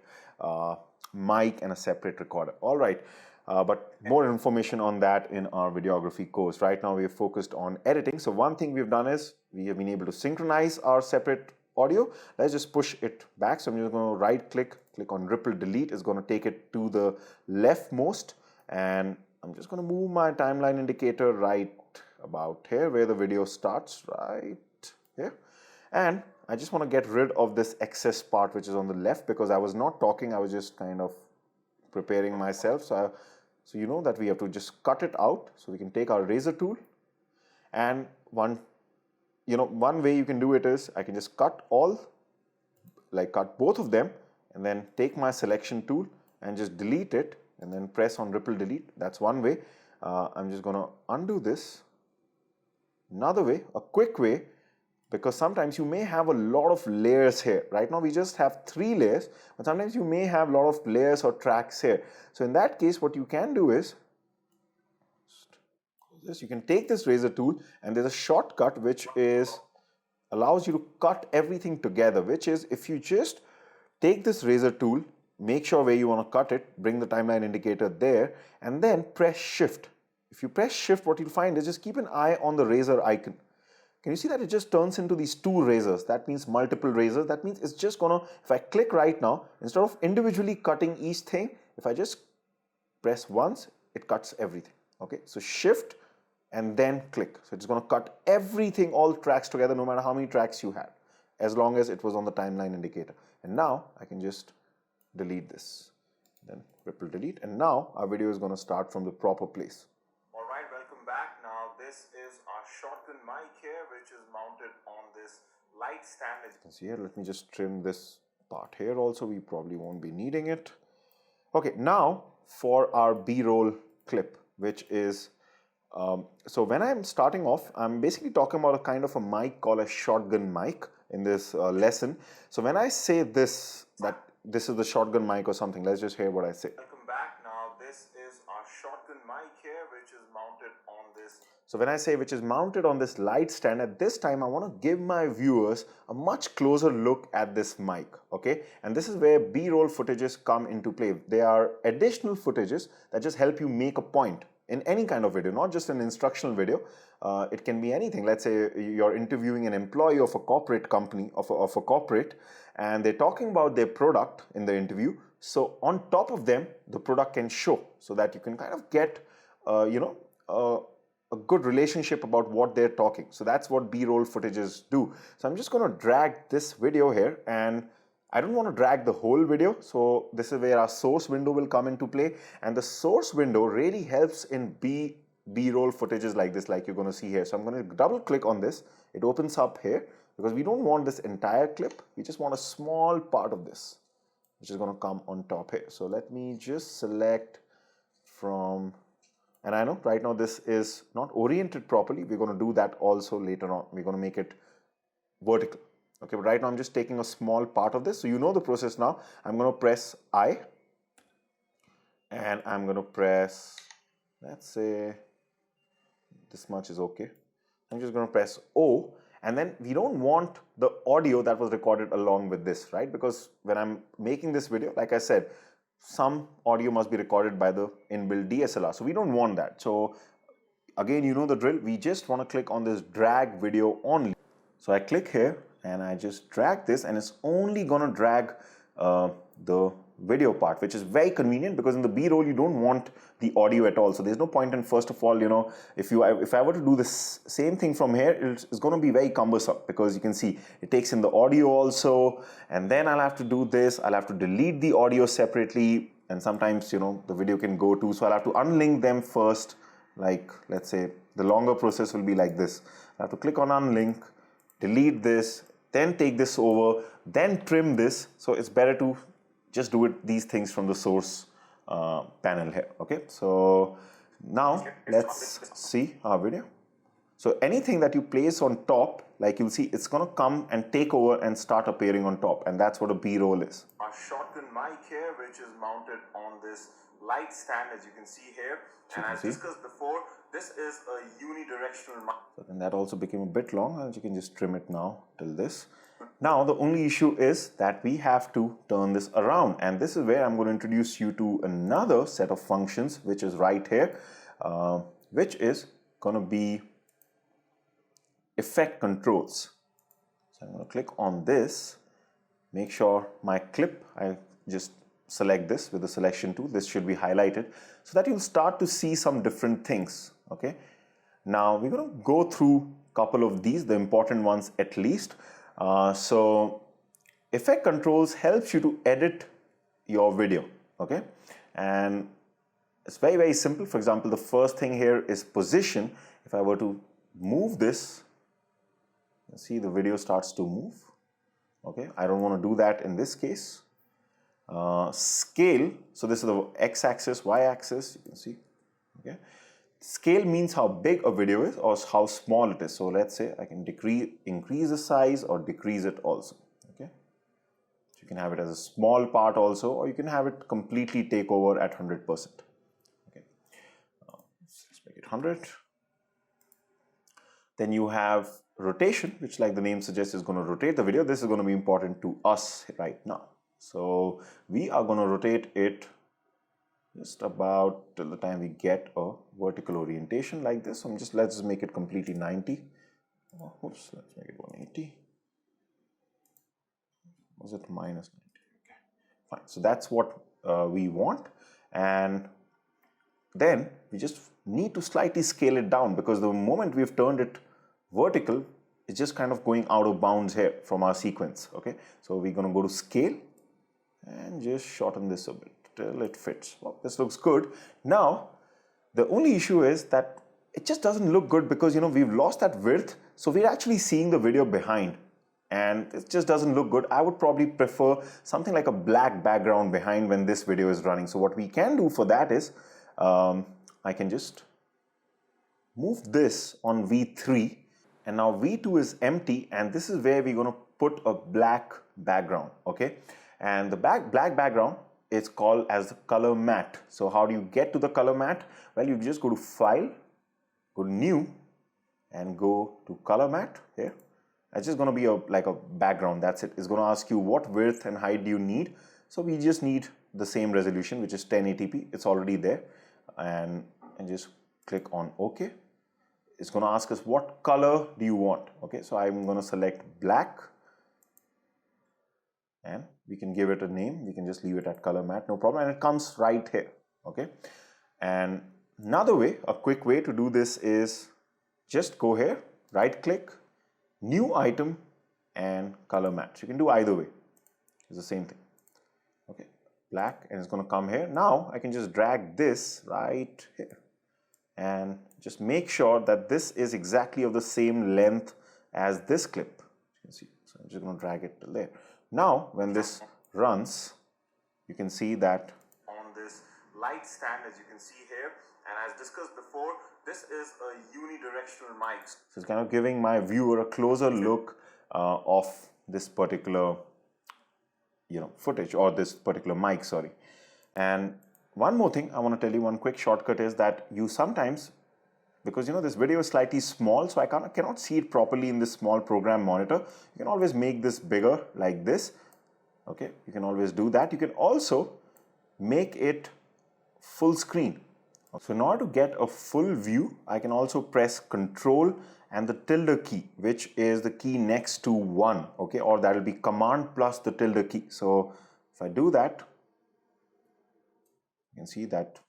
S1: mic and a separate recorder. All right. But more information on that in our videography course. Right now we are focused on editing. So one thing we've done is we have been able to synchronize our separate audio. Let's just push it back. So I'm just going to right click on ripple delete. It's going to take it to the leftmost, and I'm just going to move my timeline indicator right about here where the video starts, right here. And I just want to get rid of this excess part which is on the left, because I was not talking, I was just kind of preparing myself. So you know that we have to just cut it out. So we can take our razor tool, and one way you can do it is I can just cut both of them, and then take my selection tool and just delete it, and then press on ripple delete. That's one way. I'm just going to undo this. Another way, a quick way, because sometimes you may have a lot of layers here. Right now we just have 3 layers, but sometimes you may have a lot of layers or tracks here. So in that case, what you can do is this, you can take this razor tool, and there's a shortcut which is allows you to cut everything together, which is if you just take this razor tool, make sure where you want to cut it, bring the timeline indicator there, and then press shift. If you press shift, what you'll find is just keep an eye on the razor icon. Can you see that it just turns into these two razors? That means multiple razors. That means it's just gonna, if I click right now, instead of individually cutting each thing, if I just press once, it cuts everything. Okay, so shift and then click. So it's going to cut everything, all tracks together, no matter how many tracks you had, as long as it was on the timeline indicator. And now I can just delete this, then ripple delete, and now our video is going to start from the proper place. All right, welcome back. Now this is our shotgun mic here, which is mounted on this light stand. As you can see here, let me just trim this part here also. We probably won't be needing it. Okay, now for our B-roll clip, which is so when I'm starting off, I'm basically talking about a kind of a mic called a shotgun mic in this lesson. So when I say this, that this is the shotgun mic or something, let's just hear what I say. Welcome back. Now this is our shotgun mic here, which is mounted on this. So when I say which is mounted on this light stand, at this time I want to give my viewers a much closer look at this mic, okay? And this is where B-roll footages come into play. They are additional footages that just help you make a point in any kind of video, not just an instructional video. It can be anything. Let's say you're interviewing an employee of a corporate company, of a corporate, and they're talking about their product in the interview. So on top of them, the product can show, so that you can kind of get, a good relationship about what they're talking. So that's what B-roll footages do. So I'm just going to drag this video here, and I don't want to drag the whole video. So this is where our source window will come into play, and the source window really helps in B-roll footages like this, like you're going to see here. So I'm going to double click on this. It opens up here because we don't want this entire clip. We just want a small part of this, which is going to come on top here. So let me just select from, and I know right now this is not oriented properly. We're going to do that also later on. We're going to make it vertical. Okay, but right now I'm just taking a small part of this. So you know the process now. I'm going to press I, and I'm going to press, let's say this much is okay. I'm just going to press O, and then we don't want the audio that was recorded along with this, right? Because when I'm making this video, like I said, some audio must be recorded by the inbuilt DSLR. So we don't want that. So again, you know the drill. We just want to click on this drag video only. So I click here and I just drag this, and it's only going to drag the video part, which is very convenient because in the B-roll you don't want the audio at all. So there's no point in, first of all, you know, if I were to do this same thing from here, it's going to be very cumbersome because you can see it takes in the audio also, and then I'll have to do this. I'll have to delete the audio separately, and sometimes, you know, the video can go too. So I'll have to unlink them first. Like, let's say the longer process will be like this. I have to click on unlink, delete this, then take this over, then trim this. So it's better to just do these things from the source panel here. Okay, so now let's see our video. So anything that you place on top, like you'll see, it's going to come and take over and start appearing on top, and that's what a B-roll is. Our shotgun mic here, which is mounted on this light stand, as you can see here, and as discussed before, this is a unidirectional mic. So then that also became a bit long, and you can just trim it now till this. Now the only issue is that we have to turn this around, and this is where I'm going to introduce you to another set of functions, which is right here, which is going to be effect controls. So I'm going to click on this, make sure my clip, I just select this with the selection tool. This should be highlighted so that you'll start to see some different things. Okay, now we're going to go through a couple of these, the important ones at least. So effect controls helps you to edit your video. Okay, and it's very, very simple. For example, the first thing here is position. If I were to move this, see the video starts to move. Okay, I don't want to do that in this case. Scale, so this is the x-axis, y-axis, you can see. Okay, scale means how big a video is or how small it is. So let's say I can increase the size or decrease it also. Okay, so you can have it as a small part also, or you can have it completely take over at 100%. Okay, let's make it 100. Then you have rotation, which like the name suggests is going to rotate the video. This is going to be important to us right now. So we are going to rotate it just about till the time we get a vertical orientation like this. So let's just make it completely 90. Oops, let's make it 180. Was it minus 90? Okay, fine. So that's what we want. And then we just need to slightly scale it down, because the moment we've turned it vertical, it's just kind of going out of bounds here from our sequence. Okay, so we're going to go to scale and just shorten this a bit till it fits. Well, this looks good. Now the only issue is that it just doesn't look good, because we've lost that width, so we're actually seeing the video behind and it just doesn't look good. I would probably prefer something like a black background behind when this video is running. So what we can do for that is I can just move this on V3, and now V2 is empty, and this is where we're going to put a black background. Okay, and the black background is called as the color matte. So how do you get to the color matte? Well, you just go to File, go to New, and go to Color Matte here. It's just going to be like a background. That's it. It's going to ask you what width and height do you need. So we just need the same resolution, which is 1080p. It's already there, and just click on OK. It's going to ask us what color do you want. Okay, so I'm going to select black, and we can give it a name. We can just leave it at color matte, no problem, and it comes right here. Okay, and another way, a quick way to do this is just go here, right click, new item, and color matte. So you can do either way. It's the same thing. Okay, black, and it's going to come here. Now I can just drag this right here and just make sure that this is exactly of the same length as this clip. You can see. So I'm just going to drag it to there. Now when this runs, you can see that on this light stand, as you can see here, and as discussed before, this is a unidirectional mic. So it's kind of giving my viewer a closer look of this particular footage, or this particular mic, sorry. And one more thing I want to tell you, one quick shortcut, is that you sometimes, because this video is slightly small, so I cannot see it properly in this small program monitor, you can always make this bigger like this. Okay, you can always do that. You can also make it full screen. So in order to get a full view, I can also press Control and the tilde key, which is the key next to 1, okay, or that will be Command plus the tilde key. So if I do that, you can see that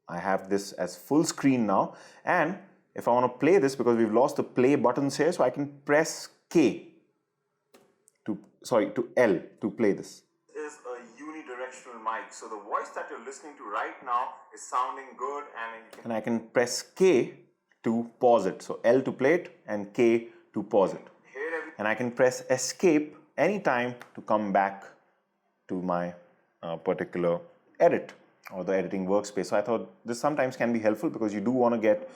S1: I have this as full screen now. And if I want to play this, because we've lost the play buttons here, so I can press to L to play this. Is a unidirectional mic, so the voice that you're listening to right now is sounding good, and I can press K to pause it. So L to play it and K to pause it. And I can press Escape anytime to come back to my particular edit or the editing workspace. So I thought this sometimes can be helpful, because you do want to get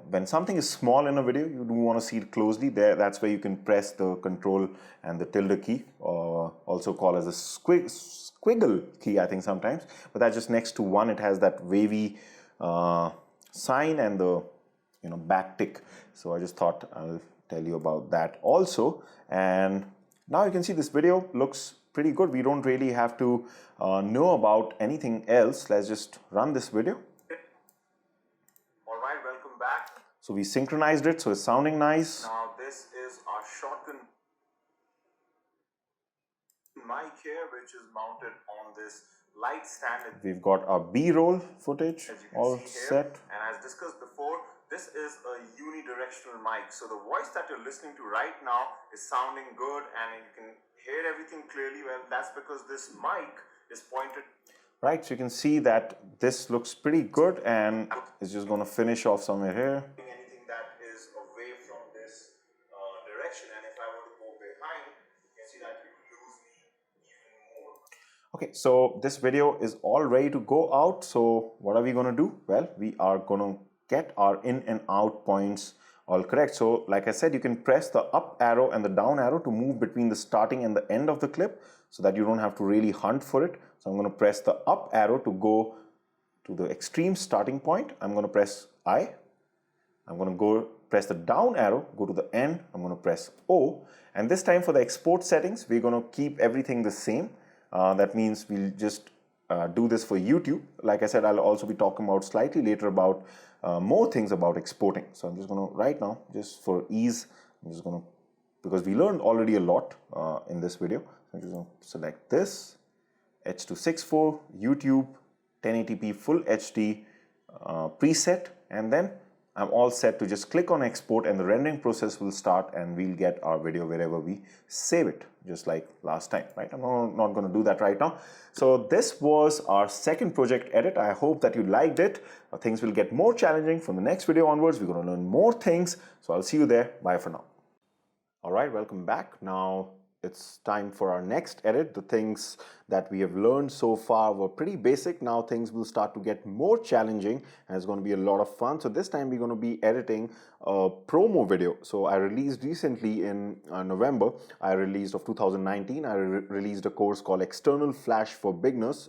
S1: when something is small in a video, you do want to see it closely. That's where you can press the Control and the tilde key, or also called as a squiggle key, I think sometimes. But that's just next to 1. It has that wavy sign and the back tick. So I just thought I'll tell you about that also. And now you can see this video looks pretty good. We don't really have to know about anything else. Let's just run this video. Alright, welcome back. So we synchronized it, so it's sounding nice. Now this is our shotgun mic here, which is mounted on this light stand. We've got our B-roll footage all set. And as discussed before, this is a unidirectional mic. So the voice that you're listening to right now is sounding good, and you can hear everything clearly. Well, that's because this mic is pointed. Right, so you can see that this looks pretty good, and it's just going to finish off somewhere here. Anything that is away from this direction, and if I were to go behind, you can see that it will lose me even more. Okay, so this video is all ready to go out. So what are we going to do? Well, we are going to get our in and out points all correct. So like I said, you can press the up arrow and the down arrow to move between the starting and the end of the clip, so that you don't have to really hunt for it. So I'm going to press the up arrow to go to the extreme starting point. I'm going to press I. I'm going to go press the down arrow, go to the end, I'm going to press O, and this time for the export settings, we're going to keep everything the same. That means we'll just do this for YouTube. Like I said, I'll also be talking about slightly later about more things about exporting. So I'm just going to, right now, just for ease, I'm just going to, because we learned already a lot in this video, so I'm just going to select this, H.264, YouTube, 1080p Full HD preset, and then I'm all set to just click on export and the rendering process will start and we'll get our video wherever we save it, just like last time, right? I'm not going to do that right now. So this was our second project edit. I hope that you liked it. Things will get more challenging from the next video onwards. We're going to learn more things. So I'll see you there. Bye for now. All right, welcome back. Now it's time for our next edit. The things that we have learned so far were pretty basic. Now things will start to get more challenging and it's going to be a lot of fun. So this time we're going to be editing a promo video. So I released recently in November, I released of 2019, I released a course called External Flash for Beginners,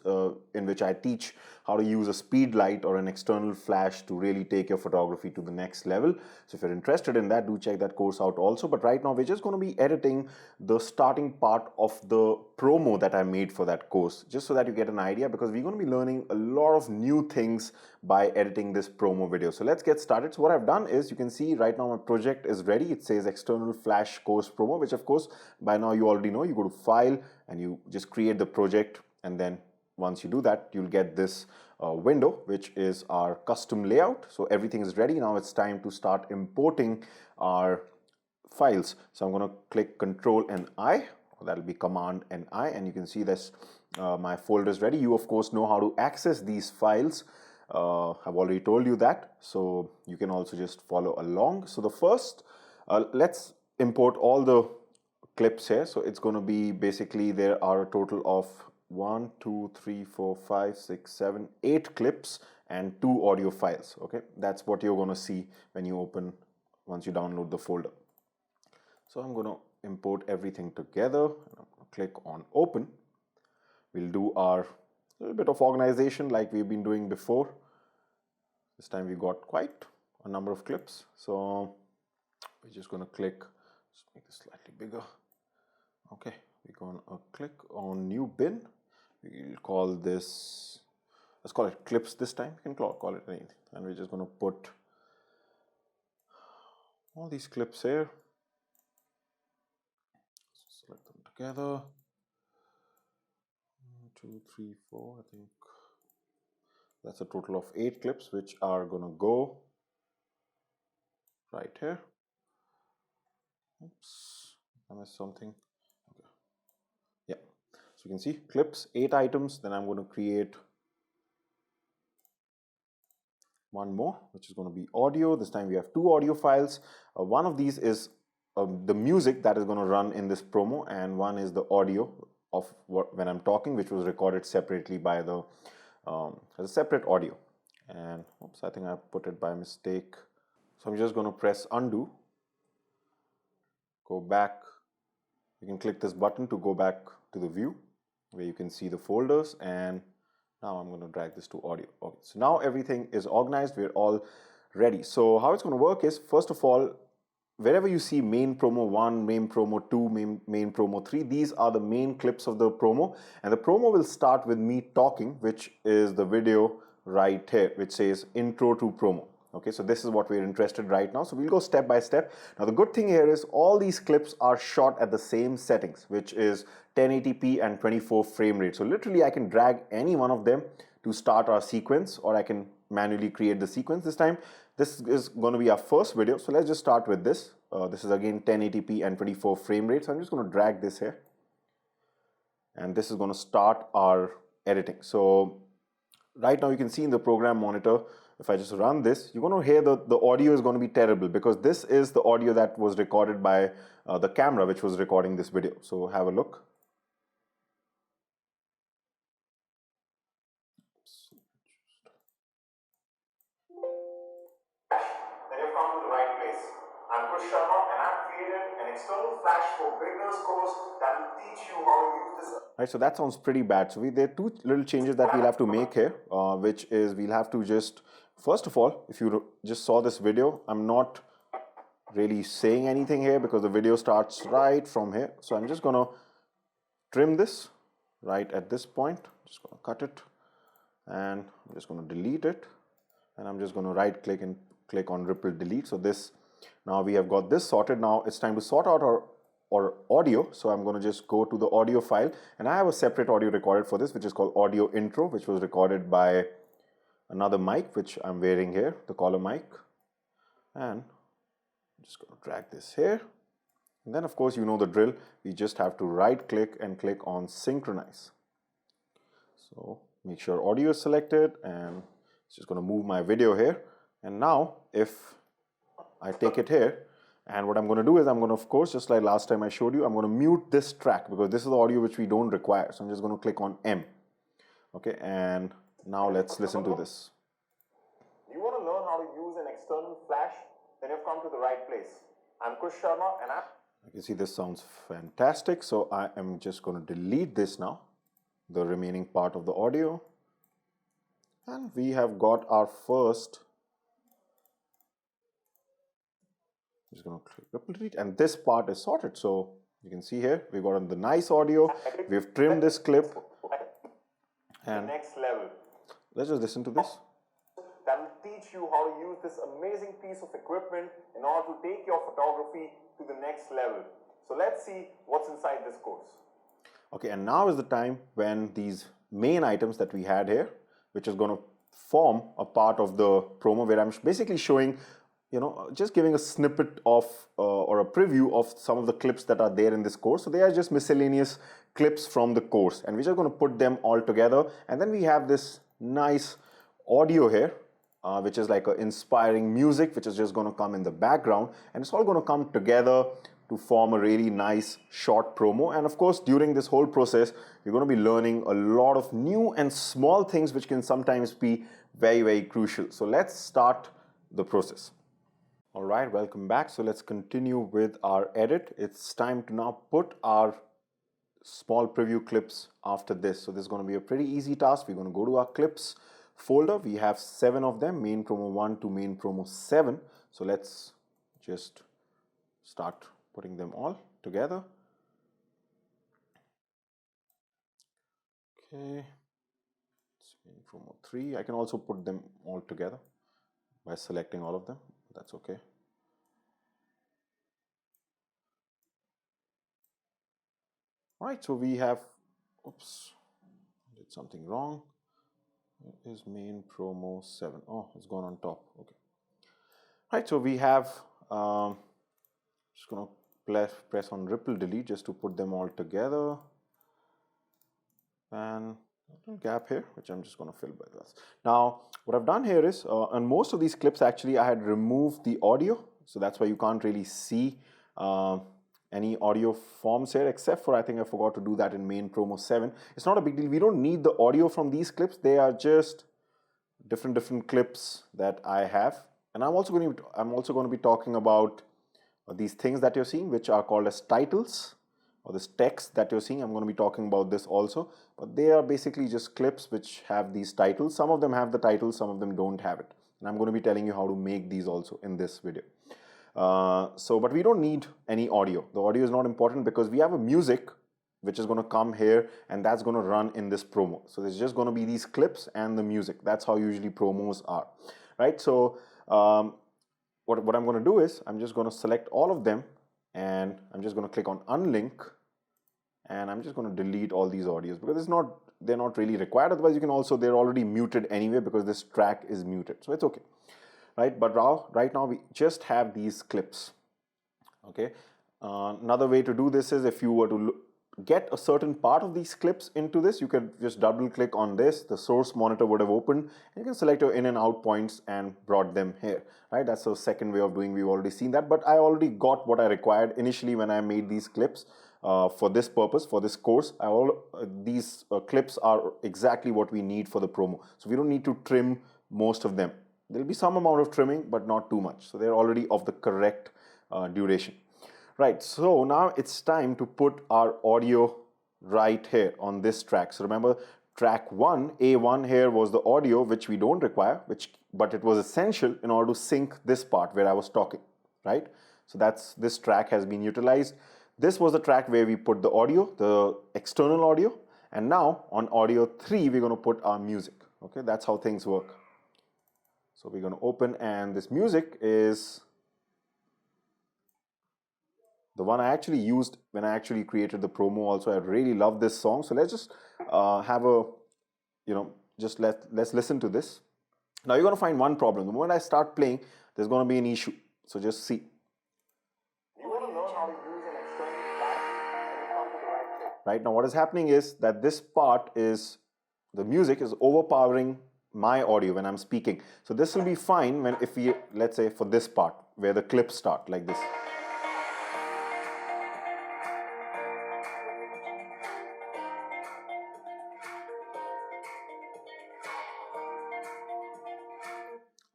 S1: in which I teach how to use a speed light or an external flash to really take your photography to the next level. So if you're interested in that, do check that course out also. But right now we're just going to be editing the starting part of the promo that I made for that course, just so that you get an idea, because we're going to be learning a lot of new things by editing this promo video. So let's get started. So what I've done is, you can see right now my project is ready. It says External Flash Course Promo, which of course by now you already know. You go to File and you just create the project, and then once you do that, you'll get this window, which is our custom layout. So everything is ready. Now it's time to start importing our files. So I'm going to click Control and I, that'll be Command and I, and you can see this, my folder is ready. You of course know how to access these files. I've already told you that, so you can also just follow along. So the first, let's import all the clips here. So it's going to be basically, there are a total of 1, 2, 3, 4, 5, 6, 7, 8 clips and 2 audio files. Okay, that's what you're going to see when you open, once you download the folder. So I'm going to import everything together. I'm going to click on open. We'll do our little bit of organization like we've been doing before. This time we got quite a number of clips. So we're just going to click, just make this slightly bigger. Okay, we're going to click on new bin. We'll call this, let's call it clips this time. You can call it anything. And we're just going to put all these clips here. Select them together. 1, 2, 3, 4. I think that's a total of 8 clips, which are going to go right here. Oops, I missed something. Okay. Yeah. So you can see clips, 8 items. Then I'm going to create one more, which is going to be audio. This time we have 2 audio files. One of these is the music that is going to run in this promo, and one is the audio of when I'm talking, which was recorded separately by the as a separate audio. And oops, I think I put it by mistake. So I'm just going to press undo, go back. You can click this button to go back to the view where you can see the folders, and now I'm going to drag this to audio. Okay, so now everything is organized. We're all ready. So how it's going to work is, first of all, wherever you see main promo 1, main promo 2, main promo 3, these are the main clips of the promo. And the promo will start with me talking, which is the video right here, which says intro to promo. Okay, so this is what we're interested right now. So we'll go step by step. Now the good thing here is all these clips are shot at the same settings, which is 1080p and 24 frame rate. So literally I can drag any one of them to start our sequence, or I can manually create the sequence this time. This is going to be our first video. So let's just start with this. This is again 1080p and 24 frame rate. So I'm just going to drag this here. And this is going to start our editing. So right now you can see in the program monitor, if I just run this, you're going to hear the audio is going to be terrible, because this is the audio that was recorded by the camera which was recording this video. So have a look. Then you've come to the right place. I'm Kush Sharma, and I've created an external flash for beginners course that will teach you how to use this. Right, so that sounds pretty bad. So there are 2 little changes that we'll have to make here, which is we'll have to just, first of all, if you just saw this video, I'm not really saying anything here because the video starts right from here. So I'm just going to trim this right at this point. Just going to cut it, and I'm just going to delete it, and I'm just going to right click and click on ripple delete. So this, now we have got this sorted. Now it's time to sort out our audio. So I'm going to just go to the audio file, and I have a separate audio recorded for this, which is called audio intro, which was recorded by another mic which I'm wearing here, the collar mic. And I'm just going to drag this here, and then of course you know the drill, we just have to right click and click on synchronize. So make sure audio is selected, and it's just going to move my video here. And now if I take it here, and what I'm going to do is I'm going to, of course, just like last time I showed you, I'm going to mute this track because this is the audio which we don't require. So I'm just going to click on M. Okay, and now let's listen to this.
S2: You want to learn how to use an external flash? Then you've come to the right place. I'm Kush Sharma, and
S1: you can see this sounds fantastic. So I am just going to delete this now, the remaining part of the audio. And we have got our first. I'm just going to click ripple delete, and this part is sorted. So you can see here, we've got the nice audio. We've trimmed this clip. And
S2: next level.
S1: Let's just listen to this.
S2: That will teach you how to use this amazing piece of equipment in order to take your photography to the next level. So let's see what's inside this course.
S1: Okay, and now is the time when these main items that we had here, which is going to form a part of the promo, where I'm basically showing, you know, just giving a snippet of or a preview of some of the clips that are there in this course. So they are just miscellaneous clips from the course, and we're just going to put them all together. And then we have this nice audio here, which is like an inspiring music, which is just going to come in the background, and it's all going to come together to form a really nice short promo. And of course, during this whole process, you're going to be learning a lot of new and small things which can sometimes be very, very crucial. So let's start the process. All right, welcome back. So let's continue with our edit. It's time to now put our small preview clips after this. So this is going to be a pretty easy task. We're going to go to our clips folder. We have 7 of them, main promo 1 to main promo 7. So let's just start putting them all together. Okay, it's main promo 3. I can also put them all together by selecting all of them. That's okay. All right, so we have, oops, did something wrong. It is main promo 7. Oh, it's gone on top. Okay. All right, so we have, just going to press on ripple delete just to put them all together. And a little gap here, which I'm just going to fill by this. Now, what I've done here is, on most of these clips, actually, I had removed the audio. So that's why you can't really see any audio forms here, except for, I think I forgot to do that in main promo 7. It's not a big deal. We don't need the audio from these clips. They are just different clips that I have. And I'm also going to be talking about these things that you're seeing, which are called as titles, or this text that you're seeing. I'm going to be talking about this also, but they are basically just clips which have these titles. Some of them have the titles, some of them don't have it. And I'm going to be telling you how to make these also in this video. But we don't need any audio. The audio is not important because we have a music which is going to come here, and that's going to run in this promo. So there's just going to be these clips and the music. That's how usually promos are, right? So what I'm going to do is I'm just going to select all of them, and I'm just going to click on unlink, and I'm just going to delete all these audios because they're not really required. Otherwise, they're already muted anyway because this track is muted, so it's okay, right? But right now we just have these clips. Okay. Another way to do this is, if you were to get a certain part of these clips into this, you can just double click on this. The source monitor would have opened, and you can select your in and out points and brought them here, right? That's the second way of doing. We've already seen that, but I already got what I required initially when I made these clips for this purpose, for this course. These clips are exactly what we need for the promo. So we don't need to trim most of them. There'll be some amount of trimming, but not too much. So they're already of the correct duration. Right, so now it's time to put our audio right here on this track. So remember, track 1, A1 here was the audio which we don't require, but it was essential in order to sync this part where I was talking, right? So this track has been utilized. This was the track where we put the audio, the external audio, and now on audio 3 we're going to put our music. Okay, that's how things work. So we're going to open, and this music is the one I actually used when I actually created the promo also. I really love this song. So let's just have a, let's listen to this. Now you're going to find one problem. The moment I start playing, there's going to be an issue. So just see.
S2: You want to learn how to use an external flash and come to the right place.
S1: Right now what is happening is that this part is, the music is overpowering my audio when I'm speaking. So this will be fine when, if we, let's say for this part where the clips start like this.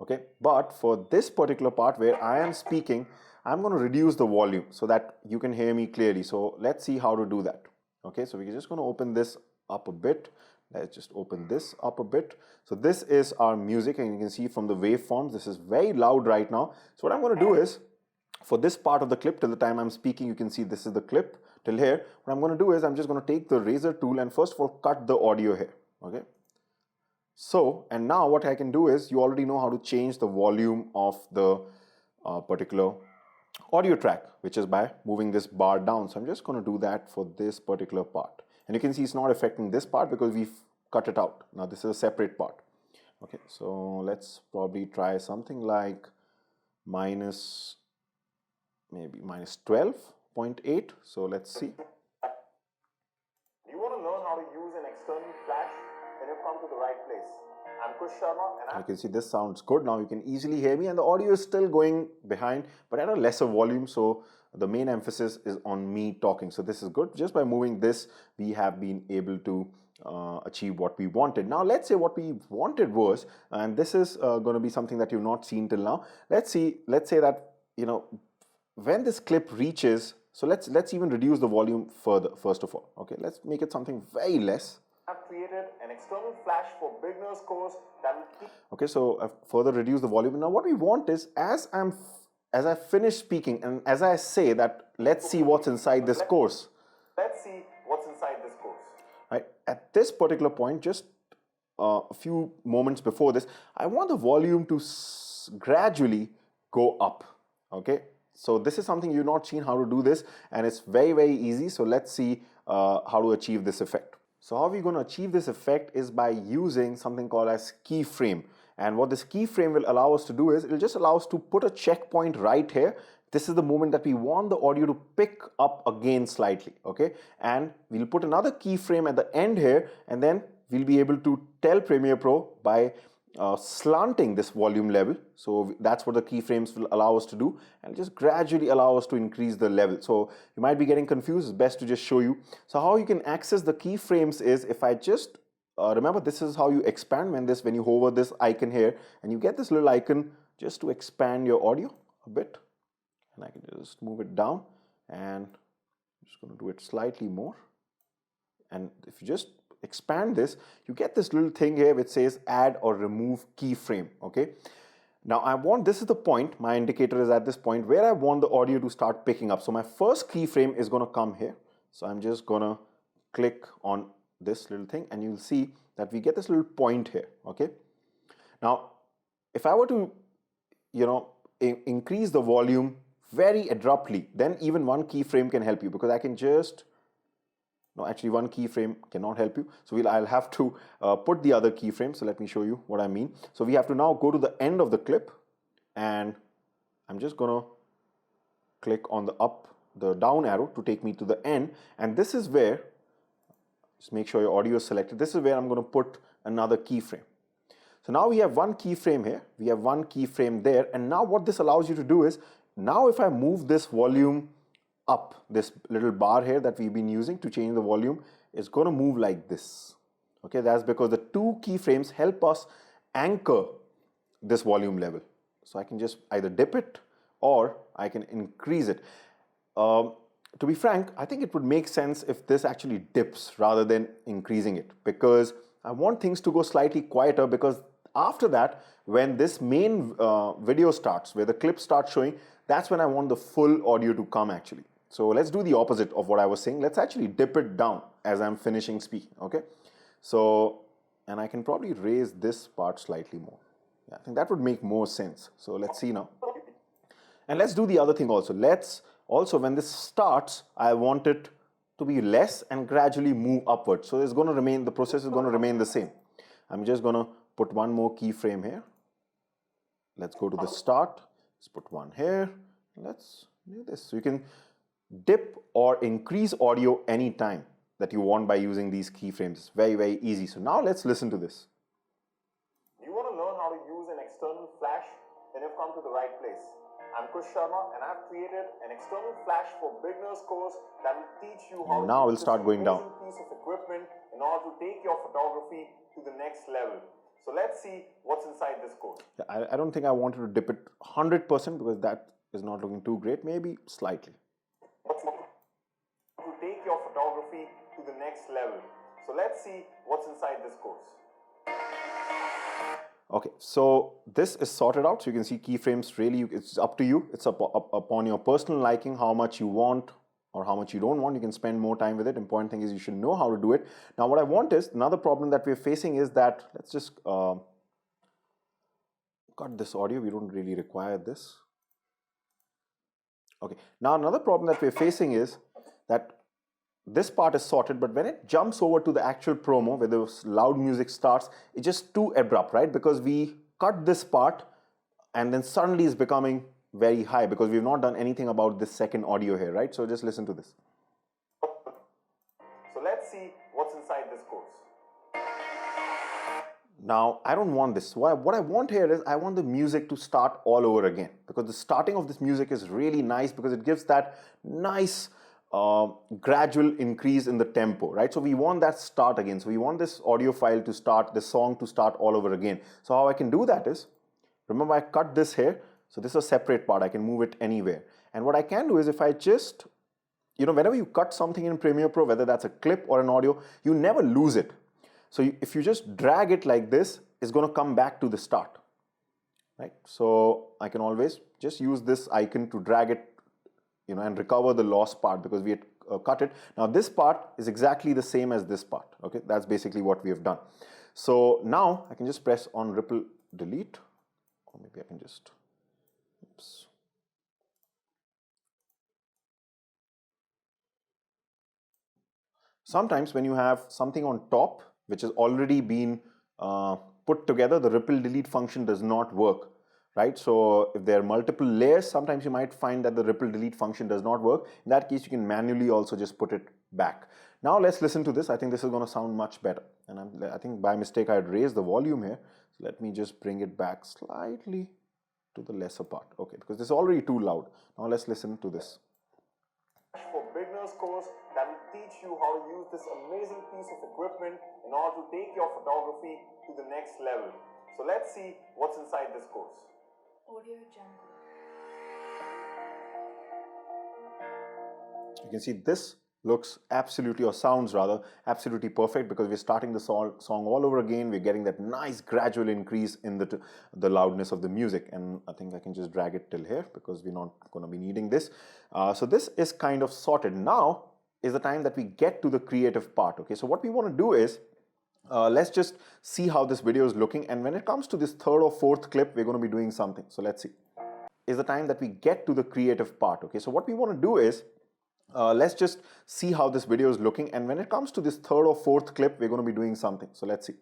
S1: Okay, but for this particular part where I am speaking, I'm going to reduce the volume so that you can hear me clearly. So let's see how to do that. Okay, so we're just going to open this up a bit. Let's just open this up a bit. So this is our music, and you can see from the waveforms, this is very loud right now. So what I'm going to do is, for this part of the clip, till the time I'm speaking, you can see this is the clip till here. What I'm going to do is, I'm just going to take the razor tool and first of all cut the audio here. Okay. So, and now what I can do is, you already know how to change the volume of the particular audio track, which is by moving this bar down. So I'm just going to do that for this particular part. And you can see it's not affecting this part because we've cut it out. Now this is a separate part. Okay, so let's probably try something like maybe minus 12.8. So let's see.
S2: You want to learn how to use an external flash, then you've come to the right place. I'm Kush Sharma, and
S1: you can see this sounds good. Now you can easily hear me, and the audio is still going behind, but at a lesser volume. So the main emphasis is on me talking. So this is good. Just by moving this, we have been able to achieve what we wanted. Now let's say what we wanted was, and this is going to be something that you've not seen till now. Let's say that, when this clip reaches, so let's even reduce the volume further, first of all. Okay, let's make it something very less.
S2: I've created an external flash for beginners course that will keep.
S1: Okay, so I've further reduced the volume. Now what we want is, as I finish speaking and as I say that, let's see what's inside this course.
S2: Let's see what's inside this course.
S1: Right, at this particular point, just a few moments before this, I want the volume to gradually go up. Okay, so this is something you've not seen how to do this, and it's very, very easy. So let's see how to achieve this effect. So how we're going to achieve this effect is by using something called as keyframe. And what this keyframe will allow us to do is, it'll just allow us to put a checkpoint right here. This is the moment that we want the audio to pick up again slightly, okay? And we'll put another keyframe at the end here, and then we'll be able to tell Premiere Pro by slanting this volume level. So that's what the keyframes will allow us to do, and just gradually allow us to increase the level. So you might be getting confused. It's best to just show you. So how you can access the keyframes is, if I just remember, this is how you expand when you hover this icon here, and you get this little icon just to expand your audio a bit. And I can just move it down, and I'm just going to do it slightly more. And if you just expand this, you get this little thing here which says add or remove keyframe. Okay. Now this is the point, my indicator is at this point where I want the audio to start picking up. So my first keyframe is going to come here. So I'm just going to click on this little thing, and you'll see that we get this little point here. Okay. Now, if I were to, increase the volume very abruptly, then even one keyframe can help you, because I can just, no, actually one keyframe cannot help you. So I'll have to put the other keyframe. So let me show you what I mean. So we have to now go to the end of the clip, and I'm just going to click on the down arrow to take me to the end. And this is where, just make sure your audio is selected. This is where I'm going to put another keyframe. So now we have one keyframe here, we have one keyframe there. And now what this allows you to do is, now if I move this volume up, this little bar here that we've been using to change the volume is going to move like this. Okay, that's because the two keyframes help us anchor this volume level. So I can just either dip it or I can increase it. To be frank, I think it would make sense if this actually dips rather than increasing it, because I want things to go slightly quieter, because after that, when this main video starts, where the clip starts showing, that's when I want the full audio to come actually. So let's do the opposite of what I was saying. Let's actually dip it down as I'm finishing speaking, okay? So, and I can probably raise this part slightly more. Yeah, I think that would make more sense. So let's see now. And let's do the other thing also. Let's also, when this starts, I want it to be less and gradually move upward. So it's going to remain, the process is going to remain the same. I'm just going to put one more keyframe here. Let's go to the start. Let's put one here. Let's do this. So you can dip or increase audio anytime that you want by using these keyframes. It's very, very easy. So now let's listen to this.
S2: You want to learn how to use an external flash? Then you've come to the right place. I'm Kush Sharma and I've created an external flash for beginners course that will teach you how to
S1: now we'll
S2: use
S1: start
S2: this
S1: going down.
S2: amazing piece of equipment in order to take your photography to the next level. So let's see what's inside this course.
S1: I don't think I wanted to dip it 100% because that is not looking too great, maybe slightly.
S2: To take your photography to the next level. So let's see what's inside this course.
S1: Okay, so this is sorted out. So you can see keyframes really, it's up to you. It's upon your personal liking, how much you want or how much you don't want. You can spend more time with it. Important thing is you should know how to do it. Now what I want is, another problem that we're facing is that, let's just cut this audio. We don't really require this. Okay, now another problem that we're facing is that this part is sorted, but when it jumps over to the actual promo where the loud music starts, it's just too abrupt, right? Because we cut this part and then suddenly it's becoming very high because we've not done anything about this second audio here, right? So just listen to this.
S2: So let's see what's inside this course.
S1: Now, I don't want this. What I want here is I want the music to start all over again, because the starting of this music is really nice because it gives that nice gradual increase in the tempo, right? So we want that start again. So we want this audio file to start, this song to start all over again. So how I can do that is, remember I cut this here. So this is a separate part. I can move it anywhere. And what I can do is if I just, whenever you cut something in Premiere Pro, whether that's a clip or an audio, you never lose it. So if you just drag it like this, it's going to come back to the start, right? So I can always just use this icon to drag it, and recover the lost part because we had cut it. Now this part is exactly the same as this part, okay? That's basically what we have done. So now I can just press on ripple delete, or maybe I can just, oops. Sometimes when you have something on top, which has already been put together, the ripple delete function does not work, right? So if there are multiple layers, sometimes you might find that the ripple delete function does not work. In that case, you can manually also just put it back. Now let's listen to this. I think this is going to sound much better. And I think by mistake, I had raised the volume here. So let me just bring it back slightly to the lesser part. Okay, because this is already too loud. Now let's listen to this.
S2: For beginners course that will teach you how to use this amazing piece of equipment in order to take your photography to the next level. So let's see what's inside this course.
S3: Audio Jungle.
S1: You can see this looks absolutely, or sounds rather, absolutely perfect because we're starting the song all over again. We're getting that nice gradual increase in the loudness of the music. And I think I can just drag it till here because we're not going to be needing this. So this is kind of sorted. Now is the time that we get to the creative part. Okay, so what we want to do is, let's just see how this video is looking. And when it comes to this third or fourth clip, we're going to be doing something. So let's see. Is the time that we get to the creative part. Okay, so what we want to do is, let's just see how this video is looking. And when it comes to this third or fourth clip, we're going to be doing something. So let's see.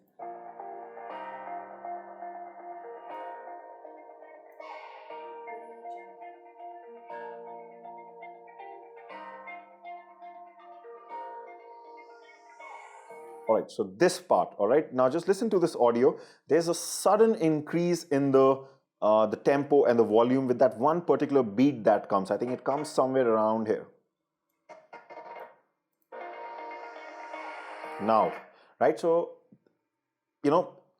S1: All right, so this part, all right. Now just listen to this audio. There's a sudden increase in the tempo and the volume with that one particular beat that comes. I think it comes somewhere around here. Now, right, so,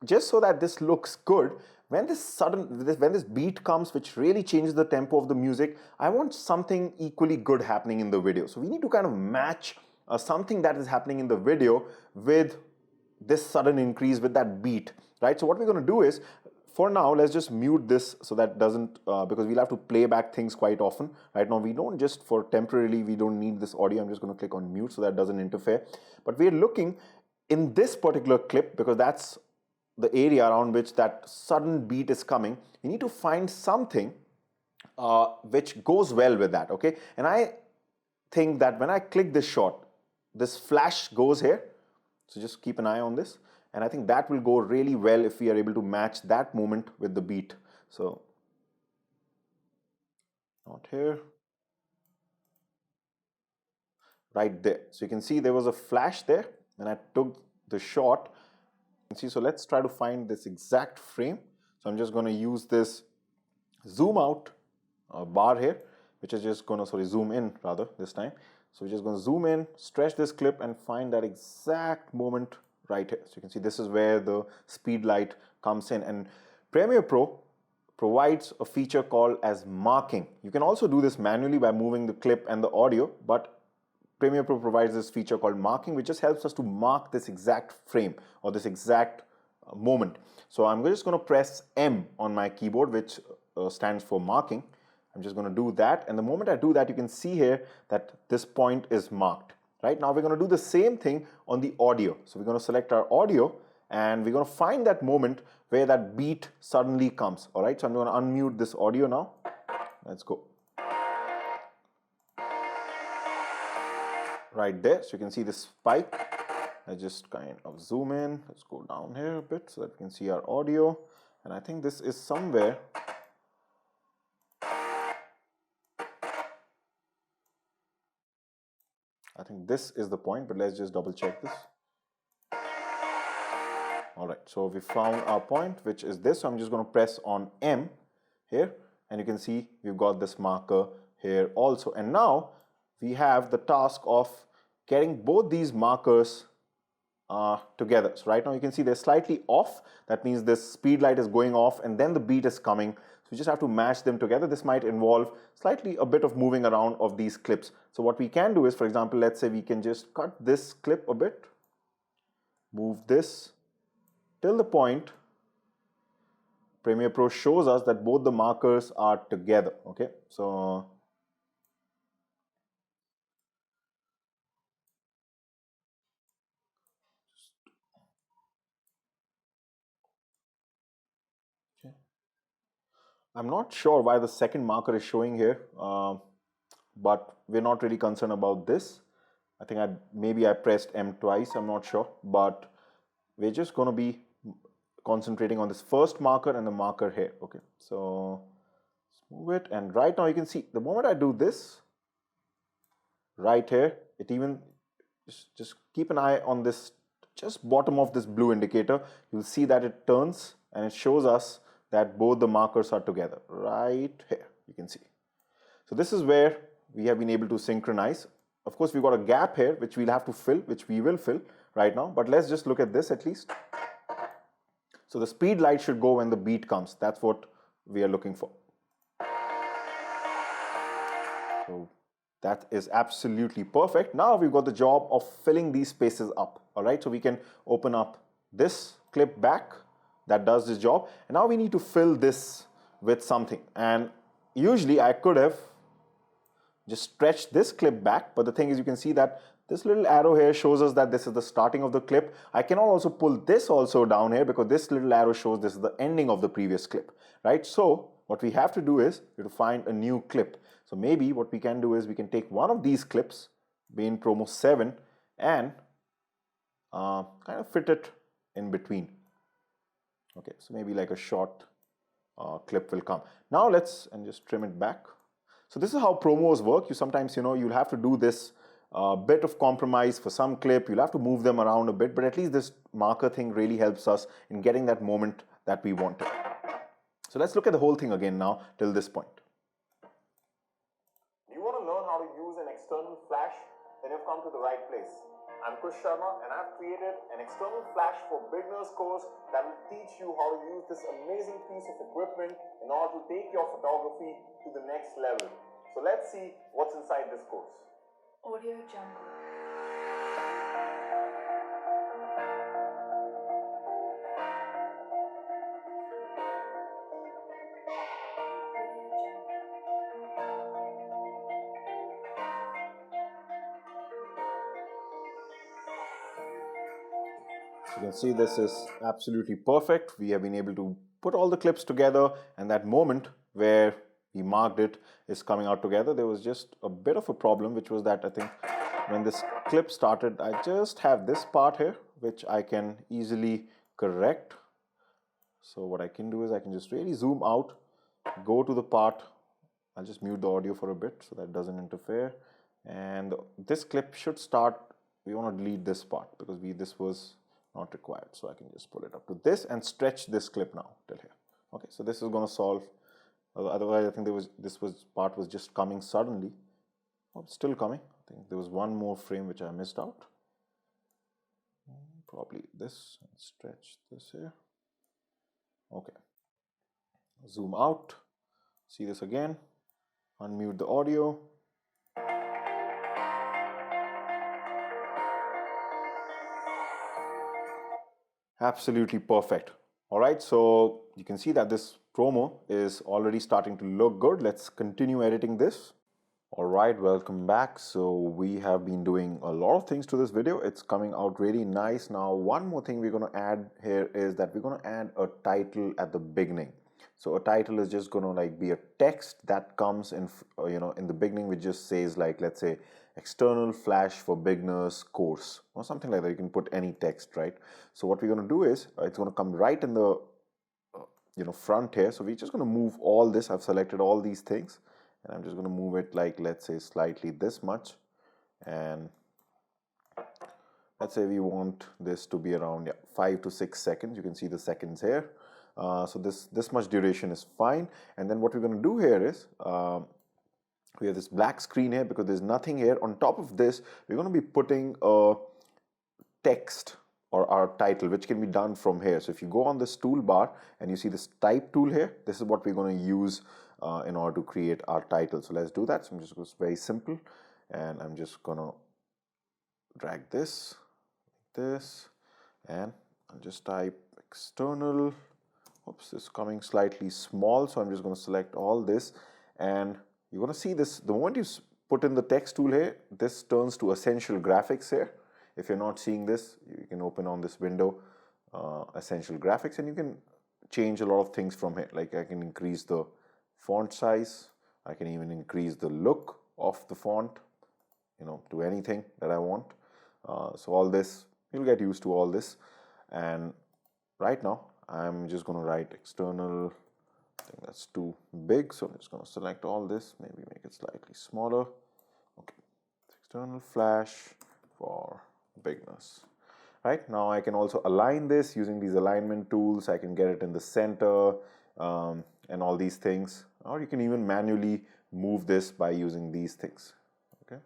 S1: just so that this looks good, when this beat comes, which really changes the tempo of the music, I want something equally good happening in the video. So we need to kind of match something that is happening in the video with this sudden increase with that beat, right? So what we're going to do is, for now, let's just mute this so that doesn't, because we'll have to play back things quite often. Right now, we don't just for temporarily, we don't need this audio. I'm just going to click on mute so that doesn't interfere. But we're looking in this particular clip because that's the area around which that sudden beat is coming. You need to find something which goes well with that, okay? And I think that when I click this shot, this flash goes here. So just keep an eye on this. And I think that will go really well if we are able to match that moment with the beat. So, not here. Right there. So you can see there was a flash there and I took the shot. You can see, so let's try to find this exact frame. So I'm just going to use this zoom out bar here, which is just going to, zoom in rather this time. So we're just going to zoom in, stretch this clip and find that exact moment right here. So you can see this is where the speed light comes in, and Premiere Pro provides a feature called as marking. You can also do this manually by moving the clip and the audio, but Premiere Pro provides this feature called marking, which just helps us to mark this exact frame or this exact moment. So I'm just going to press M on my keyboard, which stands for marking. I'm just going to do that, and the moment I do that, you can see here that this point is marked. Right now, we're going to do the same thing on the audio. So we're going to select our audio, and we're going to find that moment where that beat suddenly comes. All right, so I'm going to unmute this audio now. Let's go. Right there, so you can see the spike. I just kind of zoom in. Let's go down here a bit so that we can see our audio. And I think this is somewhere. I think this is the point, but let's just double check this. All right, so we found our point, which is this. So I'm just going to press on M here, and you can see we've got this marker here also. And now we have the task of getting both these markers together. So right now you can see they're slightly off. That means this speed light is going off and then the beat is coming. So we just have to match them together. This might involve slightly a bit of moving around of these clips. So what we can do is, for example, let's say we can just cut this clip a bit, move this till the point Premiere Pro shows us that both the markers are together. Okay, so I'm not sure why the second marker is showing here, but we're not really concerned about this. I think maybe I pressed M twice, I'm not sure, but we're just going to be concentrating on this first marker and the marker here. Okay, so let's move it, and right now you can see the moment I do this right here, it even just keep an eye on this just bottom of this blue indicator. You'll see that it turns and it shows us that both the markers are together right here, you can see. So this is where we have been able to synchronize. Of course, we've got a gap here which we'll have to fill, which we will fill right now, but let's just look at this at least. So the speed light should go when the beat comes. That's what we are looking for. So that is absolutely perfect. Now we've got the job of filling these spaces up. All right, so we can open up this clip back. That does this job. And now we need to fill this with something. And usually I could have just stretched this clip back, but the thing is, you can see that this little arrow here shows us that this is the starting of the clip. I can also pull this also down here because this little arrow shows this is the ending of the previous clip, right? So what we have to do is we have to find a new clip. So maybe what we can do is we can take one of these clips, being Promo 7, and kind of fit it in between. Okay, so maybe like a short clip will come. Now let's just trim it back. So this is how promos work. You sometimes, you'll have to do this bit of compromise for some clip. You'll have to move them around a bit, but at least this marker thing really helps us in getting that moment that we wanted. So let's look at the whole thing again now till this point.
S2: Do you want to learn how to use an external flash? Then you've come to the right place. I'm Kush Sharma and I've created an external flash for beginners course that will teach you how to use this amazing piece of equipment in order to take your photography to the next level. So let's see what's inside this course.
S3: Audio Jungle.
S1: You can see this is absolutely perfect. We have been able to put all the clips together, and that moment where we marked it is coming out together. There was just a bit of a problem, which was that I think when this clip started, I just have this part here, which I can easily correct. So what I can do is I can just really zoom out, go to the part. I'll just mute the audio for a bit so that doesn't interfere. And this clip should start. We want to delete this part because this was not required. So I can just pull it up to this and stretch this clip now till here. Okay, so this is going to solve. Otherwise, I think this part was just coming suddenly. Oh, it's still coming. I think there was one more frame which I missed out. Probably this, and stretch this here. Okay. Zoom out. See this again. Unmute the audio. Absolutely perfect. All right, so you can see that this promo is already starting to look good. Let's continue editing this. All right, welcome back. So we have been doing a lot of things to this video. It's coming out really nice. Now, one more thing we're going to add here is that we're going to add a title at the beginning. So a title is just going to be a text that comes in, in the beginning, which just says let's say, external flash for beginners course or something like that. You can put any text, right? So what we're going to do is it's going to come right in the, front here. So we're just going to move all this. I've selected all these things. And I'm just going to move it let's say slightly this much, and let's say we want this to be around 5 to 6 seconds. You can see the seconds here. So this much duration is fine. And then what we're going to do here is we have this black screen here because there's nothing here. On top of this, we're going to be putting a text or our title, which can be done from here. So if you go on this toolbar and you see this type tool here, this is what we're going to use in order to create our title. So let's do that. So I'm just going to very simple, and I'm just going to drag this, and I'll just type external. Oops, it's coming slightly small. So I'm just going to select all this, and you're going to see this. The moment you put in the text tool here, this turns to essential graphics here. If you're not seeing this, you can open on this window, essential graphics, and you can change a lot of things from here. Like I can increase the font size. I can even increase the look of the font, to anything that I want. So all this, you'll get used to all this. And right now, I'm just going to write external. I think that's too big, so I'm just going to select all this, maybe make it slightly smaller. Okay, external flash for beginners. Right now, I can also align this using these alignment tools. I can get it in the center and all these things, or you can even manually move this by using these things. Okay,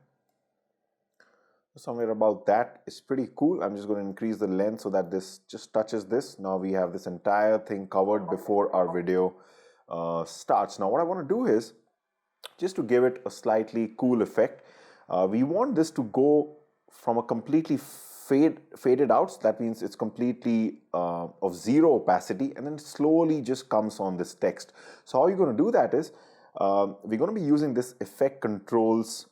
S1: somewhere about that is pretty cool. I'm just going to increase the length so that this just touches this. Now we have this entire thing covered before our video starts. Now what I want to do is just to give it a slightly cool effect. We want this to go from a completely faded out. So that means it's completely of zero opacity, and then slowly just comes on this text. So how you're going to do that is we're going to be using this effect controls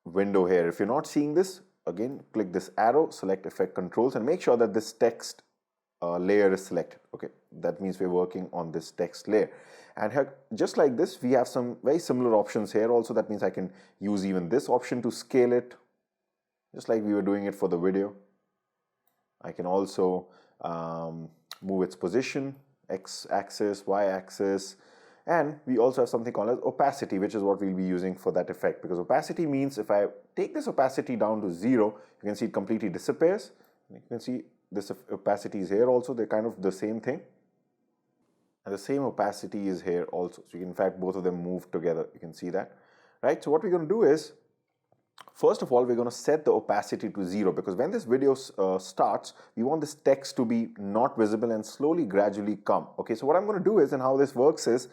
S1: window here. If you're not seeing this, again, click this arrow, select effect controls, and make sure that this text layer is selected. Okay, that means we're working on this text layer. And here, just like this, we have some very similar options here also. That means I can use even this option to scale it, just like we were doing it for the video. I can also move its position, x-axis, y-axis, and we also have something called as opacity, which is what we'll be using for that effect, because opacity means if I take this opacity down to 0, you can see it completely disappears. You can see this opacity is here also. They're kind of the same thing. And the same opacity is here also. So you can, in fact, both of them move together. You can see that, right? So what we're going to do is, first of all, we're going to set the opacity to 0, because when this video starts, we want this text to be not visible and slowly, gradually come. Okay, so what I'm going to do is, and how this works is,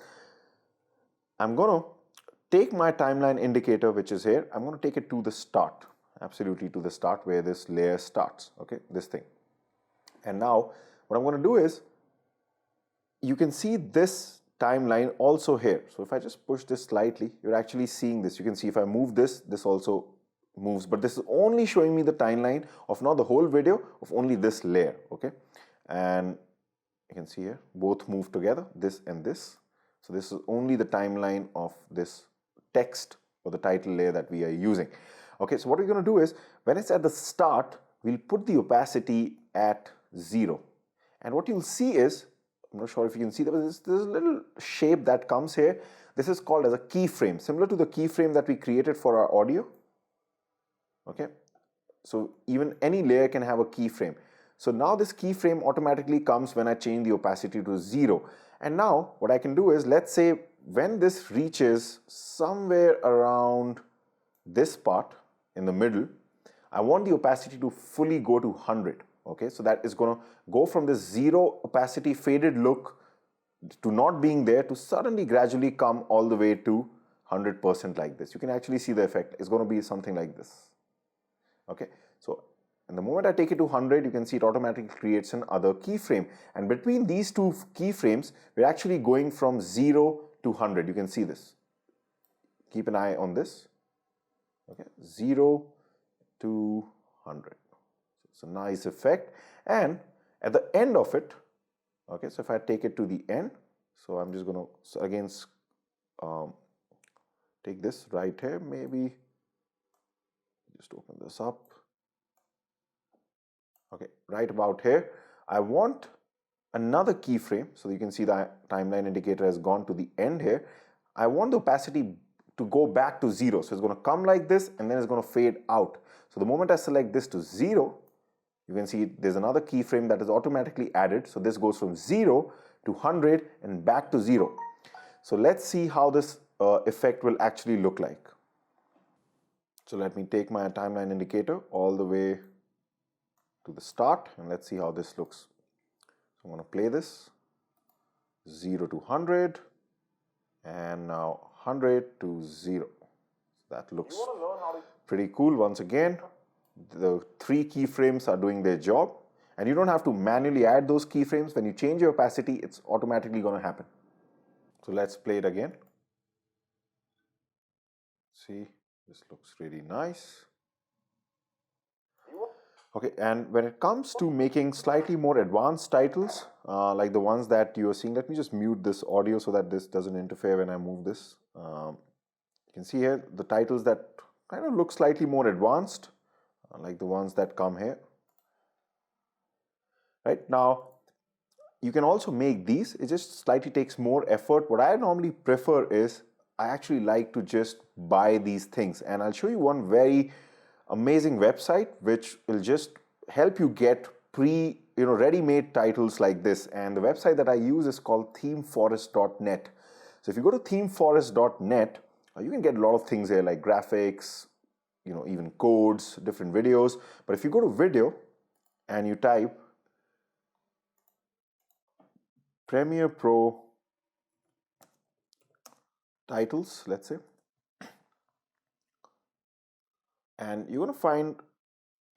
S1: I'm going to take my timeline indicator, which is here. I'm going to take it to the start, absolutely to the start where this layer starts. Okay, this thing. And now what I'm going to do is, you can see this timeline also here. So if I just push this slightly, you're actually seeing this. You can see if I move this, this also moves, but this is only showing me the timeline of not the whole video, of only this layer. Okay, and you can see here both move together, this and this. So this is only the timeline of this text or the title layer that we are using. Okay, so what we're going to do is when it's at the start, we'll put the opacity at 0. And what you'll see is, I'm not sure if you can see, there's a little shape that comes here. This is called as a keyframe, similar to the keyframe that we created for our audio. Okay, so even any layer can have a keyframe. So now this keyframe automatically comes when I change the opacity to 0. And now what I can do is, let's say when this reaches somewhere around this part in the middle, I want the opacity to fully go to 100. Okay, so that is going to go from this 0 opacity faded look to not being there to suddenly gradually come all the way to 100% like this. You can actually see the effect. It's going to be something like this. Okay, so and the moment I take it to 100, you can see it automatically creates another keyframe. And between these two keyframes, we're actually going from 0 to 100. You can see this. Keep an eye on this. Okay, 0 to 100. It's a nice effect. And at the end of it, okay, so if I take it to the end, so I'm just going to again take this right here, maybe just open this up. Okay, right about here, I want another keyframe. So you can see the timeline indicator has gone to the end here. I want the opacity to go back to 0. So it's going to come like this and then it's going to fade out. So the moment I select this to 0, you can see there's another keyframe that is automatically added. So this goes from 0 to 100 and back to 0. So let's see how this effect will actually look like. So let me take my timeline indicator all the way to the start and let's see how this looks. So I'm going to play this 0 to 100 and now 100 to 0. That looks pretty cool. Once again, the 3 keyframes are doing their job and you don't have to manually add those keyframes. When you change your opacity, it's automatically going to happen. So let's play it again. See, this looks really nice. Okay, and when it comes to making slightly more advanced titles, like the ones that you are seeing, let me just mute this audio so that this doesn't interfere when I move this. You can see here the titles that kind of look slightly more advanced, like the ones that come here. Right now, you can also make these. It just slightly takes more effort. What I normally prefer is I actually like to just buy these things, and I'll show you one very amazing website which will just help you get ready-made titles like this. And the website that I use is called themeforest.net. So if you go to themeforest.net, you can get a lot of things here like graphics, even codes, different videos. But if you go to video and you type Premiere Pro titles, let's say, and you're going to find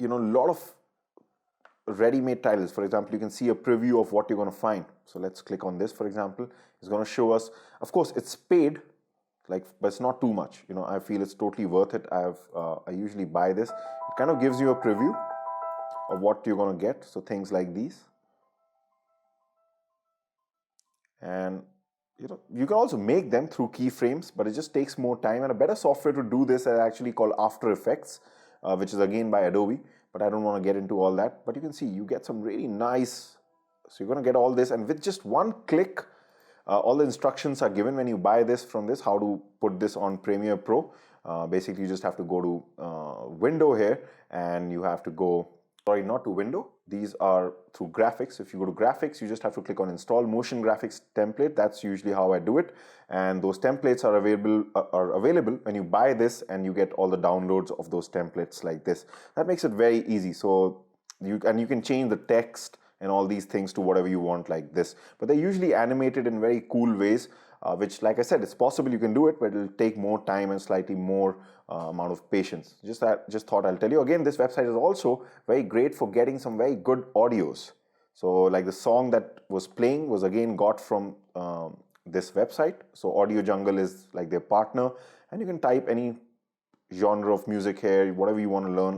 S1: a lot of ready-made titles. For example, you can see a preview of what you're going to find. So let's click on this. For example, it's going to show us, of course it's paid, but it's not too much. I feel it's totally worth it. I usually buy this. It kind of gives you a preview of what you're going to get. So things like these, and you can also make them through keyframes, but it just takes more time. And a better software to do this is actually called After Effects, which is again by Adobe, but I don't want to get into all that. But you can see you get some really nice, so you're going to get all this, and with just one click, all the instructions are given when you buy this from this, how to put this on Premiere Pro. Basically, you just have to go to window here, and you have to go, sorry, not to window. These are through graphics. If you go to graphics, you just have to click on install motion graphics template. That's usually how I do it. And those templates are available when you buy this, and you get all the downloads of those templates like this. That makes it very easy. So you can change the text and all these things to whatever you want like this. But they're usually animated in very cool ways, which, like I said, it's possible you can do it, but it'll take more time and slightly more amount of patience. Just thought I'll tell you. Again, this website is also very great for getting some very good audios. So like the song that was playing was again got from this website. So Audio Jungle is like their partner, and you can type any genre of music here, whatever you want to learn,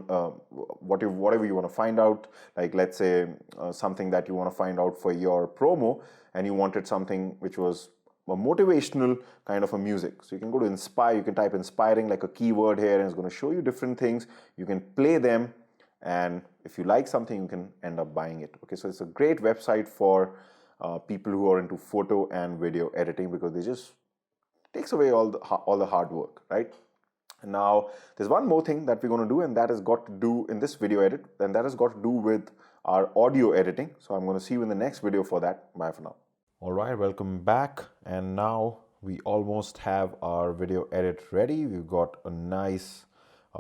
S1: whatever you want to find out. Like let's say something that you want to find out for your promo, and you wanted something which was a motivational kind of a music. So you can go to inspire, you can type inspiring like a keyword here, and it's going to show you different things. You can play them, and if you like something, you can end up buying it. Okay, so it's a great website for people who are into photo and video editing, because they just takes away all the hard work, right? And now there's one more thing that we're going to do, and that has got to do in this video edit, and that has got to do with our audio editing. So I'm going to see you in the next video for that. Bye for now. All right, welcome back. And now we almost have our video edit ready. We've got a nice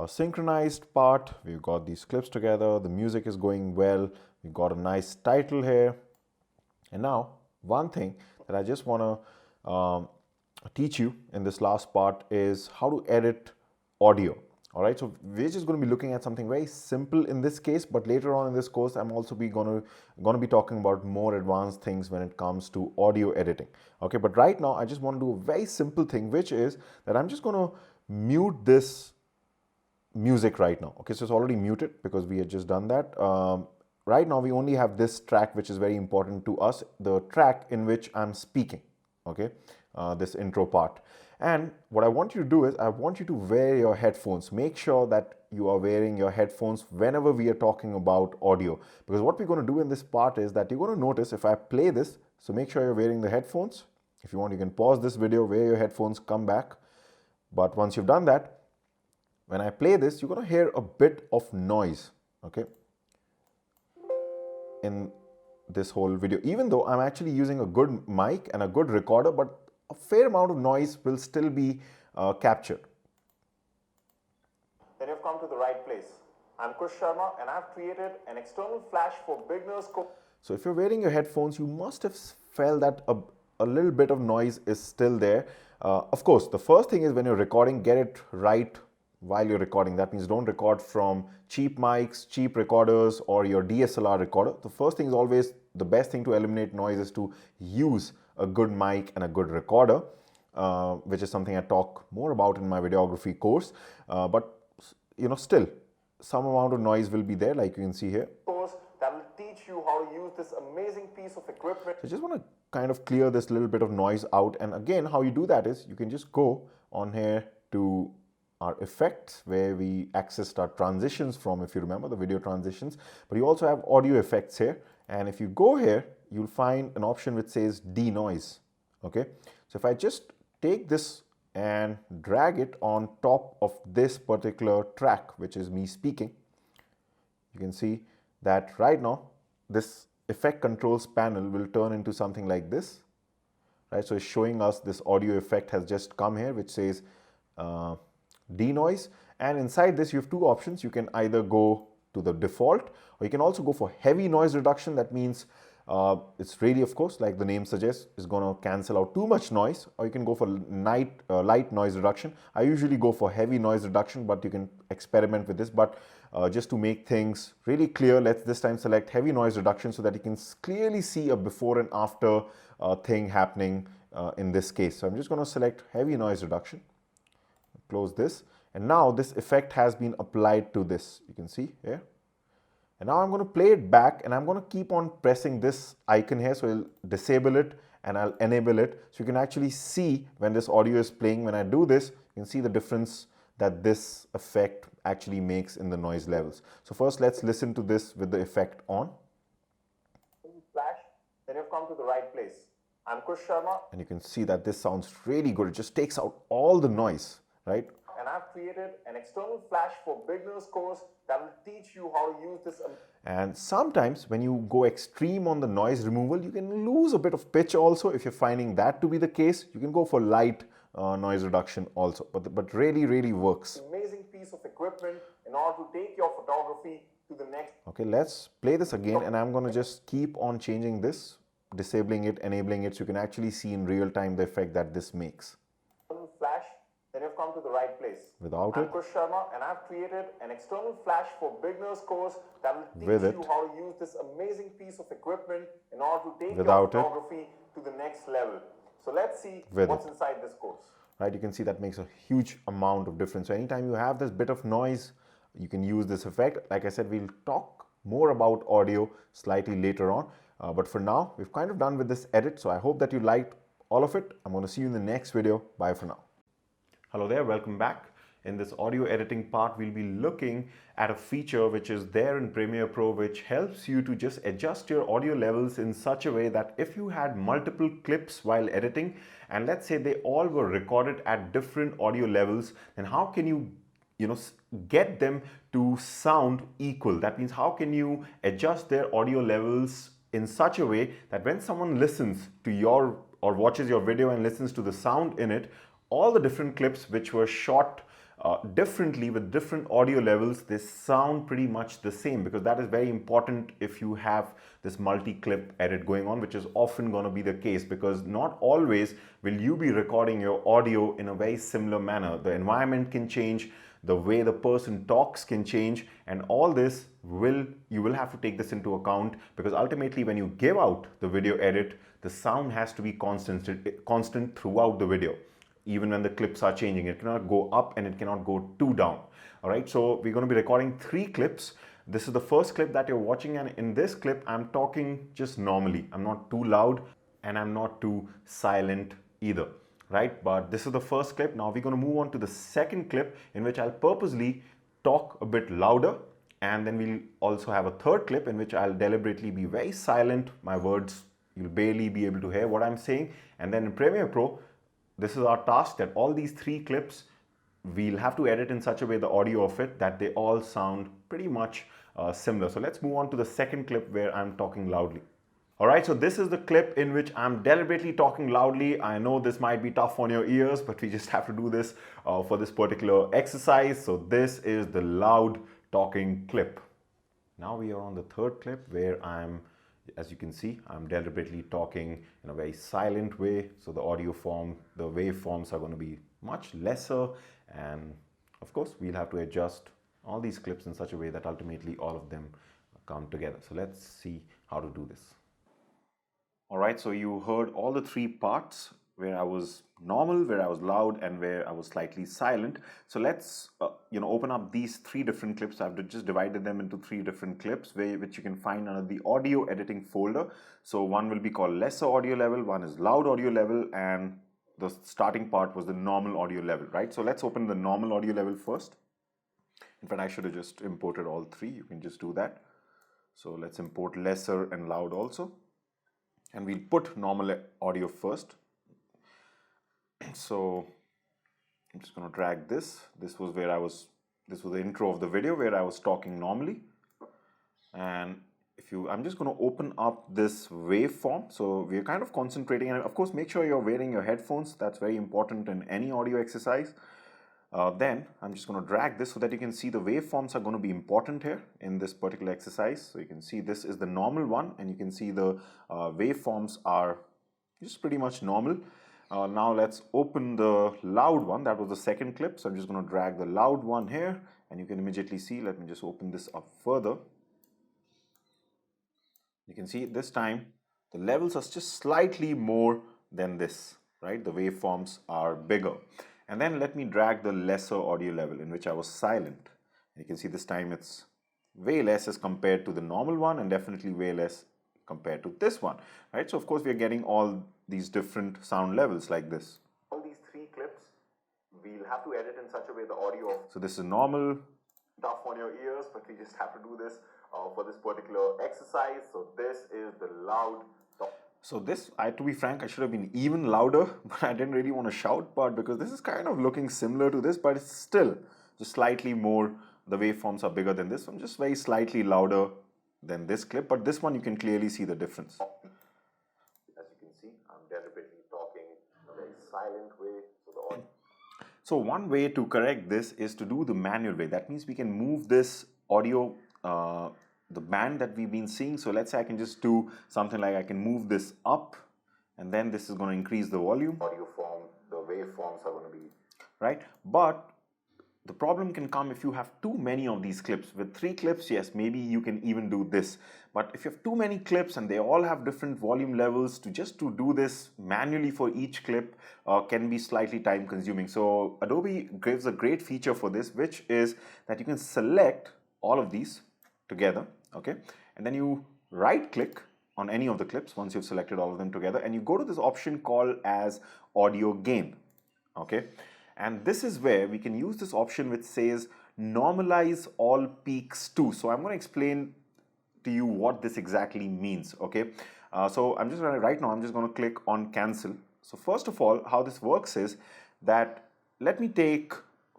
S1: synchronized part. We've got these clips together. The music is going well. We've got a nice title here. And now one thing that I just want to teach you in this last part is how to edit audio. All right, so we're just going to be looking at something very simple in this case, but later on in this course, I'm also going to be talking about more advanced things when it comes to audio editing. Okay, but right now I just want to do a very simple thing, which is that I'm just going to mute this music right now. Okay, so it's already muted because we had just done that. Right now we only have this track, which is very important to us, the track in which I'm speaking. Okay, this intro part. And what I want you to do is I want you to wear your headphones. Make sure that you are wearing your headphones whenever we are talking about audio, because what we're going to do in this part is that you're going to notice if I play this. So make sure you're wearing the headphones. If you want, you can pause this video, wear your headphones, come back. But once you've done that, when I play this, you're going to hear a bit of noise, okay, in this whole video, even though I'm actually using a good mic and a good recorder, but a fair amount of noise will still be captured.
S2: Then you've come to the right place. I'm Kush Sharma, and I've created an external flash for beginners.
S1: So if you're wearing your headphones, you must have felt that a little bit of noise is still there. Of course, the first thing is when you're recording, get it right while you're recording. That means don't record from cheap mics, cheap recorders, or your DSLR recorder. The first thing is always the best thing to eliminate noise is to use a good mic and a good recorder, which is something I talk more about in my videography course. But you know, still some amount of noise will be there, like you can see here.
S2: Course that will teach you how to use this amazing piece of equipment.
S1: So I just want to kind of clear this little bit of noise out. And again, how you do that is you can just go on here to our effects, where we accessed our transitions from, if you remember, the video transitions. But you also have audio effects here. And if you go here, you'll find an option which says DeNoise. Okay, so if I just take this and drag it on top of this particular track, which is me speaking, you can see that right now this effect controls panel will turn into something like this, right? So it's showing us this audio effect has just come here, which says DeNoise. And inside this you have two options. You can either go to the default, or you can also go for heavy noise reduction. That means it's really, of course, like the name suggests, is going to cancel out too much noise. Or you can go for light noise reduction. I usually go for heavy noise reduction, but you can experiment with this. But just to make things really clear, let's this time select heavy noise reduction so that you can clearly see a before and after thing happening in this case. So I'm just going to select heavy noise reduction, close this, and now this effect has been applied to this. You can see here. And now I'm going to play it back, and I'm going to keep on pressing this icon here. So I'll disable it and I'll enable it. So you can actually see when this audio is playing, when I do this, you can see the difference that this effect actually makes in the noise levels. So first let's listen to this with the effect on.
S2: Flash, then you've come to the right place. I'm Kush Sharma.
S1: And you can see that this sounds really good. It just takes out all the noise, right?
S2: And I've created an external flash for beginners course that will teach you how to use this.
S1: And sometimes when you go extreme on the noise removal, you can lose a bit of pitch also. If you're finding that to be the case, you can go for light noise reduction also. But really works.
S2: Amazing piece of equipment in order to take your photography to the next.
S1: Okay, let's play this again, and I'm going to just keep on changing this, disabling it, enabling it, so you can actually see in real time the effect that this makes.
S2: Flash, then you've come to the right place.
S1: Without
S2: I'm
S1: it.
S2: Kush Sharma, and I've created an external flash for beginners course that will teach
S1: With
S2: you
S1: it.
S2: how to use this amazing piece of equipment in order to take
S1: Without
S2: your
S1: it.
S2: photography to the next level. So let's see
S1: With
S2: what's
S1: it.
S2: inside this course.
S1: right? You can see that makes a huge amount of difference. So anytime you have this bit of noise, you can use this effect. Like I said, we'll talk more about audio slightly later on. But for now, we've kind of done with this edit. So I hope that you liked all of it. I'm going to see you in the next video. Bye for now. Hello there, welcome back. In this audio editing part, we'll be looking at a feature which is there in Premiere Pro, which helps you to just adjust your audio levels in such a way that if you had multiple clips while editing, and let's say they all were recorded at different audio levels, then how can you get them to sound equal? That means how can you adjust their audio levels in such a way that when someone listens to your or watches your video and listens to the sound in it, all the different clips which were shot differently with different audio levels, they sound pretty much the same, because that is very important if you have this multi-clip edit going on, which is often going to be the case, because not always will you be recording your audio in a very similar manner. The environment can change, the way the person talks can change, and all this you will have to take this into account, because ultimately when you give out the video edit, the sound has to be constant throughout the video. Even when the clips are changing, it cannot go up and it cannot go too down. All right, so we're going to be recording 3 clips. This is the first clip that you're watching, and in this clip I'm talking just normally. I'm not too loud and I'm not too silent either, right? But this is the first clip. Now we're going to move on to the second clip, in which I'll purposely talk a bit louder, and then we'll also have a third clip in which I'll deliberately be very silent. My words, you'll barely be able to hear what I'm saying. And then in Premiere Pro, this is our task, that all these 3 clips, we'll have to edit in such a way the audio of it that they all sound pretty much similar. So let's move on to the second clip where I'm talking loudly. All right, so this is the clip in which I'm deliberately talking loudly. I know this might be tough on your ears, but we just have to do this for this particular exercise. So this is the loud talking clip. Now we are on the third clip where as you can see, I'm deliberately talking in a very silent way. So the waveforms are going to be much lesser. And of course, we'll have to adjust all these clips in such a way that ultimately all of them come together. So let's see how to do this. All right, so you heard all the 3 parts, where I was normal, where I was loud, and where I was slightly silent. So let's open up these 3 different clips. I've just divided them into 3 different clips, which you can find under the audio editing folder. So one will be called lesser audio level, one is loud audio level, and the starting part was the normal audio level, right? So let's open the normal audio level first. In fact, I should have just imported all 3. You can just do that. So let's import lesser and loud also, and we'll put normal audio first. So I'm just going to drag this. This was the intro of the video where I was talking normally. And I'm just going to open up this waveform. So we're kind of concentrating, and of course, make sure you're wearing your headphones. That's very important in any audio exercise. Then I'm just going to drag this so that you can see the waveforms are going to be important here in this particular exercise. So you can see this is the normal one, and you can see the waveforms are just pretty much normal. Now let's open the loud one. That was the second clip. So I'm just going to drag the loud one here, and you can immediately see. Let me just open this up further. You can see this time the levels are just slightly more than this, right? The waveforms are bigger. And then let me drag the lesser audio level, in which I was silent. You can see this time it's way less as compared to the normal one, and definitely way less compared to this one, right? So of course we're getting all these different sound levels like this. All these 3 clips, we'll have to edit in such a way the audio. So this is normal, tough on your ears, but we just have to do this for this particular exercise. So this is the loud. So this, to be frank, I should have been even louder, but I didn't really want to shout part, because this is kind of looking similar to this, but it's still just slightly more. The waveforms are bigger than this. So I'm just very slightly louder than this clip, but this one you can clearly see the difference. As you can see, I'm deliberately talking in a very silent way. So one way to correct this is to do the manual way. That means we can move this audio, the band that we've been seeing. So let's say I can just do something like I can move this up, and then this is going to increase the volume. Audio form, the waveforms are going to be right. But the problem can come if you have too many of these clips. With 3 clips, yes, maybe you can even do this. But if you have too many clips and they all have different volume levels, to do this manually for each clip can be slightly time consuming. So Adobe gives a great feature for this, which is that you can select all of these together, okay? And then you right click on any of the clips once you've selected all of them together, and you go to this option called as audio gain, okay? And this is where we can use this option which says normalize all peaks to. So I'm going to explain to you what this exactly means, okay? So I'm just going to, right now I'm just going to click on cancel. So first of all, how this works is that, let me take,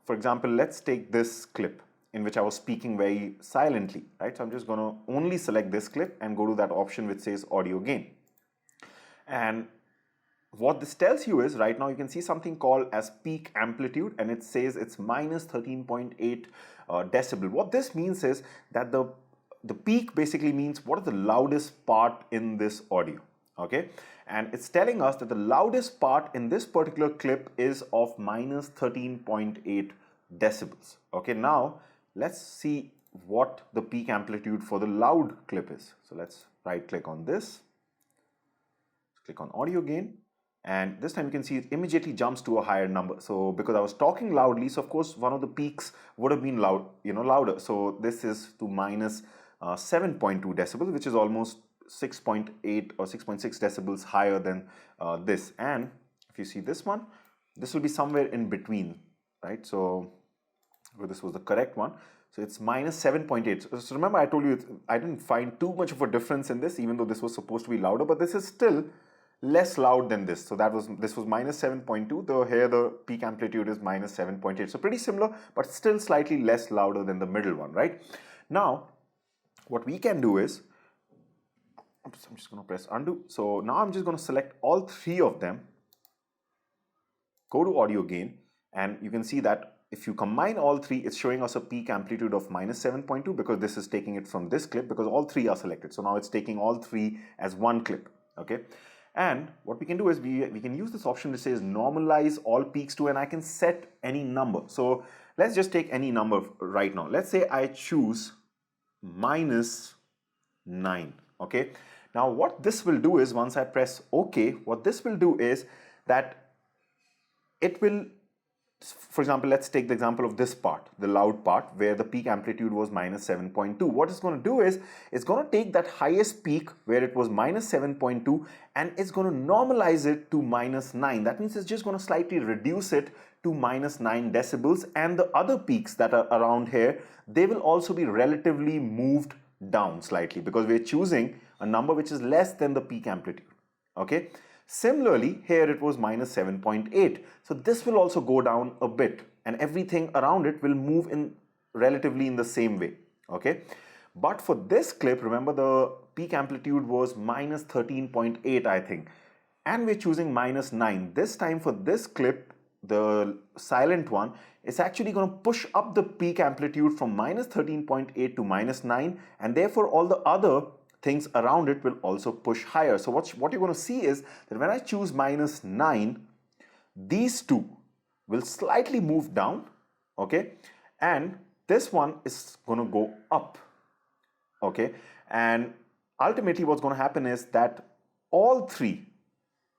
S1: for example, let's take this clip in which I was speaking very silently, right? So I'm just going to only select this clip and go to that option which says audio gain. And what this tells you is, right now you can see something called as peak amplitude, and it says it's minus 13.8 decibel. What this means is that the peak basically means what is the loudest part in this audio, okay? And it's telling us that the loudest part in this particular clip is of minus 13.8 decibels, okay? Now let's see what the peak amplitude for the loud clip is. So let's right click on this, click on audio gain, and this time you can see it immediately jumps to a higher number. So because I was talking loudly, so of course one of the peaks would have been louder. So this is to minus 7.2 decibels, which is almost 6.8 or 6.6 decibels higher than this. And if you see this one, this will be somewhere in between, right? So this was the correct one. So it's minus 7.8. So remember I told you I didn't find too much of a difference in this, even though this was supposed to be louder, but this is still less loud than this. So this was minus 7.2. Here the peak amplitude is minus 7.8. So pretty similar, but still slightly less louder than the middle one, right? Now, what we can do is, oops, I'm just going to press undo. So now I'm just going to select all 3 of them, go to audio gain, and you can see that if you combine all 3, it's showing us a peak amplitude of minus 7.2 because this is taking it from this clip because all 3 are selected. So now it's taking all 3 as one clip, okay? And what we can do is we can use this option that says normalize all peaks to, and I can set any number. So let's just take any number right now. Let's say I choose minus 9, okay? Now what this will do is, once I press OK, what this will do is that it will, for example, let's take the example of this part, the loud part, where the peak amplitude was minus 7.2. What it's going to do is, it's going to take that highest peak where it was minus 7.2 and it's going to normalize it to minus 9. That means it's just going to slightly reduce it to minus 9 decibels, and the other peaks that are around here, they will also be relatively moved down slightly because we're choosing a number which is less than the peak amplitude, okay? Similarly, here it was minus 7.8. So this will also go down a bit and everything around it will move in relatively in the same way, okay? But for this clip, remember the peak amplitude was minus 13.8, I think. And we're choosing minus 9. This time for this clip, the silent one, it's actually going to push up the peak amplitude from minus 13.8 to minus 9, and therefore all the other things around it will also push higher. So what you're going to see is that when I choose minus 9, these two will slightly move down, okay? And this one is going to go up, okay? And ultimately what's going to happen is that all 3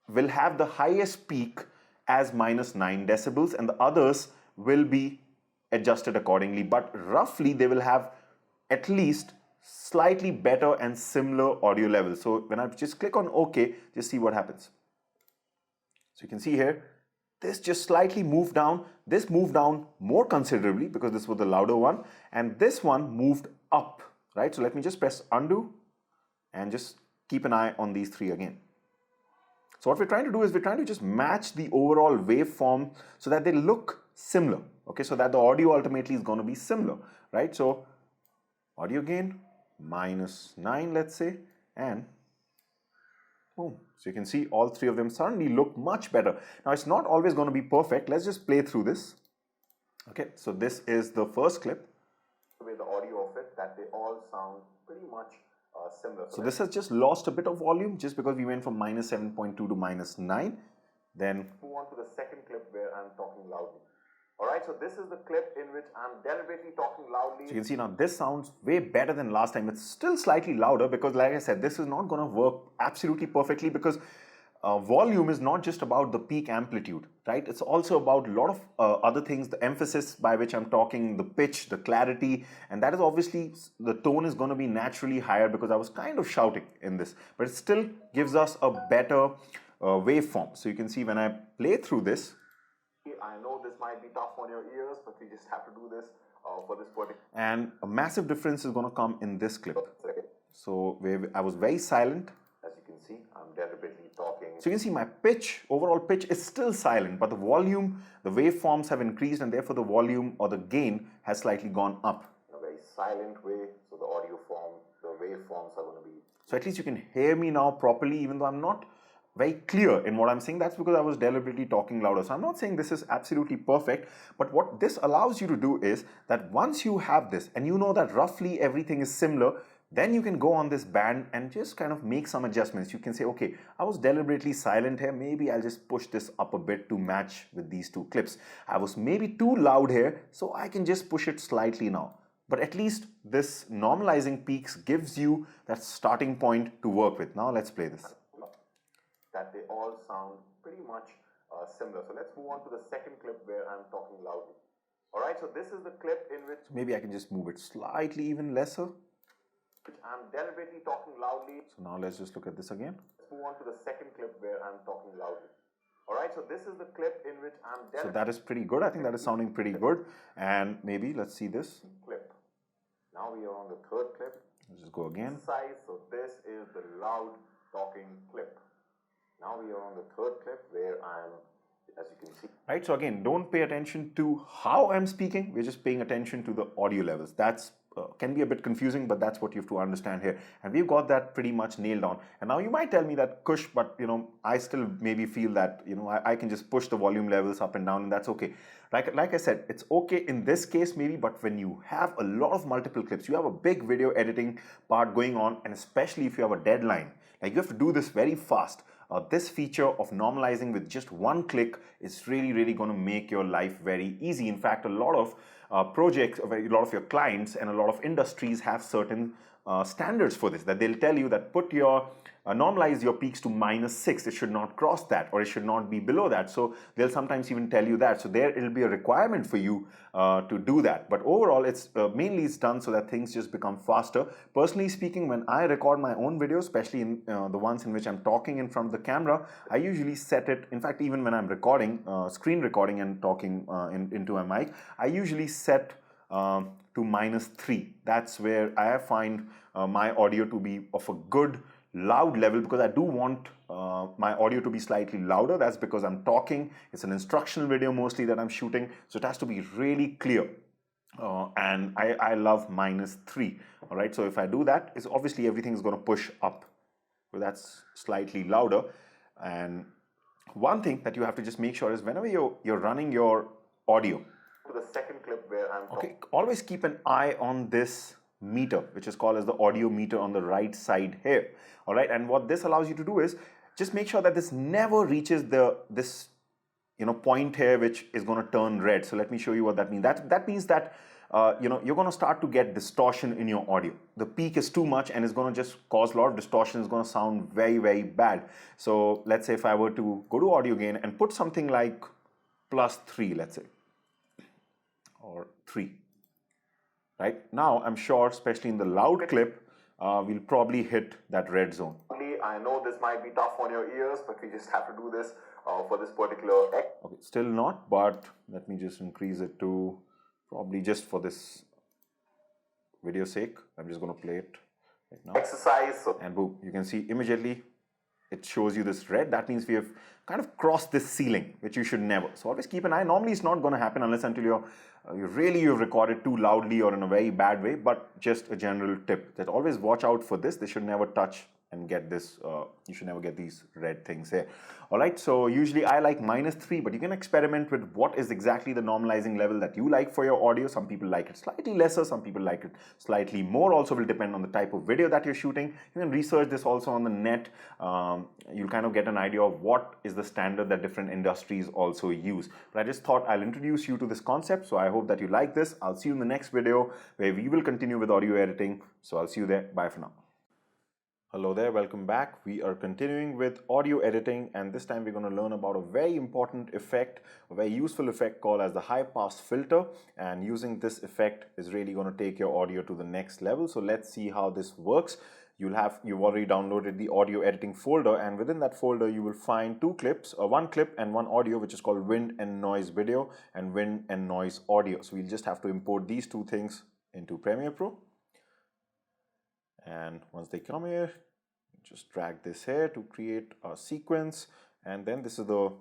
S1: will have the highest peak as minus 9 decibels and the others will be adjusted accordingly. But roughly they will have at least slightly better and similar audio levels. So when I just click on OK, just see what happens. So you can see here, this just slightly moved down. This moved down more considerably because this was the louder one, and this one moved up, right? So let me just press undo and just keep an eye on these 3 again. So what we're trying to do is we're trying to just match the overall waveform so that they look similar, okay? So that the audio ultimately is going to be similar, right? So audio gain, minus 9, let's say, and boom. So you can see all 3 of them suddenly look much better. Now it's not always going to be perfect. Let's just play through this. Okay, so this is the first clip.
S2: With the audio of it, that they all sound pretty much similar.
S1: So this has just lost a bit of volume just because we went from minus 7.2 to minus 9. Then
S2: move on to the second clip where I'm talking loudly. Alright, so this is the clip in which I'm deliberately talking loudly.
S1: So you can see now this sounds way better than last time. It's still slightly louder because, like I said, this is not going to work absolutely perfectly because volume is not just about the peak amplitude, right? It's also about a lot of other things, the emphasis by which I'm talking, the pitch, the clarity, and that is obviously, the tone is going to be naturally higher because I was kind of shouting in this, but it still gives us a better waveform. So you can see when I play through this,
S2: I know this might be tough on your ears, but we just have to do this for this particular.
S1: and a massive difference is going to come in this clip. So where I was very silent.
S2: As you can see, I'm deliberately talking.
S1: So you can see my pitch, overall pitch is still silent, but the volume, the waveforms have increased, and therefore the volume or the gain has slightly gone up.
S2: In a very silent way, so the audio form, the waveforms are going to be.
S1: So at least you can hear me now properly, even though I'm not very clear in what I'm saying. That's because I was deliberately talking louder. So I'm not saying this is absolutely perfect, but what this allows you to do is that once you have this and you know that roughly everything is similar, then you can go on this band and just kind of make some adjustments. You can say, okay, I was deliberately silent here. Maybe I'll just push this up a bit to match with these two clips. I was maybe too loud here, so I can just push it slightly now. But at least this normalizing peaks gives you that starting point to work with. Now let's play this.
S2: That they all sound pretty much similar. So let's move on to the second clip where I'm talking loudly. Alright, so this is the clip in which
S1: maybe I can just move it slightly even lesser.
S2: I'm deliberately talking loudly.
S1: So now let's just look at this again.
S2: Let's move on to the second clip where I'm talking loudly. Alright, so this is the clip in which I'm
S1: So that is pretty good. I think that is sounding pretty good. And maybe let's see this.
S2: Clip. Now we are on the third clip.
S1: Let's just go again.
S2: Size. So this is the loud talking clip. Now we are on the third clip where I'm, as you can see.
S1: Right, so again, don't pay attention to how I'm speaking. We're just paying attention to the audio levels. That's can be a bit confusing, but that's what you have to understand here. And we've got that pretty much nailed on. And now you might tell me that, Kush, but I still maybe feel that, I can just push the volume levels up and down, and that's okay. Like I said, it's okay in this case maybe, but when you have a lot of multiple clips, you have a big video editing part going on, and especially if you have a deadline, like you have to do this very fast. This feature of normalizing with just one click is really going to make your life very easy. In fact, a lot of projects, a lot of your clients and a lot of industries have certain standards for this, that they'll tell you that normalize your peaks to -6. It should not cross that, or it should not be below that. So they'll sometimes even tell you that. So there it'll be a requirement for you to do that. But overall, it's mainly it's done so that things just become faster. Personally speaking, when I record my own videos, especially in the ones in which I'm talking in front of the camera, I usually set it. In fact, even when I'm recording, screen recording and talking into a mic, I usually set to -3. That's where I find my audio to be of a good loud level, because I do want my audio to be slightly louder. That's because I'm talking. It's an instructional video mostly that I'm shooting, so it has to be really clear. And I love -3. All right, so if I do that, it's obviously everything is going to push up. So that's slightly louder. And one thing that you have to just make sure is whenever you're running your audio,
S2: to the second clip where I'm
S1: okay, always keep an eye on this meter, which is called as the audio meter on the right side here. All right, and what this allows you to do is just make sure that this never reaches this point here, which is going to turn red. So let me show you what that means. That means that you're going to start to get distortion in your audio. The peak is too much and it's going to just cause a lot of distortion. It's going to sound very bad. So let's say if I were to go to audio gain and put something like +3, let's say, or 3. Right now, I'm sure, especially in the loud clip, we'll probably hit that red zone.
S2: I know this might be tough on your ears, but we just have to do this for this particular.
S1: Okay, still not, but let me just increase it to probably, just for this video sake, I'm just going to play it right now.
S2: Exercise.
S1: And boom, you can see immediately it shows you this red. That means we have kind of crossed this ceiling, which you should never. So always keep an eye. Normally it's not going to happen unless until you've recorded too loudly or in a very bad way, but just a general tip that always watch out for this. They should never touch and get this, you should never get these red things here. All right, so usually I like -3, but you can experiment with what is exactly the normalizing level that you like for your audio. Some people like it slightly lesser, some people like it slightly more. Also will depend on the type of video that you're shooting. You can research this also on the net. You'll kind of get an idea of what is the standard that different industries also use. But I just thought I'll introduce you to this concept, so I hope that you like this. I'll see you in the next video where we will continue with audio editing. So I'll see you there. Bye for now. Hello there, welcome back. We are continuing with audio editing, and this time we're going to learn about a very important effect, a very useful effect called as the high pass filter. And using this effect is really going to take your audio to the next level. So let's see how this works. You've already downloaded the audio editing folder, and within that folder you will find two clips, one clip and one audio, which is called wind and noise video and wind and noise audio. So we'll just have to import these two things into Premiere Pro. And once they come here, just drag this here to create a sequence. And then this is the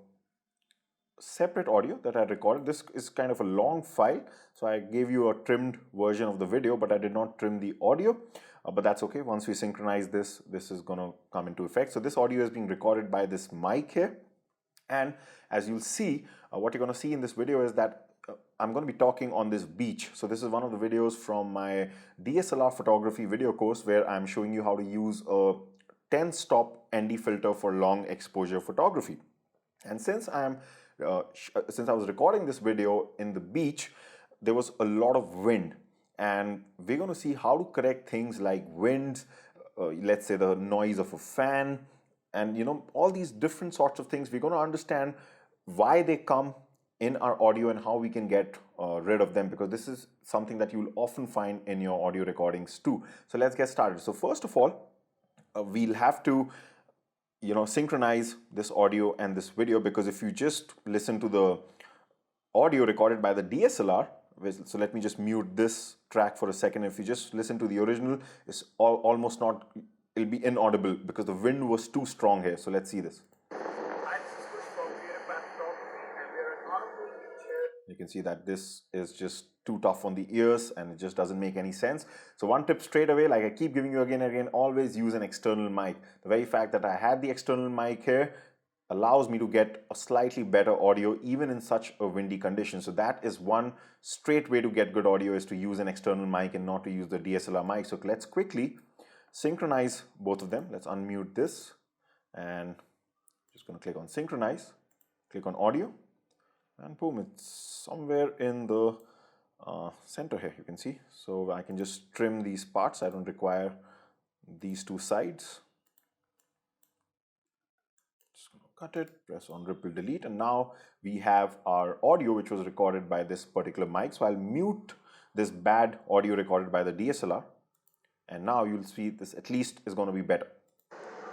S1: separate audio that I recorded. This is kind of a long file, so I gave you a trimmed version of the video, but I did not trim the audio. But that's okay. Once we synchronize this, this is going to come into effect. So this audio is being recorded by this mic here. And as you'll see, what you're going to see in this video is that I'm going to be talking on this beach. So this is one of the videos from my DSLR photography video course where I'm showing you how to use a 10-stop ND filter for long exposure photography. And since I was recording this video in the beach, there was a lot of wind. And we're going to see how to correct things like wind, let's say the noise of a fan, and all these different sorts of things. We're going to understand why they come in our audio and how we can get rid of them, because this is something that you'll often find in your audio recordings too. So let's get started. So first of all, we'll have to synchronize this audio and this video, because if you just listen to the audio recorded by the DSLR, so let me just mute this track for a second. If you just listen to the original, it's almost not, it'll be inaudible because the wind was too strong here. So let's see this. You can see that this is just too tough on the ears and it just doesn't make any sense. So one tip straight away, like I keep giving you again and again, always use an external mic. The very fact that I had the external mic here allows me to get a slightly better audio even in such a windy condition. So that is one straight way to get good audio, is to use an external mic and not to use the DSLR mic. So let's quickly synchronize both of them. Let's unmute this and just going to click on synchronize, click on audio, and boom, it's somewhere in the center here, you can see. So I can just trim these parts. I don't require these two sides. Just going to cut it, press on ripple delete, and now we have our audio which was recorded by this particular mic. So I'll mute this bad audio recorded by the DSLR, and now you'll see this at least is going to be better.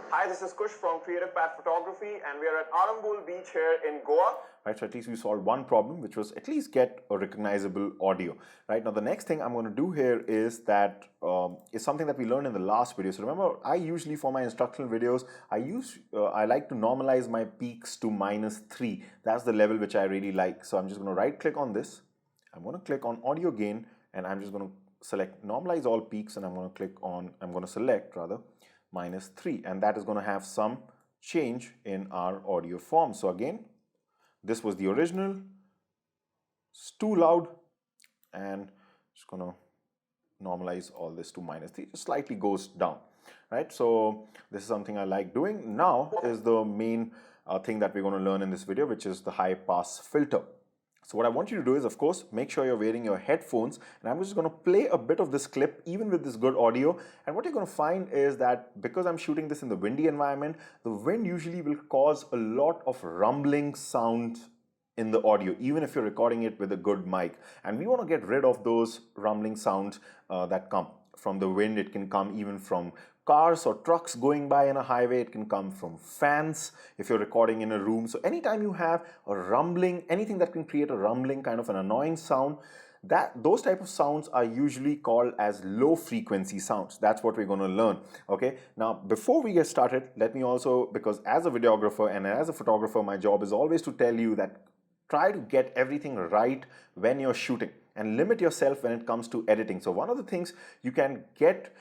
S2: Hi, this is Kush from Creative Path Photography, and we are at Arambul Beach here in Goa.
S1: Right, so at least we solved one problem, which was at least get a recognizable audio. Right, now the next thing I'm going to do here is that is something that we learned in the last video. So remember, I usually for my instructional videos, I like to normalize my peaks to -3. That's the level which I really like. So I'm just going to right click on this. I'm going to click on audio gain, and I'm just going to select normalize all peaks, and I'm going to select rather -3, and that is going to have some change in our audio form. So again, this was the original, it's too loud, and just going to normalize all this to -3, just slightly goes down, right? So this is something I like doing. Now is the main thing that we're going to learn in this video, which is the high pass filter. So what I want you to do is, of course, make sure you're wearing your headphones, and I'm just going to play a bit of this clip even with this good audio. And what you're going to find is that because I'm shooting this in the windy environment, the wind usually will cause a lot of rumbling sound in the audio, even if you're recording it with a good mic. And we want to get rid of those rumbling sounds that come from the wind. It can come even from cars or trucks going by in a highway. It can come from fans if you're recording in a room. So anytime you have a rumbling, anything that can create a rumbling, kind of an annoying sound, those type of sounds are usually called as low frequency sounds. That's what we're going to learn. Okay, now before we get started, let me also, because as a videographer and as a photographer, my job is always to tell you that try to get everything right when you're shooting and limit yourself when it comes to editing. So one of the things you can get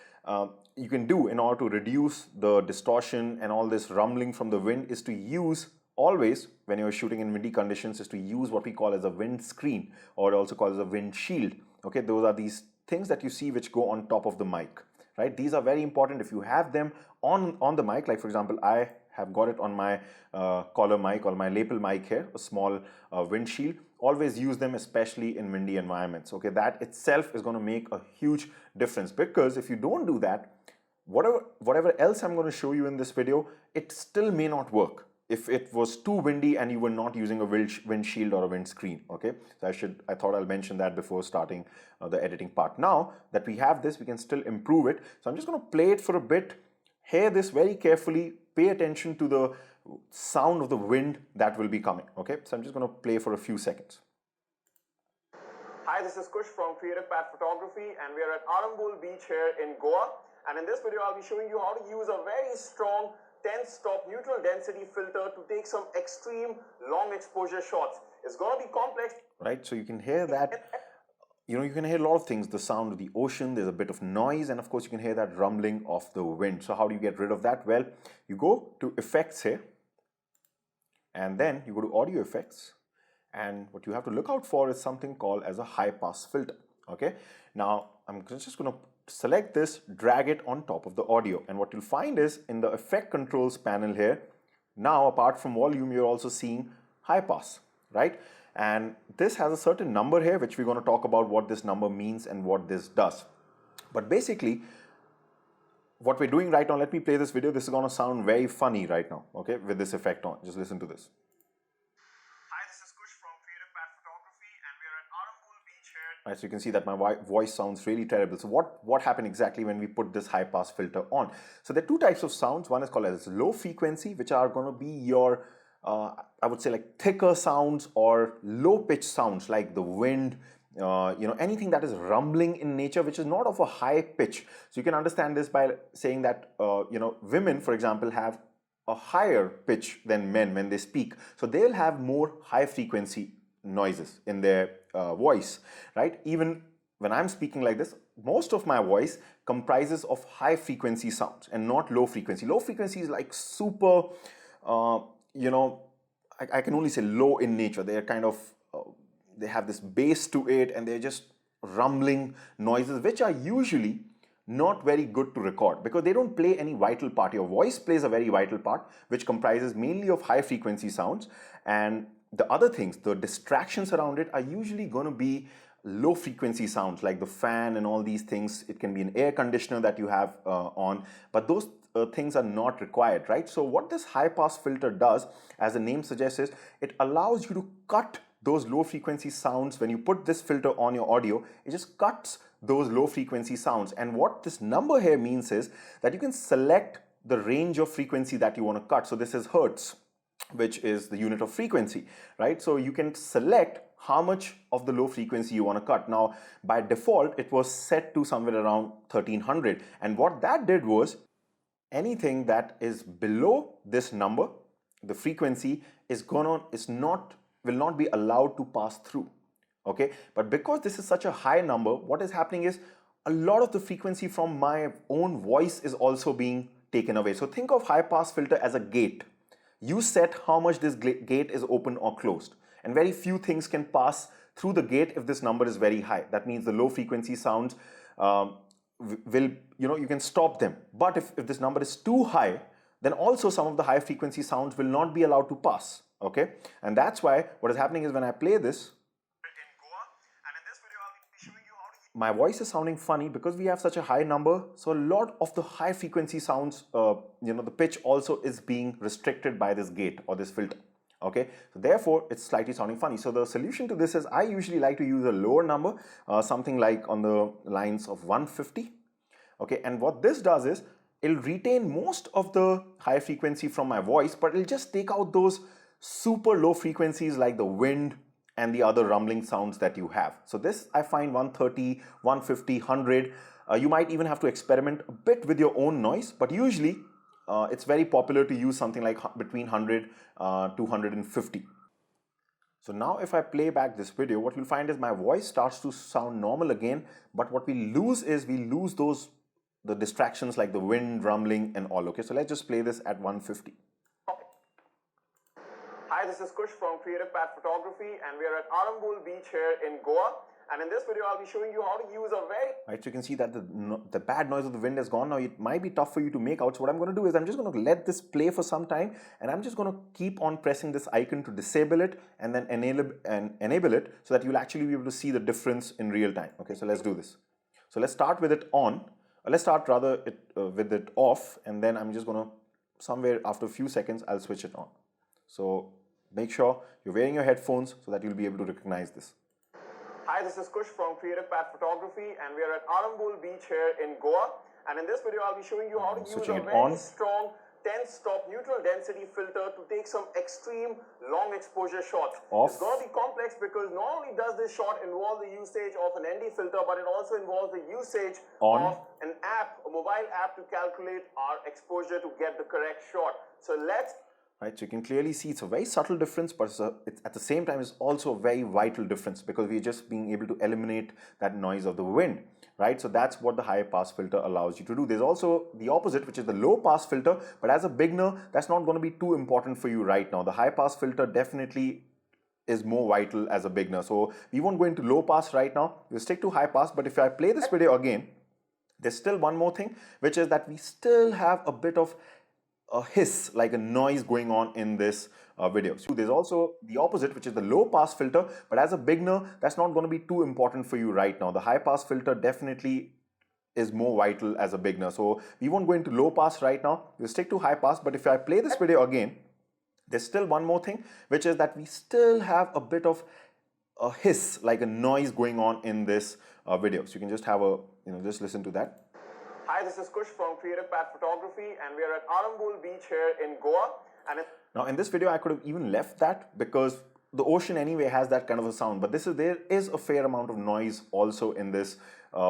S1: you can do in order to reduce the distortion and all this rumbling from the wind is to use always, when you're shooting in windy conditions, is to use what we call as a wind screen, or also called as a wind shield. Okay, those are these things that you see which go on top of the mic, right? These are very important. If you have them on the mic, like for example, I have got it on my collar mic or my lapel mic here, a small windshield. Always use them, especially in windy environments. Okay, that itself is going to make a huge difference, because if you don't do that, whatever else I'm going to show you in this video, it still may not work if it was too windy and you were not using a windshield or a windscreen. Okay, so I thought I'll mention that before starting the editing part. Now that we have this, we can still improve it. So I'm just going to play it for a bit. Hear this very carefully. Pay attention to the sound of the wind that will be coming. Okay, so I'm just going to play for a few seconds.
S2: Hi, this is Kush from Creative Path Photography, and we are at Arambol Beach here in Goa. And in this video, I'll be showing you how to use a very strong 10-stop neutral density filter to take some extreme long exposure shots. It's going to be complex.
S1: Right, so you can hear that. You can hear a lot of things, the sound of the ocean, there's a bit of noise, and of course you can hear that rumbling of the wind. So how do you get rid of that? Well, you go to effects here, and then you go to audio effects, and what you have to look out for is something called as a high pass filter. Okay, now I'm just going to select this, drag it on top of the audio, and what you'll find is in the effect controls panel here, now apart from volume, you're also seeing high pass, right? And this has a certain number here, which we're going to talk about what this number means and what this does. But basically, what we're doing right now, let me play this video. This is going to sound very funny right now, okay, with this effect on. Just listen to this.
S2: Hi, this is Kush from Creative Path Photography, and we are at Arambol Beach here.
S1: Right, so you can see that my voice sounds really terrible. So what happened exactly when we put this high pass filter on? So there are two types of sounds. One is called as low frequency, which are going to be your I would say like thicker sounds or low pitch sounds like the wind, anything that is rumbling in nature, which is not of a high pitch. So you can understand this by saying that, women, for example, have a higher pitch than men when they speak. So they'll have more high frequency noises in their voice, right? Even when I'm speaking like this, most of my voice comprises of high frequency sounds and not low frequency. Low frequency is like super, I can only say low in nature. They're kind of, they have this bass to it, and they're just rumbling noises, which are usually not very good to record because they don't play any vital part. Your voice plays a very vital part, which comprises mainly of high frequency sounds. And the other things, the distractions around it, are usually going to be low frequency sounds like the fan and all these things. It can be an air conditioner that you have on, but those things are not required, right? So what this high pass filter does, as the name suggests, is it allows you to cut those low frequency sounds. When you put this filter on your audio, it just cuts those low frequency sounds. And what this number here means is that you can select the range of frequency that you want to cut. So this is hertz, which is the unit of frequency, right? So you can select how much of the low frequency you want to cut. Now, by default, it was set to somewhere around 1300. And what that did was, anything that is below this number, the frequency will not be allowed to pass through. Okay, but because this is such a high number, what is happening is a lot of the frequency from my own voice is also being taken away. So think of high pass filter as a gate. You set how much this gate is open or closed, and very few things can pass through the gate if this number is very high. That means the low frequency sounds will, you can stop them. But if this number is too high, then also some of the high frequency sounds will not be allowed to pass. Okay, and that's why what is happening is when I play this, my voice is sounding funny because we have such a high number. So a lot of the high frequency sounds, the pitch also is being restricted by this gate or this filter. Okay, so therefore it's slightly sounding funny. So the solution to this is, I usually like to use a lower number, something like on the lines of 150. Okay, and what this does is it'll retain most of the high frequency from my voice, but it'll just take out those super low frequencies like the wind and the other rumbling sounds that you have. So this, I find 130, 150, 100. You might even have to experiment a bit with your own noise, but usually it's very popular to use something like between 100 to 150. So now if I play back this video, what you'll find is my voice starts to sound normal again, but what we lose is we lose those the distractions like the wind, rumbling and all. Okay, so let's just play this at 150.
S2: Hi, this is Kush from Creative Pad Photography and we are at Arambol Beach here in Goa. And in this video, I'll be showing you how to use a very...
S1: Right, so you can see that the bad noise of the wind is gone. Now it might be tough for you to make out. So what I'm going to do is I'm just going to let this play for some time and I'm just going to keep on pressing this icon to disable it and then enable it so that you'll actually be able to see the difference in real time. Okay, so let's do this. So let's start with it on. Let's start rather with it off, and then I'm just going to, somewhere after a few seconds, I'll switch it on. So make sure you're wearing your headphones so that you'll be able to recognize this.
S2: Hi, this is Kush from Creative Pad Photography and we are at Arambol Beach here in Goa. And in this video, I'll be showing you how to use a very strong 10-stop neutral density filter to take some extreme long exposure shots. It's going to be complex because not only does this shot involve the usage of an ND filter, but it also involves the usage of an app, a mobile app, to calculate our exposure to get the correct shot. So let's...
S1: Right, so you can clearly see it's a very subtle difference, but it's at the same time it's also a very vital difference because we're just being able to eliminate that noise of the wind, right? So that's what the high pass filter allows you to do. There's also the opposite, which is the low pass filter, but as a beginner, that's not going to be too important for you right now. The high pass filter definitely is more vital as a beginner. So we won't go into low pass right now. We'll stick to high pass, but if I play this video again, there's still one more thing, which is that we still have a bit of a hiss, like a noise going on in this video. So there's also the opposite, which is the low pass filter, but as a beginner, that's not going to be too important for you right now. The high pass filter definitely is more vital as a beginner. So we won't go into low pass right now. We'll stick to high pass, but if I play this video again, there's still one more thing, which is that we still have a bit of a hiss, like a noise going on in this video. So you can just have a, just listen to that.
S2: Hi, this is Kush from Creative Pad Photography and we are at Arambol Beach here in Goa. And
S1: now in this video, I could have even left that because the ocean anyway has that kind of a sound, but there is a fair amount of noise also in this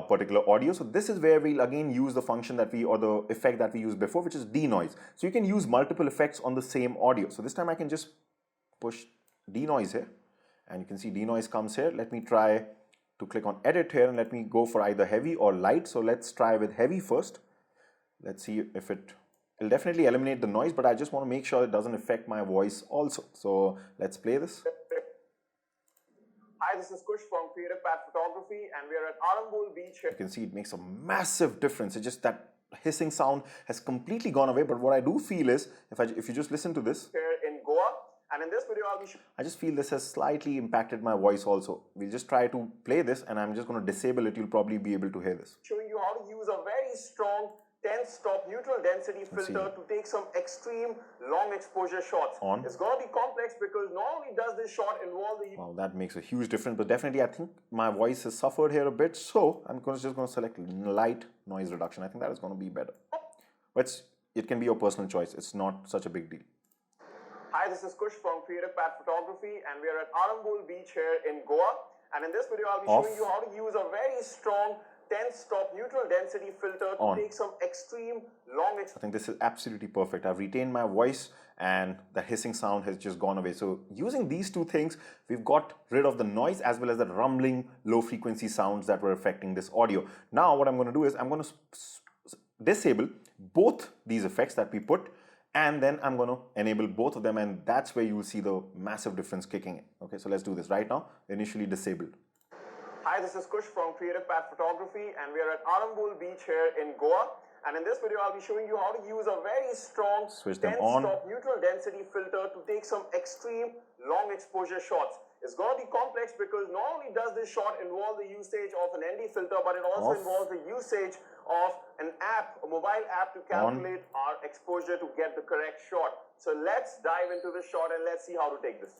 S1: particular audio. So this is where we'll again use the function or the effect that we used before, which is DeNoise. So you can use multiple effects on the same audio. So this time I can just push DeNoise here and you can see DeNoise comes here. Let me try to click on edit here and let me go for either heavy or light. So let's try with heavy first. Let's see if it'll definitely eliminate the noise, but I just want to make sure it doesn't affect my voice also. So let's play this.
S2: Hi, this is Kush from Creative Pad Photography and we are at Arambol Beach here.
S1: You can see it makes a massive difference. It's just that hissing sound has completely gone away, but what I do feel is, if you just listen to this,
S2: here in Goa, and in this video
S1: I just feel this has slightly impacted my voice also. We'll just try to play this and I'm just going to disable it. You'll probably be able to hear this.
S2: Showing you how to use a very strong 10-stop neutral density filter to take some extreme long exposure shots. It's going to be complex because not only does this shot involve the...
S1: Wow, that makes a huge difference, but definitely I think my voice has suffered here a bit, so I'm just going to select light noise reduction. I think that is going to be better. But it can be your personal choice. It's not such a big deal.
S2: Hi, this is Kush from Creative Pad Photography and we are at Arambol Beach here in Goa. And in this video, I'll be showing you how to use a very strong 10-stop neutral density filter to take some extreme long...
S1: I think this is absolutely perfect. I've retained my voice and the hissing sound has just gone away. So using these two things, we've got rid of the noise as well as the rumbling low frequency sounds that were affecting this audio. Now what I'm going to do is I'm going to disable both these effects that we put, and then I'm going to enable both of them, and that's where you will see the massive difference kicking in. Okay, so let's do this right now. Initially disabled.
S2: Hi, this is Kush from Creative Pad Photography and we are at Arambol Beach here in Goa. And in this video, I'll be showing you how to use a very strong 10-stop neutral density filter to take some extreme long exposure shots. It's going to be complex because not only does this shot involve the usage of an ND filter, but it also involves the usage of an app, a mobile app, to calculate our exposure to get the correct shot. So let's dive into the shot and let's see how to take this.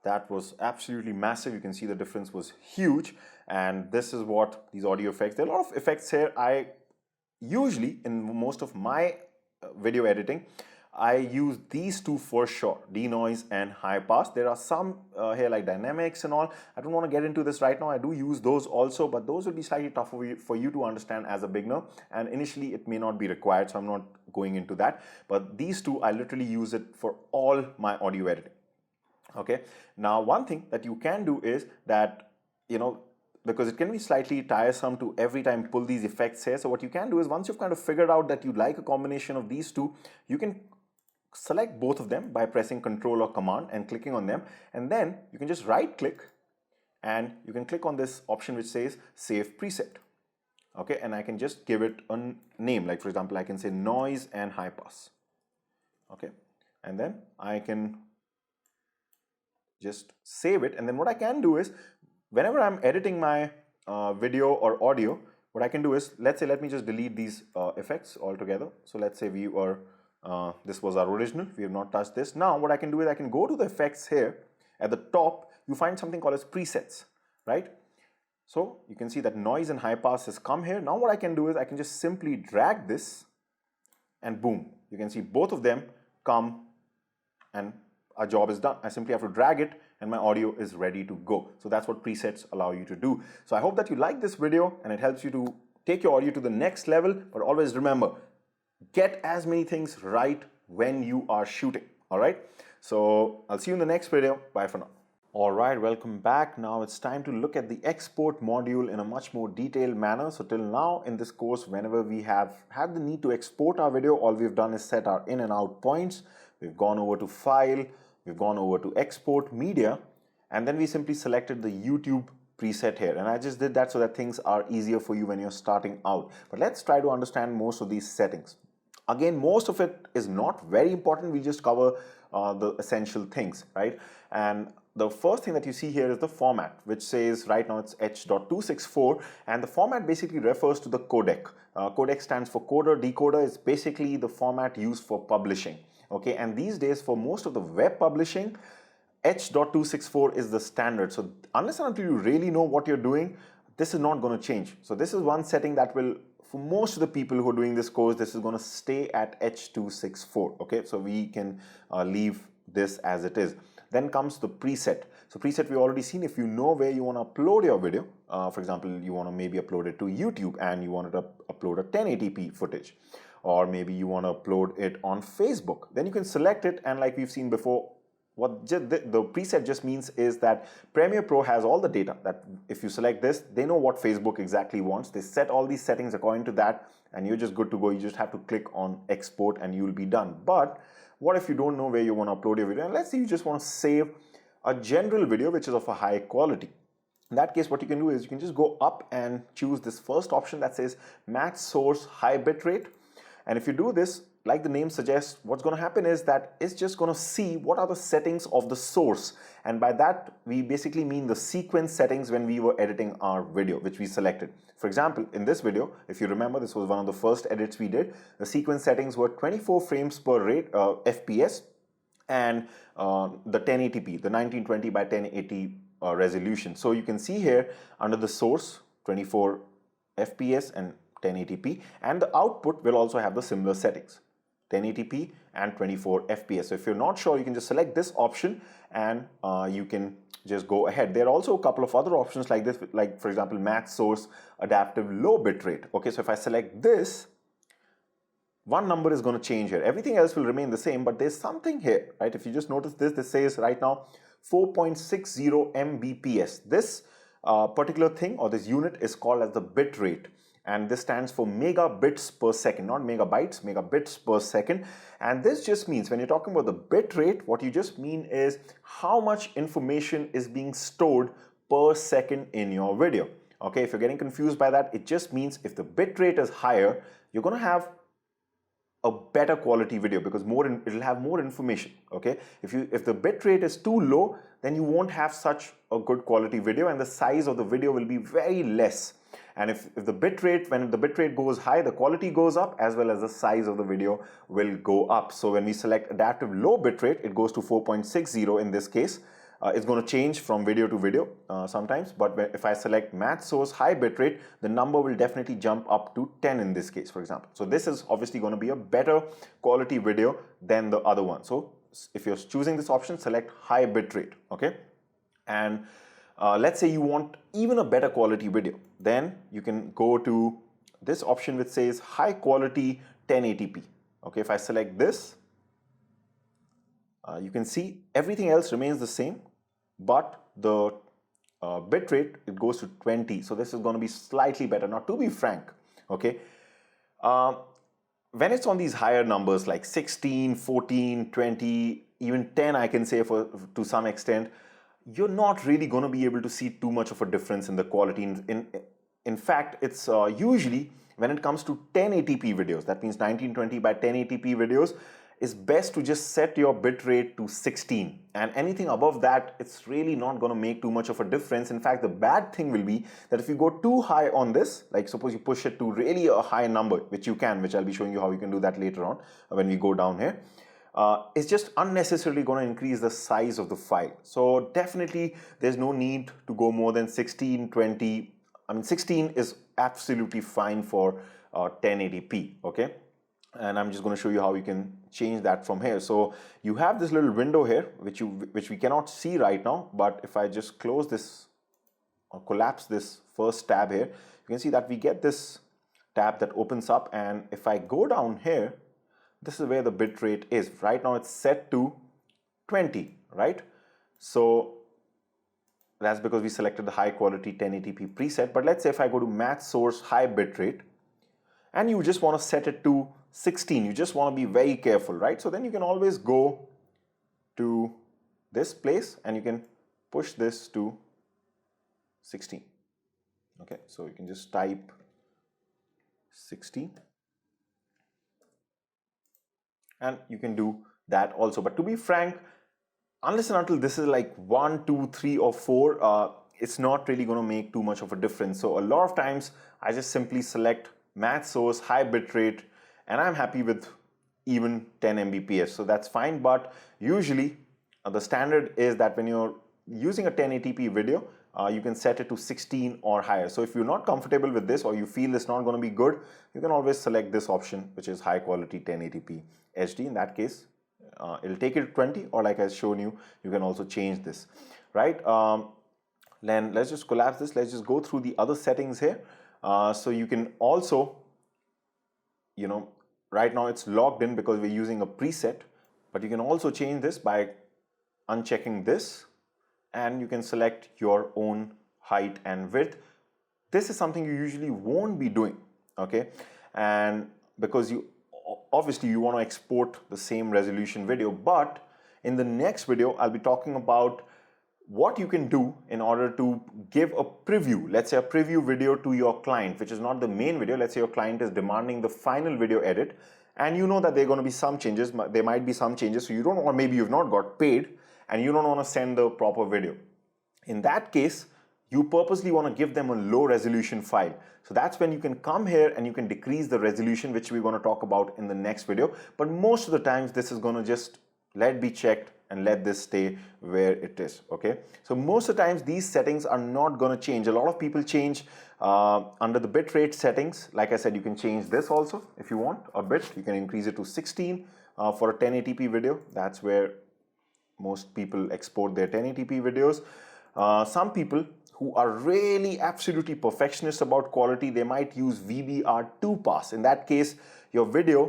S1: That was absolutely massive. You can see the difference was huge, and this is what these audio effects. There are a lot of effects here. I usually, in most of my video editing, I use these two for sure, DeNoise and high pass. There are some here like dynamics and all. I don't want to get into this right now. I do use those also, but those will be slightly tougher for you to understand as a beginner, and initially it may not be required, so I'm not going into that. But these two, I literally use it for all my audio editing. Okay, now one thing that you can do is that, because it can be slightly tiresome to every time pull these effects here. So what you can do is, once you've kind of figured out that you like a combination of these two, you can select both of them by pressing Control or Command and clicking on them, and then you can just right click and you can click on this option which says Save Preset. Okay, and I can just give it a name, like for example I can say Noise and High Pass. Okay, and then I can just save it, and then what I can do is, whenever I'm editing my video or audio, what I can do is, let's say, let me just delete these effects altogether. So let's say we were, this was our original, we have not touched this. Now what I can do is I can go to the effects here. At the top, you find something called as presets, right? So you can see that noise and high pass has come here. Now what I can do is I can just simply drag this and boom, you can see both of them come and our job is done. I simply have to drag it and my audio is ready to go. So that's what presets allow you to do. So I hope that you like this video and it helps you to take your audio to the next level. But always remember, get as many things right when you are shooting. All right. So I'll see you in the next video. Bye for now. All right, welcome back. Now it's time to look at the export module in a much more detailed manner. So till now in this course, whenever we have had the need to export our video, all we've done is set our in and out points. We've gone over to File, we've gone over to Export Media, and then we simply selected the YouTube preset here. And I just did that so that things are easier for you when you're starting out. But let's try to understand most of these settings. Again, most of it is not very important. We just cover the essential things, right? And the first thing that you see here is the format, which says right now it's H.264, and the format basically refers to the codec. Codec stands for coder, decoder. It's basically the format used for publishing. Okay, and these days for most of the web publishing, H.264 is the standard. So unless and until you really know what you're doing, this is not going to change. So this is one setting that will, for most of the people who are doing this course, this is going to stay at H.264. Okay, so we can leave this as it is. Then comes the preset. So preset we already seen. If you know where you want to upload your video, for example, you want to maybe upload it to YouTube and you wanted to upload a 1080p footage, or maybe you want to upload it on Facebook, then you can select it. And like we've seen before, what the preset just means is that Premiere Pro has all the data that if you select this, they know what Facebook exactly wants. They set all these settings according to that and you're just good to go. You just have to click on export and you'll be done. But what if you don't know where you want to upload your video? And let's say you just want to save a general video which is of a high quality. In that case, what you can do is you can just go up and choose this first option that says match source high bitrate. And if you do this, like the name suggests, what's going to happen is that it's just going to see what are the settings of the source. And by that, we basically mean the sequence settings when we were editing our video, which we selected. For example, in this video, if you remember, this was one of the first edits we did. The sequence settings were 24 frames per rate, FPS, and the 1080p, the 1920 by 1080 resolution. So you can see here under the source, 24 FPS and 1080p, and the output will also have the similar settings, 1080p and 24 FPS. So if you're not sure, you can just select this option and you can just go ahead. There are also a couple of other options like this, like for example, match source adaptive low bitrate. Okay, so if I select this, one number is going to change here. Everything else will remain the same, but there's something here, right? If you just notice this, this says right now 4.60 Mbps. This particular thing or this unit is called as the bit rate. And this stands for megabits per second, not megabytes, megabits per second. And this just means when you're talking about the bit rate, what you just mean is how much information is being stored per second in your video. Okay, if you're getting confused by that, it just means if the bit rate is higher, you're going to have a better quality video because it'll have more information. Okay, if the bit rate is too low, then you won't have such a good quality video and the size of the video will be very less. And if the bitrate, when the bitrate goes high, the quality goes up as well as the size of the video will go up. So when we select adaptive low bitrate, it goes to 4.60 in this case. It's going to change from video to video sometimes, but if I select match source high bitrate, the number will definitely jump up to 10 in this case, for example. So this is obviously going to be a better quality video than the other one. So if you're choosing this option, select high bitrate, okay? And let's say you want even a better quality video, then you can go to this option which says high quality 1080p. Okay, if I select this, you can see everything else remains the same, but the bitrate, it goes to 20. So this is going to be slightly better. Now, to be frank, okay, when it's on these higher numbers like 16, 14, 20, even 10, I can say to some extent, you're not really going to be able to see too much of a difference in the quality. In fact, it's usually when it comes to 1080p videos, that means 1920 by 1080p videos, it's best to just set your bitrate to 16, and anything above that, it's really not going to make too much of a difference. In fact, the bad thing will be that if you go too high on this, like suppose you push it to really a high number, which I'll be showing you how you can do that later on when we go down here, it's just unnecessarily going to increase the size of the file. So definitely there's no need to go more than 16, 20. I mean, 16 is absolutely fine for 1080p, okay? And I'm just going to show you how you can change that from here. So you have this little window here, which we cannot see right now, but if I just close this or collapse this first tab here, you can see that we get this tab that opens up, and if I go down here, this is where the bitrate is. Right now it's set to 20, right? So that's because we selected the high quality 1080p preset. But let's say if I go to match source high bitrate, and you just want to set it to 16, you just want to be very careful, right? So then you can always go to this place and you can push this to 16. Okay, so you can just type 16 and you can do that also. But to be frank, unless and until this is like 1, 2, 3 or 4, it's not really going to make too much of a difference. So a lot of times I just simply select match source high bitrate and I'm happy with even 10 Mbps. So that's fine, but usually the standard is that when you're using a 1080p video, you can set it to 16 or higher. So if you're not comfortable with this or you feel it's not going to be good, you can always select this option, which is high quality 1080p HD. In that case, it'll take it to 20, or like I've shown you, you can also change this, right? Then let's just collapse this. Let's just go through the other settings here. So you can also, right now it's logged in because we're using a preset, but you can also change this by unchecking this, and you can select your own height and width. This is something you usually won't be doing, okay? And because obviously you want to export the same resolution video, but in the next video I'll be talking about what you can do in order to give a preview, let's say a preview video to your client, which is not the main video. Let's say your client is demanding the final video edit, and you know that there are going to be some changes, there might be some changes, so you don't, or maybe you've not got paid and you don't want to send the proper video. In that case, you purposely want to give them a low resolution file. So that's when you can come here and you can decrease the resolution, which we're going to talk about in the next video. But most of the times this is going to just let it be checked and let this stay where it is, okay? So most of the times these settings are not going to change. A lot of people change under the bitrate settings. Like I said, you can change this also if you want a bit. You can increase it to 16 for a 1080p video. That's where most people export their 1080p videos. Some people who are really absolutely perfectionist about quality, they might use VBR2 pass. In that case, your video,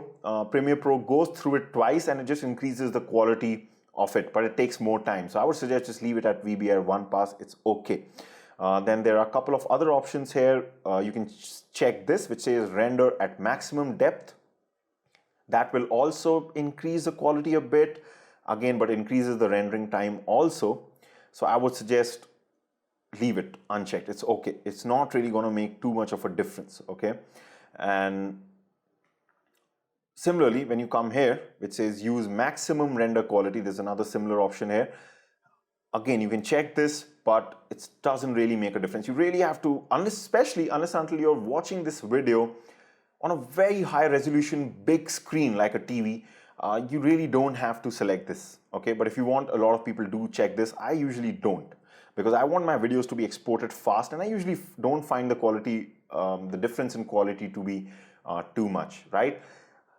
S1: Premiere Pro goes through it twice and it just increases the quality of it, but it takes more time. So I would suggest just leave it at VBR1 pass, it's okay. Then there are a couple of other options here. You can check this, which says render at maximum depth. That will also increase the quality a bit, again, but increases the rendering time also. So I would suggest leave it unchecked. It's okay. It's not really going to make too much of a difference, okay? And similarly, when you come here, which says use maximum render quality, there's another similar option here. Again, you can check this, but it doesn't really make a difference. You really have to, especially unless until you're watching this video on a very high resolution, big screen like a TV, you really don't have to select this, okay? But if you want, a lot of people do check this. I usually don't, because I want my videos to be exported fast, and I usually don't find the quality, the difference in quality to be too much, right?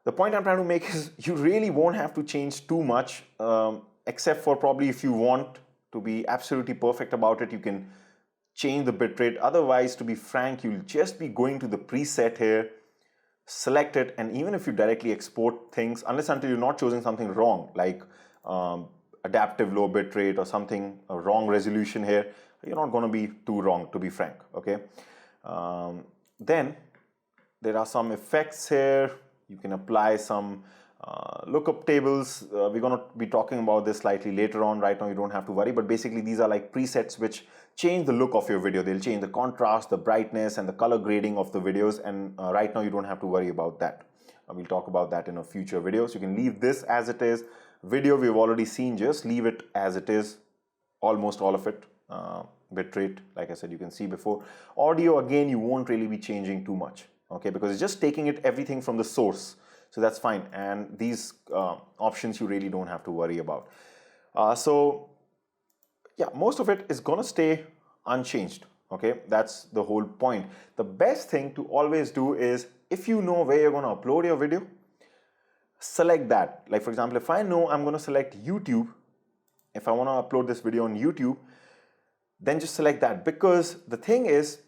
S1: The point I'm trying to make is you really won't have to change too much, except for probably if you want to be absolutely perfect about it, you can change the bitrate. Otherwise, to be frank, you'll just be going to the preset here, select it, and even if you directly export things, unless until you're not choosing something wrong, like adaptive low bit rate or something, a wrong resolution here, you're not going to be too wrong, to be frank, okay? Then there are some effects here. You can apply some lookup tables. We're going to be talking about this slightly later on. Right now you don't have to worry, but basically these are like presets which change the look of your video. They'll change the contrast, the brightness, and the color grading of the videos, and right now you don't have to worry about that. We'll talk about that in a future video. So you can leave this as it is. Video we've already seen, just leave it as it is, almost all of it. Bitrate, like I said, you can see before. Audio, again, you won't really be changing too much, okay, because it's just taking it everything from the source. So that's fine, and these options you really don't have to worry about. So yeah, most of it is gonna stay unchanged, okay? That's the whole point. The best thing to always do is, if you know where you're gonna upload your video, select that. Like for example, if I know I'm gonna select YouTube, if I wanna upload this video on YouTube, then just select that, because the thing is,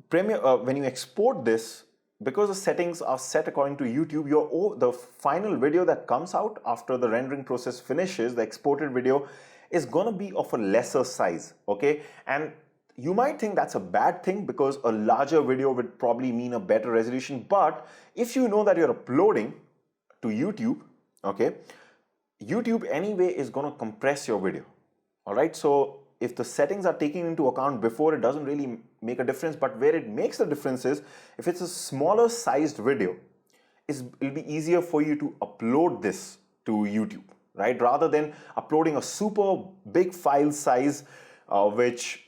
S1: Premiere, when you export this, because the settings are set according to YouTube, the final video that comes out after the rendering process finishes, the exported video, is gonna be of a lesser size, okay? And you might think that's a bad thing because a larger video would probably mean a better resolution, but if you know that you're uploading to YouTube, okay, YouTube anyway is gonna compress your video, all right? So if the settings are taken into account before, it doesn't really make a difference, but where it makes a difference is if it's a smaller sized video, it'll be easier for you to upload this to YouTube, right? Rather than uploading a super big file size, which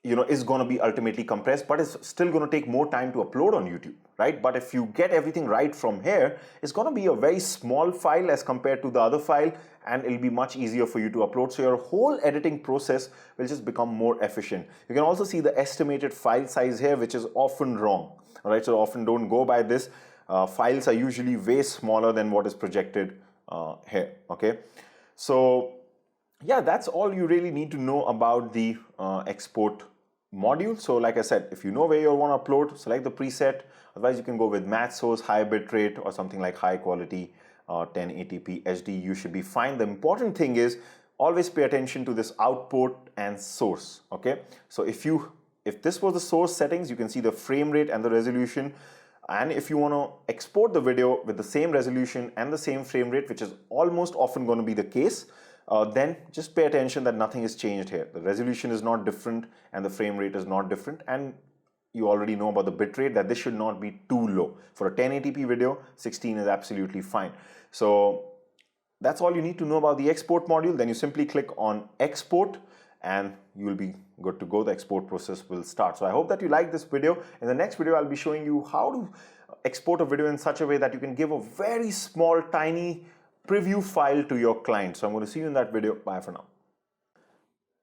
S1: is going to be ultimately compressed, but it's still going to take more time to upload on YouTube, right? But if you get everything right from here, it's going to be a very small file as compared to the other file, and it'll be much easier for you to upload. So your whole editing process will just become more efficient. You can also see the estimated file size here, which is often wrong, all right? So often don't go by this. Files are usually way smaller than what is projected here, okay? So yeah, that's all you really need to know about the export module. So like I said, if you know where you want to upload, select the preset. Otherwise you can go with match source, high bitrate, or something like high quality 1080p HD. You should be fine. The important thing is always pay attention to this output and source, okay? So if this was the source settings, you can see the frame rate and the resolution. And if you want to export the video with the same resolution and the same frame rate, which is almost often going to be the case, then just pay attention that nothing is changed here. The resolution is not different and the frame rate is not different, and you already know about the bitrate, that this should not be too low. For a 1080p video, 16 is absolutely fine. So that's all you need to know about the export module. Then you simply click on export and you will be good to go. The export process will start. So I hope that you like this video. In the next video, I'll be showing you how to export a video in such a way that you can give a very small, tiny preview file to your client. So I'm going to see you in that video. Bye for now.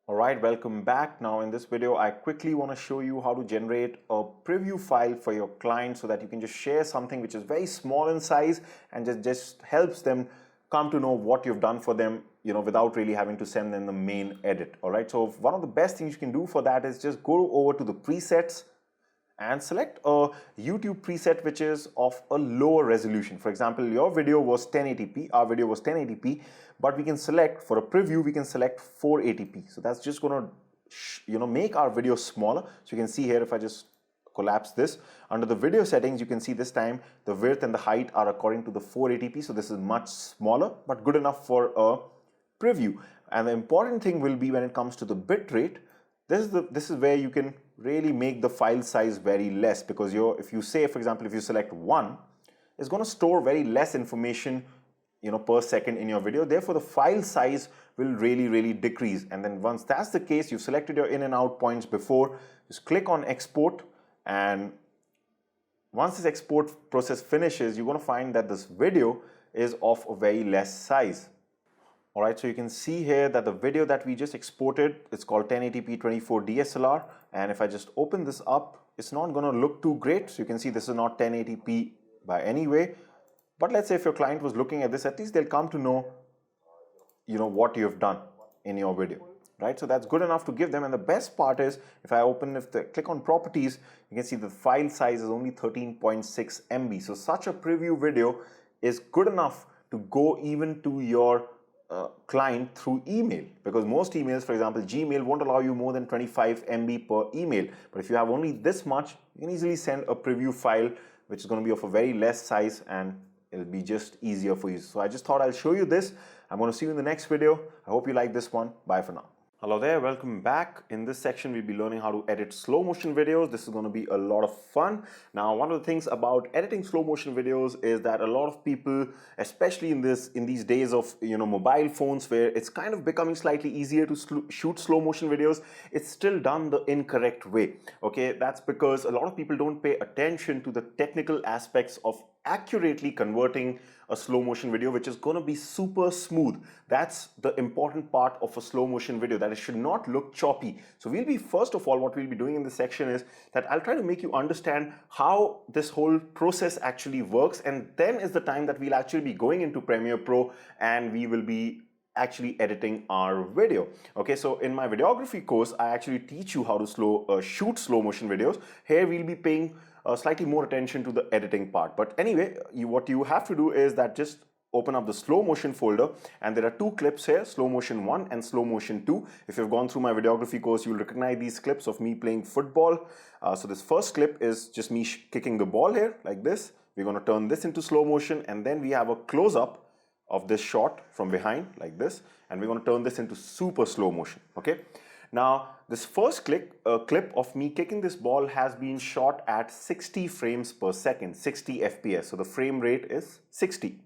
S1: All right, welcome back. Now in this video, I quickly want to show you how to generate a preview file for your client so that you can just share something which is very small in size and just helps them come to know what you've done for them, without really having to send them the main edit. All right, so one of the best things you can do for that is just go over to the presets and select a YouTube preset which is of a lower resolution. For example, your video was 1080p, our video was 1080p, but we can select, for a preview, we can select 480p. So that's just gonna, make our video smaller. So you can see here, if I just collapse this, under the video settings, you can see this time the width and the height are according to the 480p. So this is much smaller, but good enough for a preview. And the important thing will be when it comes to the bit rate, this is where you can really make the file size very less, because if you say, for example, if you select 1, it's going to store very less information per second in your video. Therefore, the file size will really decrease. And then once that's the case, you've selected your in and out points before, just click on export, and once this export process finishes, you're going to find that this video is of a very less size. All right, so you can see here that the video that we just exported, it's called 1080p 24 DSLR. And if I just open this up, it's not going to look too great. So you can see this is not 1080p by any way. But let's say if your client was looking at this, at least they'll come to know, what you've done in your video, right? So that's good enough to give them. And the best part is, if I click on properties, you can see the file size is only 13.6 MB. So such a preview video is good enough to go even to your client through email, because most emails, for example, Gmail won't allow you more than 25 MB per email. But if you have only this much, you can easily send a preview file, which is going to be of a very less size, and it'll be just easier for you. So I just thought I'll show you this. I'm going to see you in the next video. I hope you like this one. Bye for now. Hello there, welcome back. In this section, we'll be learning how to edit slow motion videos. This is going to be a lot of fun. Now, one of the things about editing slow motion videos is that a lot of people, especially in these days of mobile phones, where it's kind of becoming slightly easier to shoot slow motion videos, it's still done the incorrect way. Okay, that's because a lot of people don't pay attention to the technical aspects of accurately converting a slow motion video, which is going to be super smooth. That's the important part of a slow motion video, that it should not look choppy. So first of all, what we'll be doing in this section is that I'll try to make you understand how this whole process actually works, and then is the time that we'll actually be going into Premiere Pro and we will be actually editing our video. Okay, so in my videography course, I actually teach you how to shoot slow motion videos. Here we'll be paying slightly more attention to the editing part. But anyway, what you have to do is that just open up the slow motion folder, and there are two clips here, slow motion 1 and slow motion 2. If you've gone through my videography course, you'll recognize these clips of me playing football. So this first clip is just me kicking the ball here like this. We're going to turn this into slow motion, and then we have a close-up of this shot from behind like this, and we're going to turn this into super slow motion. Okay, now this first clip of me kicking this ball has been shot at 60 frames per second, 60 FPS, so the frame rate is 60.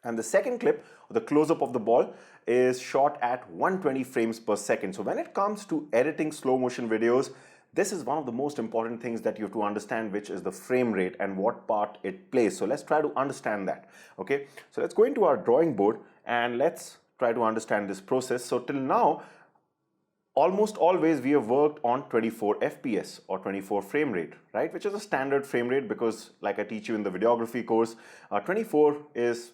S1: And the second clip, the close-up of the ball, is shot at 120 frames per second. So when it comes to editing slow motion videos, this is one of the most important things that you have to understand, which is the frame rate and what part it plays. So let's try to understand that. Okay, so let's go into our drawing board and let's try to understand this process. So till now, almost always we have worked on 24 FPS or 24 frame rate, right? Which is a standard frame rate, because like I teach you in the videography course, 24 is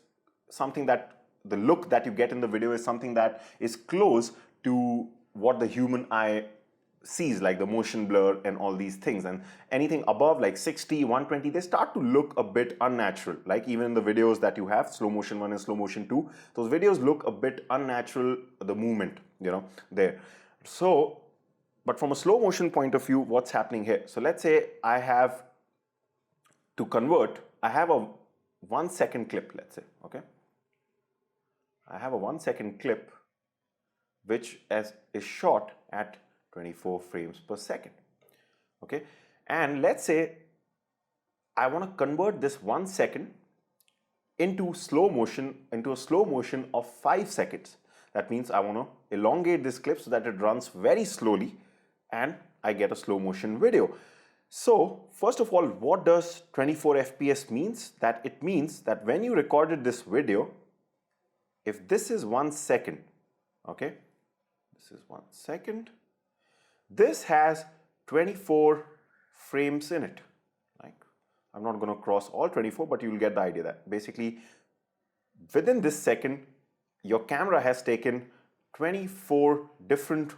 S1: something that the look that you get in the video is something that is close to what the human eye sees, like the motion blur and all these things. And anything above like 60, 120, they start to look a bit unnatural. Like even in the videos that you have, slow motion 1 and slow motion 2, those videos look a bit unnatural, the movement, there. So, but from a slow motion point of view, what's happening here? So let's say I have to convert, I have a 1 second clip, let's say, okay? I have a 1 second clip which is shot at 24 frames per second, okay? And let's say I want to convert this 1 second into a slow motion of 5 seconds. That means I want to elongate this clip so that it runs very slowly and I get a slow motion video. So first of all, what does 24 FPS means? That it means that when you recorded this video, if this is 1 second, okay, this is 1 second, this has 24 frames in it. Like, I'm not going to cross all 24, but you will get the idea that basically within this second, your camera has taken 24 different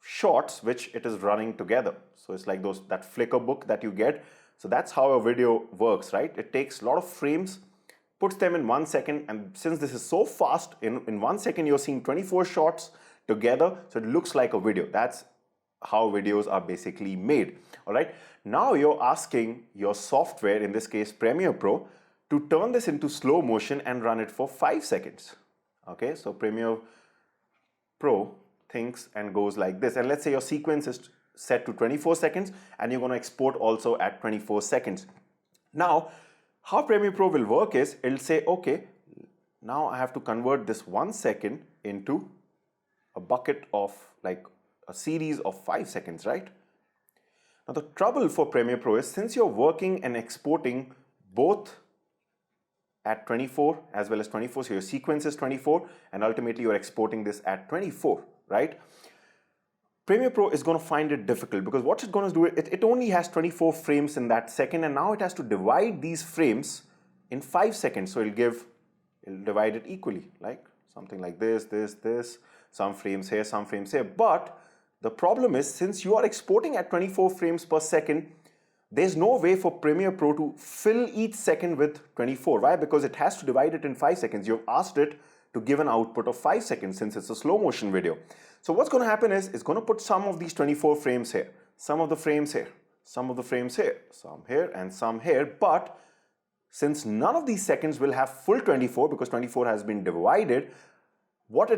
S1: shots which it is running together. So it's like that flicker book that you get. So that's how a video works, right? It takes a lot of frames, puts them in 1 second, and since this is so fast, in 1 second you're seeing 24 shots together, so it looks like a video. That's how videos are basically made. All right, now you're asking your software, in this case Premiere Pro, to turn this into slow motion and run it for 5 seconds. Okay, so Premiere Pro thinks and goes like this, and let's say your sequence is set to 24 seconds and you're going to export also at 24 seconds. Now, how Premiere Pro will work is, it'll say, okay, now I have to convert this 1 second into a bucket of like a series of 5 seconds, right? Now the trouble for Premiere Pro is, since you're working and exporting both at 24 as well as 24, so your sequence is 24 and ultimately you're exporting this at 24, right? Premiere Pro is going to find it difficult, because what it's going to do, it only has 24 frames in that second, and now it has to divide these frames in 5 seconds. So it'll divide it equally, like something like this, some frames here, some frames here. But the problem is, since you are exporting at 24 frames per second, there's no way for Premiere Pro to fill each second with 24. Why? Because it has to divide it in 5 seconds. You've asked it to give an output of 5 seconds since it's a slow motion video. So what's going to happen is it's going to put some of these 24 frames here, some of the frames here, some of the frames here, some here and some here, but since none of these seconds will have full 24 because 24 has been divided, what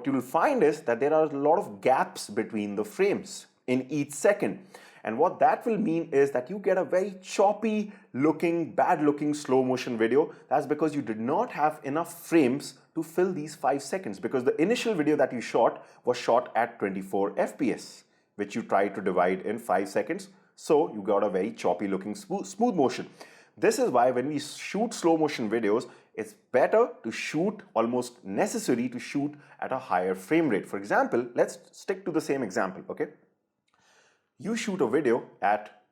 S1: you will find is that there are a lot of gaps between the frames in each second. And what that will mean is that you get a very choppy looking, bad looking slow motion video. That's because you did not have enough frames to fill these 5 seconds, because the initial video that you shot was shot at 24 FPS, which you tried to divide in 5 seconds. So you got a very choppy looking smooth motion. This is why when we shoot slow motion videos, it's better to shoot, almost necessary to shoot at a higher frame rate. For example, let's stick to the same example, okay? You shoot a video at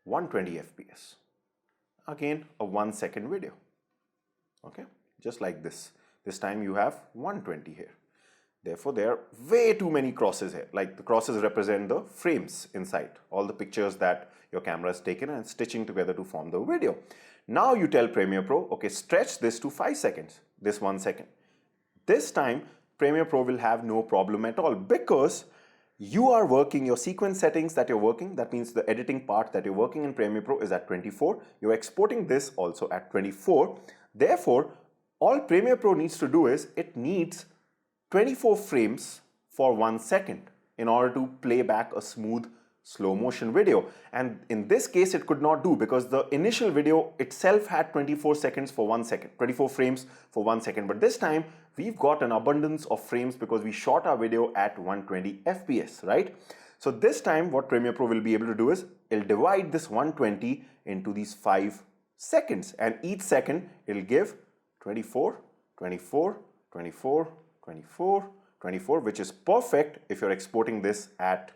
S1: 120 FPS. Again, a 1 second video, okay? Just like this. This time you have 120 here. Therefore, there are way too many crosses here. Like the crosses represent the frames inside, all the pictures that your camera has taken and stitching together to form the video. Now you tell Premiere Pro, okay, stretch this to 5 seconds, this 1 second. This time, Premiere Pro will have no problem at all because you are working your sequence settings that you're working. That means the editing part that you're working in Premiere Pro is at 24. You're exporting this also at 24. Therefore, all Premiere Pro needs to do is it needs 24 frames for 1 second in order to play back a smooth slow motion video. And in this case, it could not do because the initial video itself had 24 seconds for 1 second, 24 frames for 1 second. But this time we've got an abundance of frames because we shot our video at 120 FPS, right? So this time what Premiere Pro will be able to do is it'll divide this 120 into these 5 seconds, and each second it'll give 24, 24, 24, 24, 24, which is perfect if you're exporting this at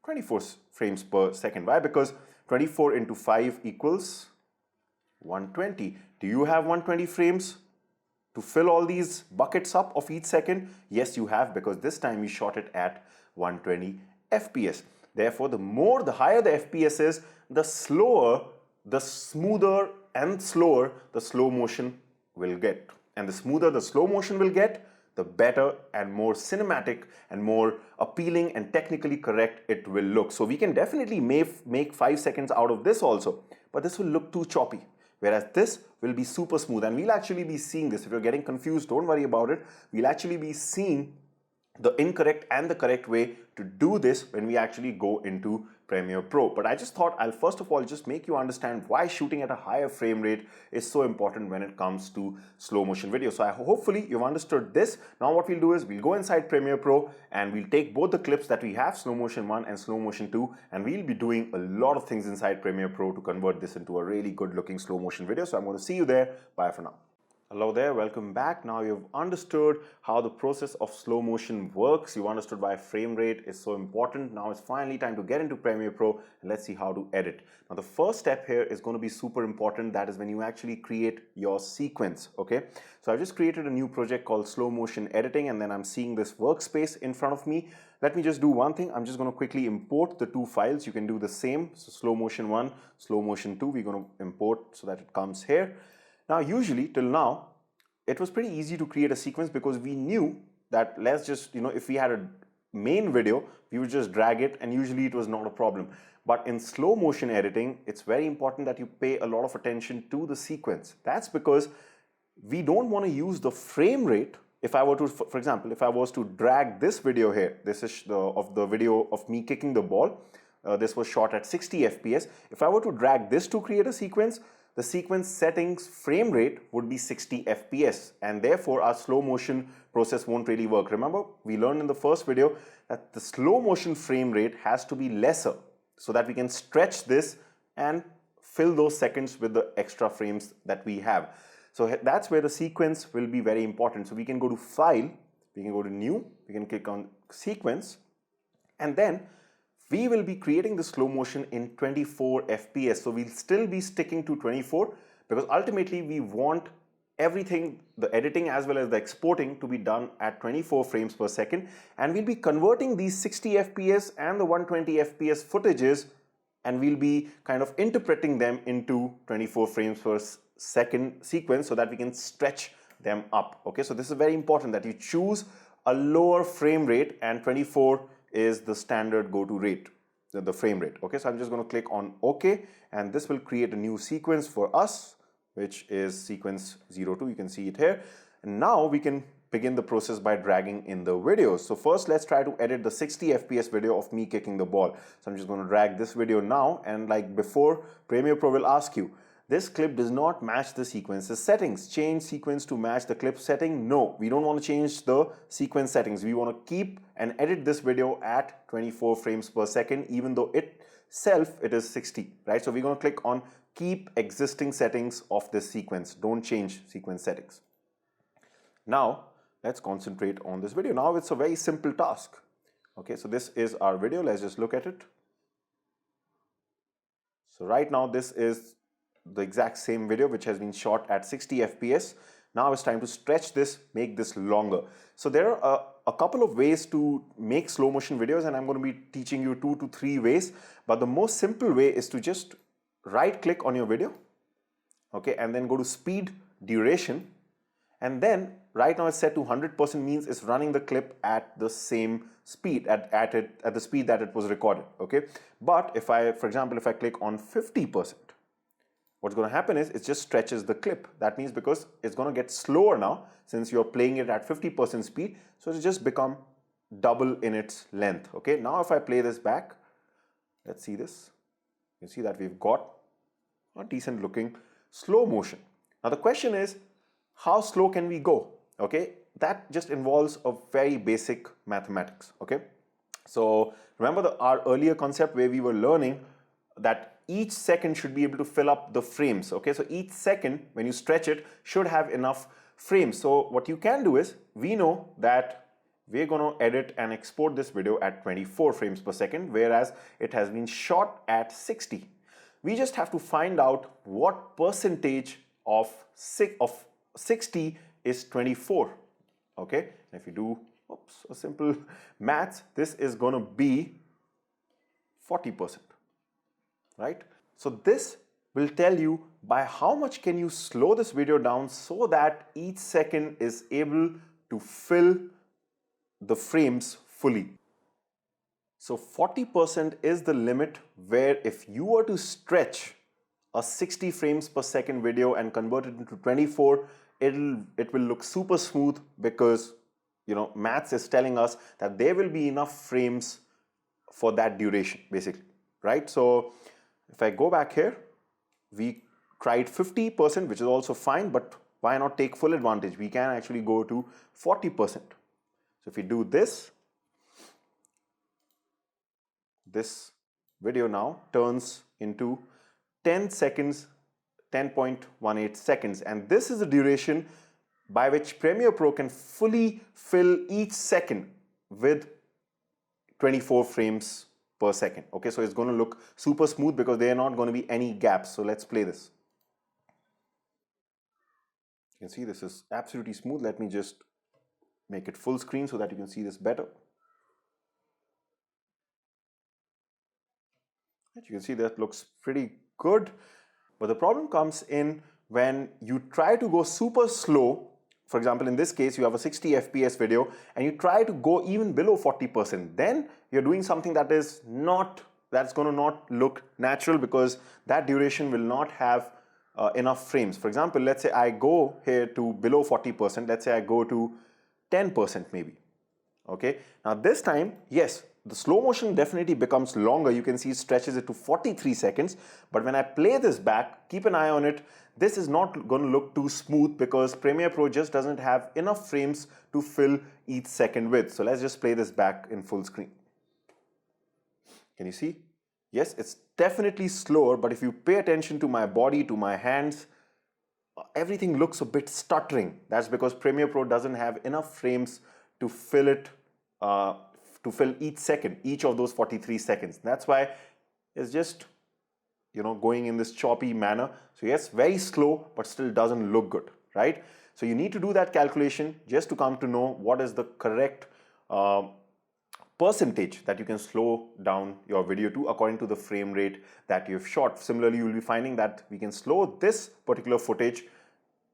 S1: 24 frames per second. Why? Because 24 into 5 equals 120. Do you have 120 frames to fill all these buckets up of each second? Yes, you have, because this time we shot it at 120 FPS. Therefore, the higher the FPS is, the slower, the smoother and slower the slow motion will get. And the smoother the slow motion will get, the better and more cinematic and more appealing and technically correct it will look. So we can definitely make 5 seconds out of this also, but this will look too choppy. Whereas this will be super smooth, and we'll actually be seeing this. If you're getting confused, don't worry about it. We'll actually be seeing the incorrect and the correct way to do this when we actually go into Premiere Pro. But I just thought I'll first of all just make you understand why shooting at a higher frame rate is so important when it comes to slow motion video. So hopefully you've understood this. Now what we'll do is we'll go inside Premiere Pro and we'll take both the clips that we have, slow motion 1 and slow motion 2, and we'll be doing a lot of things inside Premiere Pro to convert this into a really good looking slow motion video. So I'm going to see you there. Bye for now. Hello there, welcome back. Now you've understood how the process of slow motion works. You've understood why frame rate is so important. Now it's finally time to get into Premiere Pro and let's see how to edit. Now the first step here is going to be super important. That is when you actually create your sequence, okay? So I've just created a new project called Slow Motion Editing, and then I'm seeing this workspace in front of me. Let me just do one thing. I'm just going to quickly import the two files. You can do the same. So Slow Motion 1, Slow Motion 2, we're going to import so that it comes here. Now, usually till now, it was pretty easy to create a sequence because we knew that let's just, if we had a main video, we would just drag it and usually it was not a problem. But in slow motion editing, it's very important that you pay a lot of attention to the sequence. That's because we don't want to use the frame rate. If I were to, for example, if I was to drag this video here, this is the video of me kicking the ball. This was shot at 60 FPS. If I were to drag this to create a sequence, the sequence settings frame rate would be 60 FPS, and therefore our slow motion process won't really work. Remember, we learned in the first video that the slow motion frame rate has to be lesser so that we can stretch this and fill those seconds with the extra frames that we have. So that's where the sequence will be very important. So we can go to File, we can go to New, we can click on Sequence, and then we will be creating the slow motion in 24 FPS. So we'll still be sticking to 24 because ultimately we want everything, the editing as well as the exporting, to be done at 24 frames per second. And we'll be converting these 60 FPS and the 120 FPS footages, and we'll be kind of interpreting them into 24 frames per second sequence so that we can stretch them up. Okay, so this is very important that you choose a lower frame rate, and 24 is the standard go-to rate, the frame rate. Okay, so I'm just going to click on OK, and this will create a new sequence for us, which is sequence 02. You can see it here. And now we can begin the process by dragging in the videos. So first, let's try to edit the 60 FPS video of me kicking the ball. So I'm just going to drag this video now, and like before, Premiere Pro will ask you, this clip does not match the sequence's settings. Change sequence to match the clip setting. No, we don't want to change the sequence settings. We want to keep and edit this video at 24 frames per second, even though itself it is 60, right? So we're going to click on keep existing settings of this sequence. Don't change sequence settings. Now, let's concentrate on this video. Now it's a very simple task. Okay, so this is our video. Let's just look at it. So right now, this is the exact same video which has been shot at 60 FPS. Now it's time to stretch this, make this longer. So there are a couple of ways to make slow motion videos, and I'm going to be teaching you 2 to 3 ways. But the most simple way is to just right click on your video, okay, and then go to speed duration, and then right now it's set to 100%, means it's running the clip at the same speed, at the speed that it was recorded. Okay, but if I, for example, if I click on 50%, what's going to happen is it just stretches the clip. That means because it's going to get slower now since you're playing it at 50% speed, so it'll just become double in its length. Okay, now if I play this back, let's see this. You see that we've got a decent looking slow motion. Now the question is, how slow can we go? Okay, that just involves a very basic mathematics. Okay, so remember our earlier concept where we were learning that each second should be able to fill up the frames. Okay, so each second when you stretch it should have enough frames. So what you can do is, we know that we're going to edit and export this video at 24 frames per second, whereas it has been shot at 60. We just have to find out what percentage of 60 is 24. Okay, and if you do a simple maths, this is going to be 40%. Right? So this will tell you by how much can you slow this video down so that each second is able to fill the frames fully. So 40% is the limit where if you were to stretch a 60 frames per second video and convert it into 24, it will look super smooth, because maths is telling us that there will be enough frames for that duration basically, right? So if I go back here, we tried 50%, which is also fine, but why not take full advantage? We can actually go to 40%. So if we do this, this video now turns into 10 seconds, 10.18 seconds. And this is the duration by which Premiere Pro can fully fill each second with 24 frames per second. Okay, so it's going to look super smooth because there are not going to be any gaps. So let's play this. You can see this is absolutely smooth. Let me just make it full screen so that you can see this better. You can see that looks pretty good. But the problem comes in when you try to go super slow. For example, in this case, you have a 60 FPS video and you try to go even below 40%. Then you're doing something that's going to not look natural, because that duration will not have enough frames. For example, let's say I go here to below 40%. Let's say I go to 10% maybe. Okay. Now this time, yes, the slow motion definitely becomes longer. You can see it stretches it to 43 seconds. But when I play this back, keep an eye on it. This is not going to look too smooth because Premiere Pro just doesn't have enough frames to fill each second with. So let's just play this back in full screen. Can you see? Yes, it's definitely slower, but if you pay attention to my body, to my hands, everything looks a bit stuttering. That's because Premiere Pro doesn't have enough frames to fill it, to fill each second, each of those 43 seconds. That's why it's just going in this choppy manner. So yes, very slow, but still doesn't look good, right? So you need to do that calculation just to come to know what is the correct percentage that you can slow down your video to according to the frame rate that you've shot. Similarly, you'll be finding that we can slow this particular footage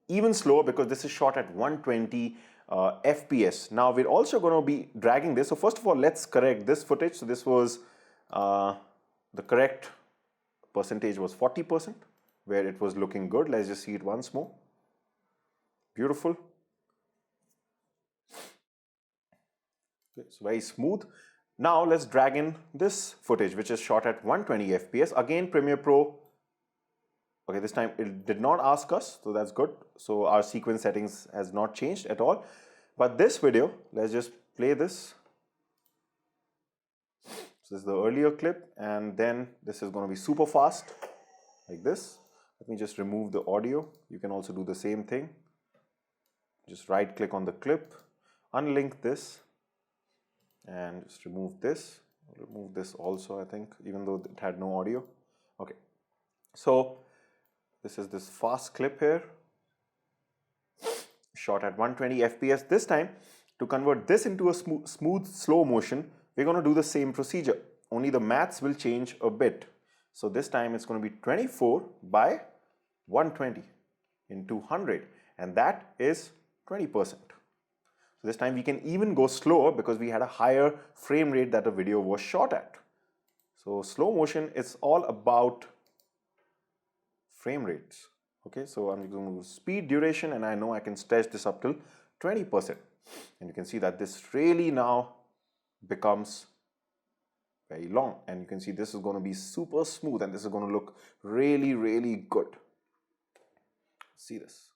S1: even slower because this is shot at 120 FPS. Now we're also going to be dragging this. So first of all, let's correct this footage. So this was the correct percentage was 40%, where it was looking good. Let's just see it once more. Beautiful. Okay, it's very smooth. Now let's drag in this footage, which is shot at 120 FPS. Again, Premiere Pro. Okay, this time it did not ask us, so that's good. So our sequence settings has not changed at all. But this video, let's just play this. So this is the earlier clip, and then this is going to be super fast, like this. Let me just remove the audio. You can also do the same thing. Just right click on the clip, unlink this, and just remove this. Remove this also, I think, even though it had no audio. Okay, so this is this fast clip here, shot at 120 FPS. This time, to convert this into a smooth slow motion, we're going to do the same procedure. Only the maths will change a bit. So this time it's going to be 24 by 120 into 100, and that is 20%. So this time we can even go slower because we had a higher frame rate that the video was shot at. So slow motion, it's all about frame rates. Okay, so I'm going to speed duration, and I know I can stretch this up till 20%. And you can see that this really now becomes very long, and you can see this is going to be super smooth, and this is going to look really, really good. See this.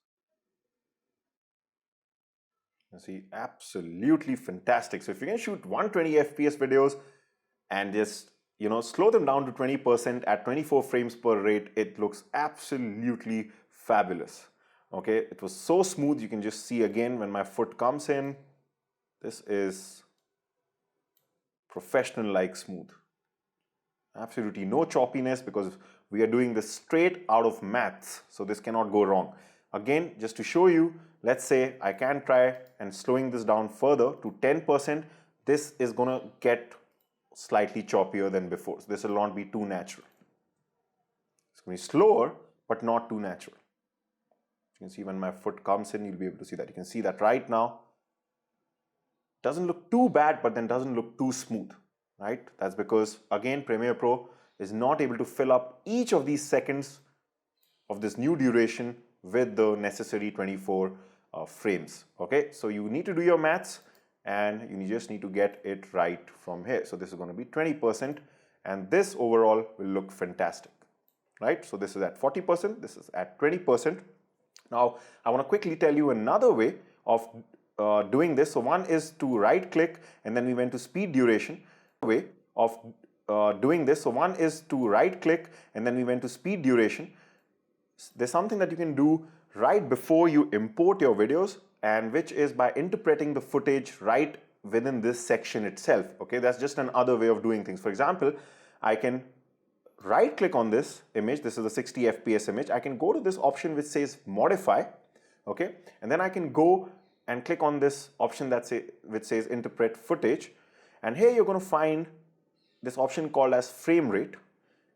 S1: You see, absolutely fantastic. So if you can shoot 120 FPS videos and just, slow them down to 20% at 24 frames per rate, it looks absolutely fabulous. Okay, it was so smooth. You can just see again when my foot comes in, this is professional-like smooth. Absolutely no choppiness because we are doing this straight out of maths. So this cannot go wrong. Again, just to show you, let's say I can try and slowing this down further to 10%. This is going to get slightly choppier than before. So this will not be too natural. It's going to be slower, but not too natural. You can see when my foot comes in, you'll be able to see that. You can see that right now. Doesn't look too bad, but then doesn't look too smooth, right? That's because, again, Premiere Pro is not able to fill up each of these seconds of this new duration with the necessary 24 frames. Okay, so you need to do your maths, and you just need to get it right from here. So this is going to be 20%, and this overall will look fantastic, right? So this is at 40%, this is at 20%. Now I want to quickly tell you another way of doing this. So one is to right click, and then we went to speed duration. Way of doing this. So one is to right click, and then we went to speed duration. There's something that you can do right before you import your videos, and which is by interpreting the footage right within this section itself. Okay, that's just another way of doing things. For example, I can right click on this image. This is a 60 FPS image. I can go to this option which says modify. Okay, and then I can go and click on this option which says interpret footage, and here you're going to find this option called as frame rate.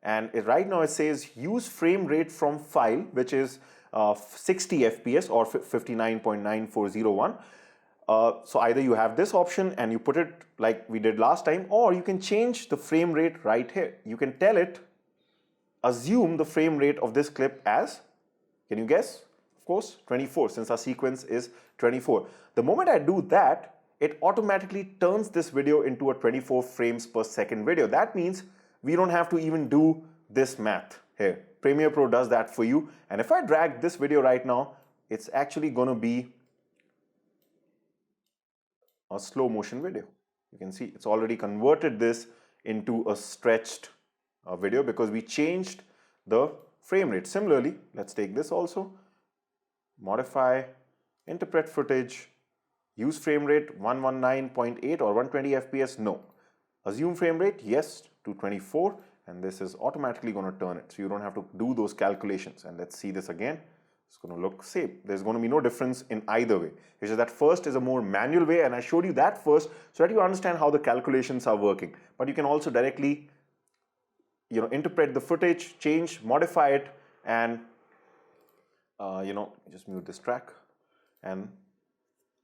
S1: And right now it says use frame rate from file, which is 60 FPS or 59.9401. So either you have this option and you put it like we did last time, or you can change the frame rate right here. You can tell it, assume the frame rate of this clip as, can you guess? Of course, 24, since our sequence is 24. The moment I do that, it automatically turns this video into a 24 frames per second video. That means we don't have to even do this math here. Premiere Pro does that for you. And if I drag this video right now, it's actually going to be a slow motion video. You can see it's already converted this into a stretched video because we changed the frame rate. Similarly, let's take this also. Modify, interpret footage, use frame rate 119.8 or 120 FPS, no. Assume frame rate, yes, to 24, and this is automatically going to turn it. So you don't have to do those calculations. And let's see this again. It's going to look same. There's going to be no difference in either way. It's just that first is a more manual way, and I showed you that first so that you understand how the calculations are working. But you can also directly, interpret the footage, change, modify it, and just mute this track and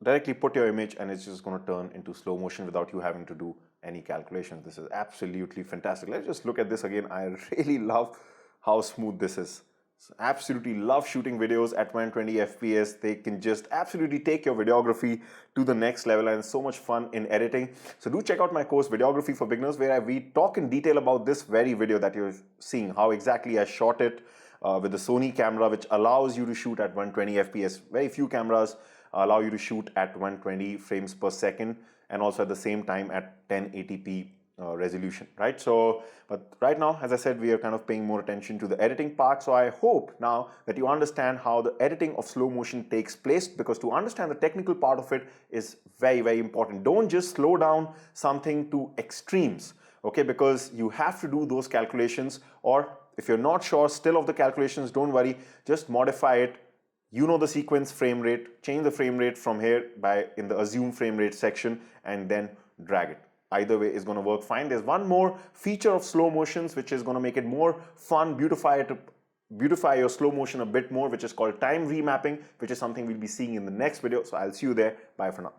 S1: directly put your image, and it's just going to turn into slow motion without you having to do any calculations. This is absolutely fantastic. Let's just look at this again. I really love how smooth this is. So absolutely love shooting videos at 120 FPS. They can just absolutely take your videography to the next level, and it's so much fun in editing. So do check out my course Videography for Beginners, where we talk in detail about this very video that you're seeing, how exactly I shot it with the Sony camera, which allows you to shoot at 120 FPS. Very few cameras allow you to shoot at 120 frames per second, and also at the same time at 1080p resolution, right? So, but right now, as I said, we are kind of paying more attention to the editing part. So I hope now that you understand how the editing of slow motion takes place, because to understand the technical part of it is very, very important. Don't just slow down something to extremes, okay? Because you have to do those calculations, or if you're not sure still of the calculations, don't worry, just modify it. You know the sequence frame rate, change the frame rate from here by in the assume frame rate section, and then drag it. Either way is going to work fine. There's one more feature of slow motions which is going to make it more fun, beautify your slow motion a bit more, which is called time remapping, which is something we'll be seeing in the next video. So I'll see you there. Bye for now.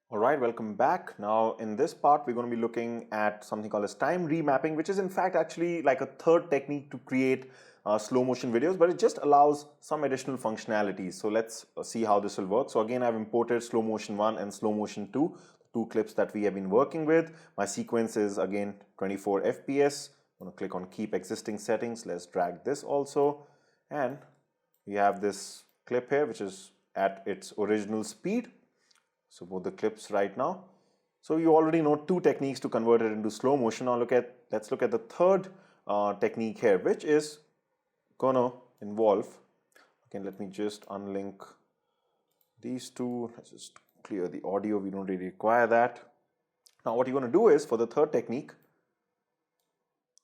S1: All right, welcome back. Now in this part, we're going to be looking at something called as time remapping, which is in fact actually like a third technique to create slow motion videos, but it just allows some additional functionalities. So let's see how this will work. So again, I've imported slow motion 1 and slow motion 2, two clips that we have been working with. My sequence is again 24 FPS. I'm going to click on keep existing settings. Let's drag this also. And we have this clip here, which is at its original speed. So both the clips right now. So you already know two techniques to convert it into slow motion. Now let's look at the third technique here, which is gonna involve, again, let me just unlink these two. Let's just clear the audio. We don't really require that. Now what you're gonna do is, for the third technique,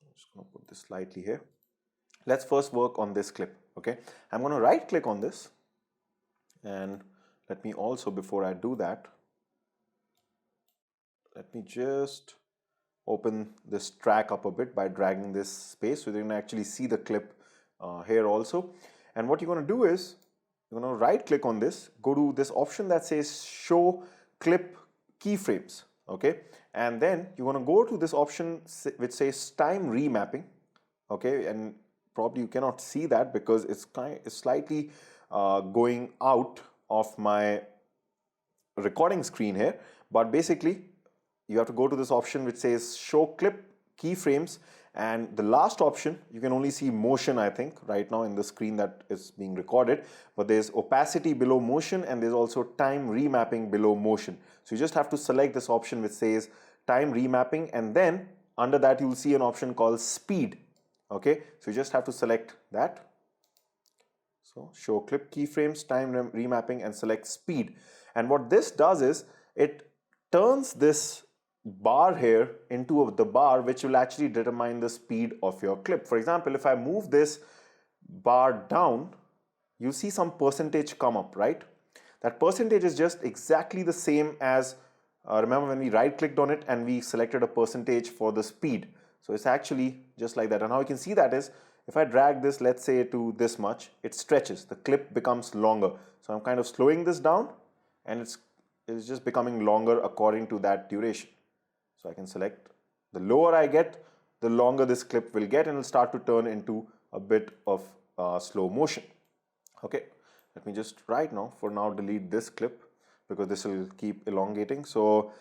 S1: I'm just gonna put this slightly here. Let's first work on this clip, okay? I'm gonna right click on this, and let me also, before I do that, let me just open this track up a bit by dragging this space so you can actually see the clip here also. And what you're going to do is you're going to right click on this, go to this option that says show clip keyframes, okay? And then you're going to go to this option which says time remapping, okay? And probably you cannot see that because it's slightly going out of my recording screen here, but basically you have to go to this option which says show clip keyframes, and the last option you can only see motion, I think, right now in the screen that is being recorded, but there's opacity below motion and there's also time remapping below motion. So you just have to select this option which says time remapping, and then under that you'll see an option called speed, okay? So you just have to select that. So show clip keyframes, time remapping, and select speed. And what this does is it turns this bar here into the bar which will actually determine the speed of your clip. For example, if I move this bar down, you see some percentage come up, right? That percentage is just exactly the same as, remember when we right clicked on it and we selected a percentage for the speed. So it's actually just like that. And how you can see that is, if I drag this, let's say to this much, it stretches, the clip becomes longer. So I'm kind of slowing this down and it's just becoming longer according to that duration. So I can select, the lower I get, the longer this clip will get, and it'll start to turn into a bit of slow motion. Okay, let me just right now, for now, delete this clip because this will keep elongating. So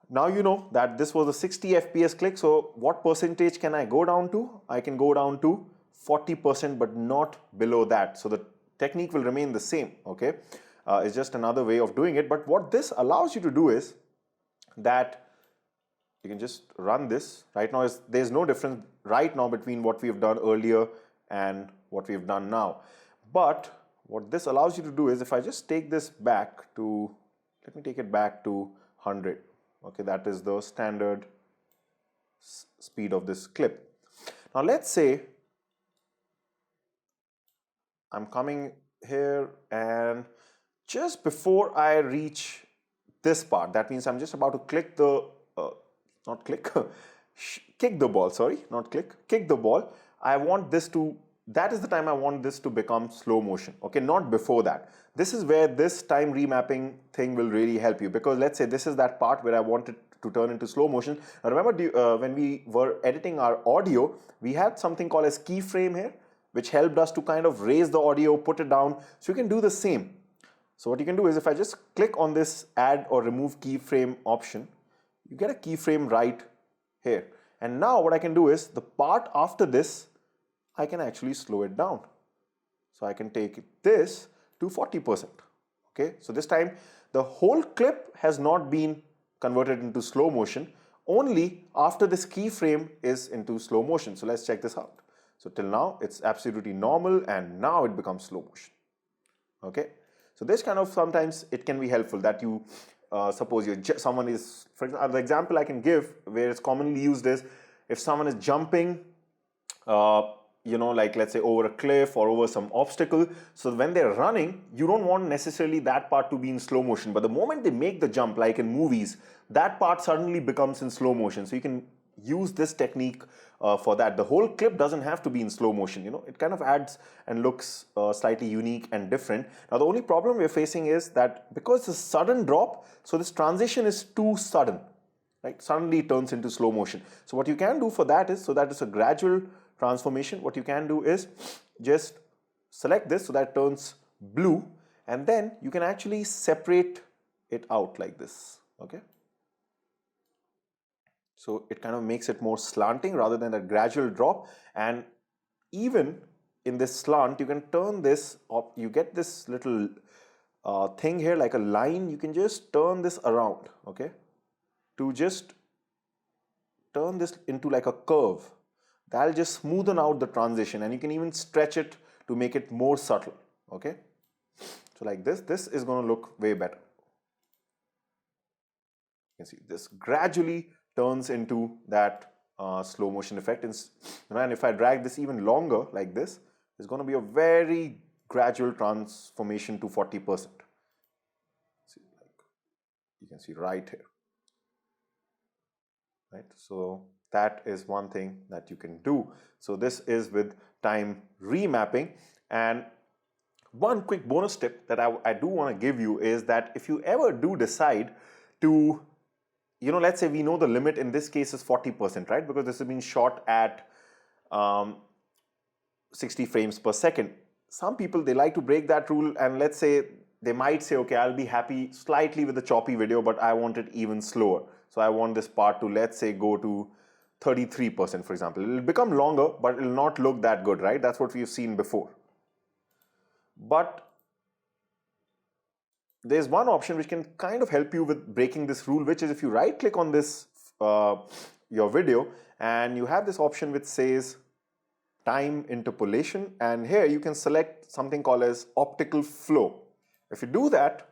S1: now you know that this was a 60 FPS clip. So what percentage can I go down to? I can go down to 40%, but not below that. So the technique will remain the same, okay? It's just another way of doing it. But what this allows you to do is that you can just run this. Right now, there's no difference right now between what we have done earlier and what we have done now. But what this allows you to do is, if I just take this back to, let me take it back to 100. Okay, that is the standard speed of this clip. Now let's say I'm coming here, and just before I reach this part, that means I'm just about to click the, not click, kick the ball, sorry, not click, kick the ball. I want this to that is the time I want this to become slow motion, okay, not before that. This is where this time remapping thing will really help you, because let's say this is that part where I want it to turn into slow motion. Now remember, when we were editing our audio, we had something called as keyframe here, which helped us to kind of raise the audio, put it down. So you can do the same. So what you can do is, if I just click on this add or remove keyframe option, you get a keyframe right here. And now what I can do is, the part after this, I can actually slow it down. So I can take this to 40%. Okay, so this time the whole clip has not been converted into slow motion, only after this keyframe is into slow motion. So let's check this out. So till now it's absolutely normal, and now it becomes slow motion. Okay, so this kind of, sometimes it can be helpful that you suppose someone is, for example, the example I can give where it's commonly used is if someone is jumping like let's say over a cliff or over some obstacle. So when they're running, you don't want necessarily that part to be in slow motion, but the moment they make the jump, like in movies, that part suddenly becomes in slow motion. So you can use this technique for that. The whole clip doesn't have to be in slow motion, it kind of adds and looks slightly unique and different. Now the only problem we're facing is that because it's a sudden drop, so this transition is too sudden, right? Suddenly it turns into slow motion. So what you can do for that is, so that it's a gradual transformation, what you can do is just select this so that it turns blue, and then you can actually separate it out like this. Okay, so it kind of makes it more slanting rather than a gradual drop. And even in this slant, you can turn this up. You get this little thing here like a line. You can just turn this around, okay, to just turn this into like a curve. That'll just smoothen out the transition, and you can even stretch it to make it more subtle. Okay, so like this is going to look way better. You can see this gradually turns into that slow motion effect. And if I drag this even longer like this, it's going to be a very gradual transformation to 40%. See, you can see right here. Right, so that is one thing that you can do. So this is with time remapping. And one quick bonus tip that I do want to give you is that if you ever do decide to, let's say we know the limit in this case is 40%, right? Because this has been shot at 60 frames per second. Some people, they like to break that rule, and let's say they might say, okay, I'll be happy slightly with the choppy video, but I want it even slower. So I want this part to, let's say, go to 33%, for example. It'll become longer, but it'll not look that good, right? That's what we've seen before. But there's one option which can kind of help you with breaking this rule, which is if you right click on this, your video, and you have this option which says time interpolation, and here you can select something called as optical flow. If you do that,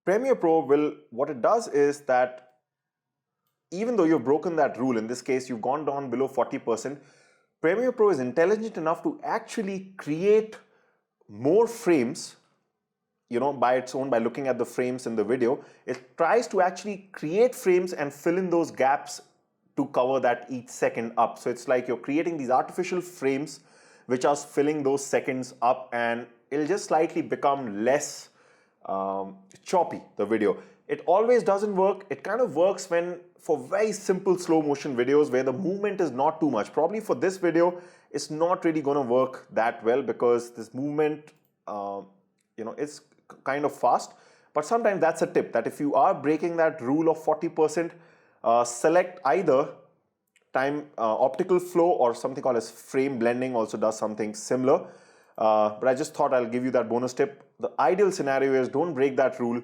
S1: Premiere Pro what it does is that even though you've broken that rule, in this case you've gone down below 40%, Premiere Pro is intelligent enough to actually create more frames, by its own, by looking at the frames in the video. It tries to actually create frames and fill in those gaps to cover that each second up. So it's like you're creating these artificial frames which are filling those seconds up, and it'll just slightly become less choppy, the video. It always doesn't work. It kind of works for very simple slow motion videos where the movement is not too much. Probably for this video, it's not really going to work that well because this movement, is kind of fast. But sometimes that's a tip, that if you are breaking that rule of 40%, select either time optical flow or something called as frame blending also does something similar. But I just thought I'll give you that bonus tip. The ideal scenario is don't break that rule,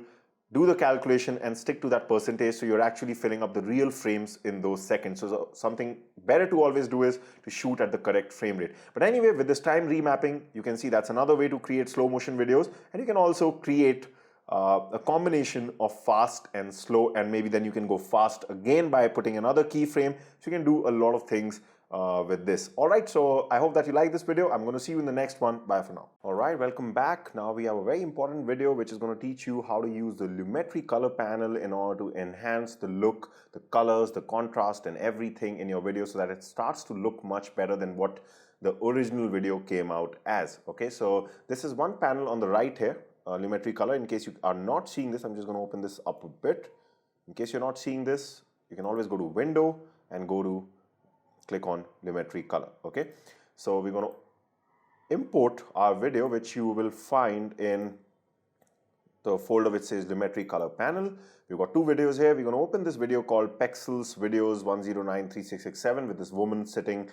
S1: do the calculation and stick to that percentage so you're actually filling up the real frames in those seconds. So something better to always do is to shoot at the correct frame rate. But anyway, with this time remapping, you can see that's another way to create slow motion videos, and you can also create a combination of fast and slow, and maybe then you can go fast again by putting another keyframe. So you can do a lot of things with this. Alright, so I hope that you like this video. I'm going to see you in the next one. Bye for now. Alright, welcome back. Now we have a very important video which is going to teach you how to use the Lumetri color panel in order to enhance the look, the colors, the contrast and everything in your video so that it starts to look much better than what the original video came out as. Okay, so this is one panel on the right here, Lumetri color. In case you are not seeing this, I'm just going to open this up a bit. In case you're not seeing this, you can always go to Window and click on Lumetri color. Okay, so we're going to import our video, which you will find in the folder which says Lumetri color panel. We've got two videos here. We're going to open this video called Pexels Videos 10936667 with this woman sitting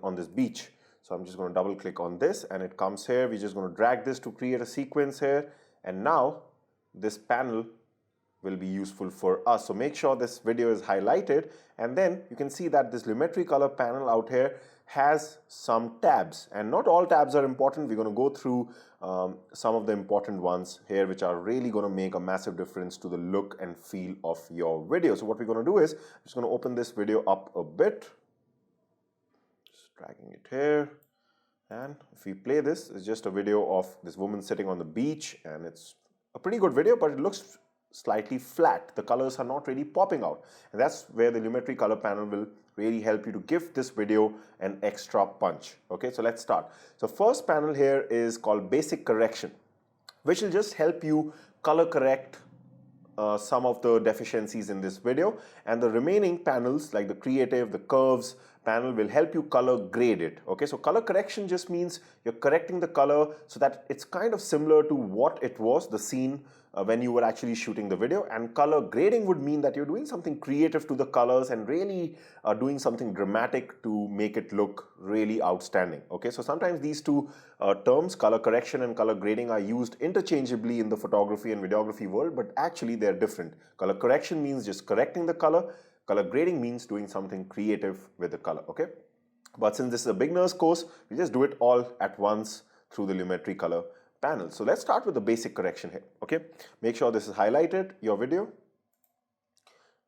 S1: on this beach. So I'm just going to double click on this and it comes here. We're just going to drag this to create a sequence here, and now this panel will be useful for us. So make sure this video is highlighted, and then you can see that this Lumetri color panel out here has some tabs, and not all tabs are important. We're going to go through some of the important ones here which are really going to make a massive difference to the look and feel of your video. So what we're going to do is I'm just going to open this video up a bit, just dragging it here, and if we play this, it's just a video of this woman sitting on the beach, and it's a pretty good video, but it looks slightly flat. The colors are not really popping out, and that's where the Lumetri color panel will really help you to give this video an extra punch. Okay, so let's start. So first panel here is called basic correction, which will just help you color correct some of the deficiencies in this video, and the remaining panels like the creative, the curves panel will help you color grade it. Okay, so color correction just means you're correcting the color so that it's kind of similar to what it was, the scene when you were actually shooting the video, and color grading would mean that you're doing something creative to the colors and really doing something dramatic to make it look really outstanding. Okay, so sometimes these two terms, color correction and color grading, are used interchangeably in the photography and videography world, but actually they're different. Color correction means just correcting the color. Color grading means doing something creative with the color. Okay, but since this is a beginner's course, we just do it all at once through the Lumetri color panel. So let's start with the basic correction here. Okay, make sure this is highlighted, your video.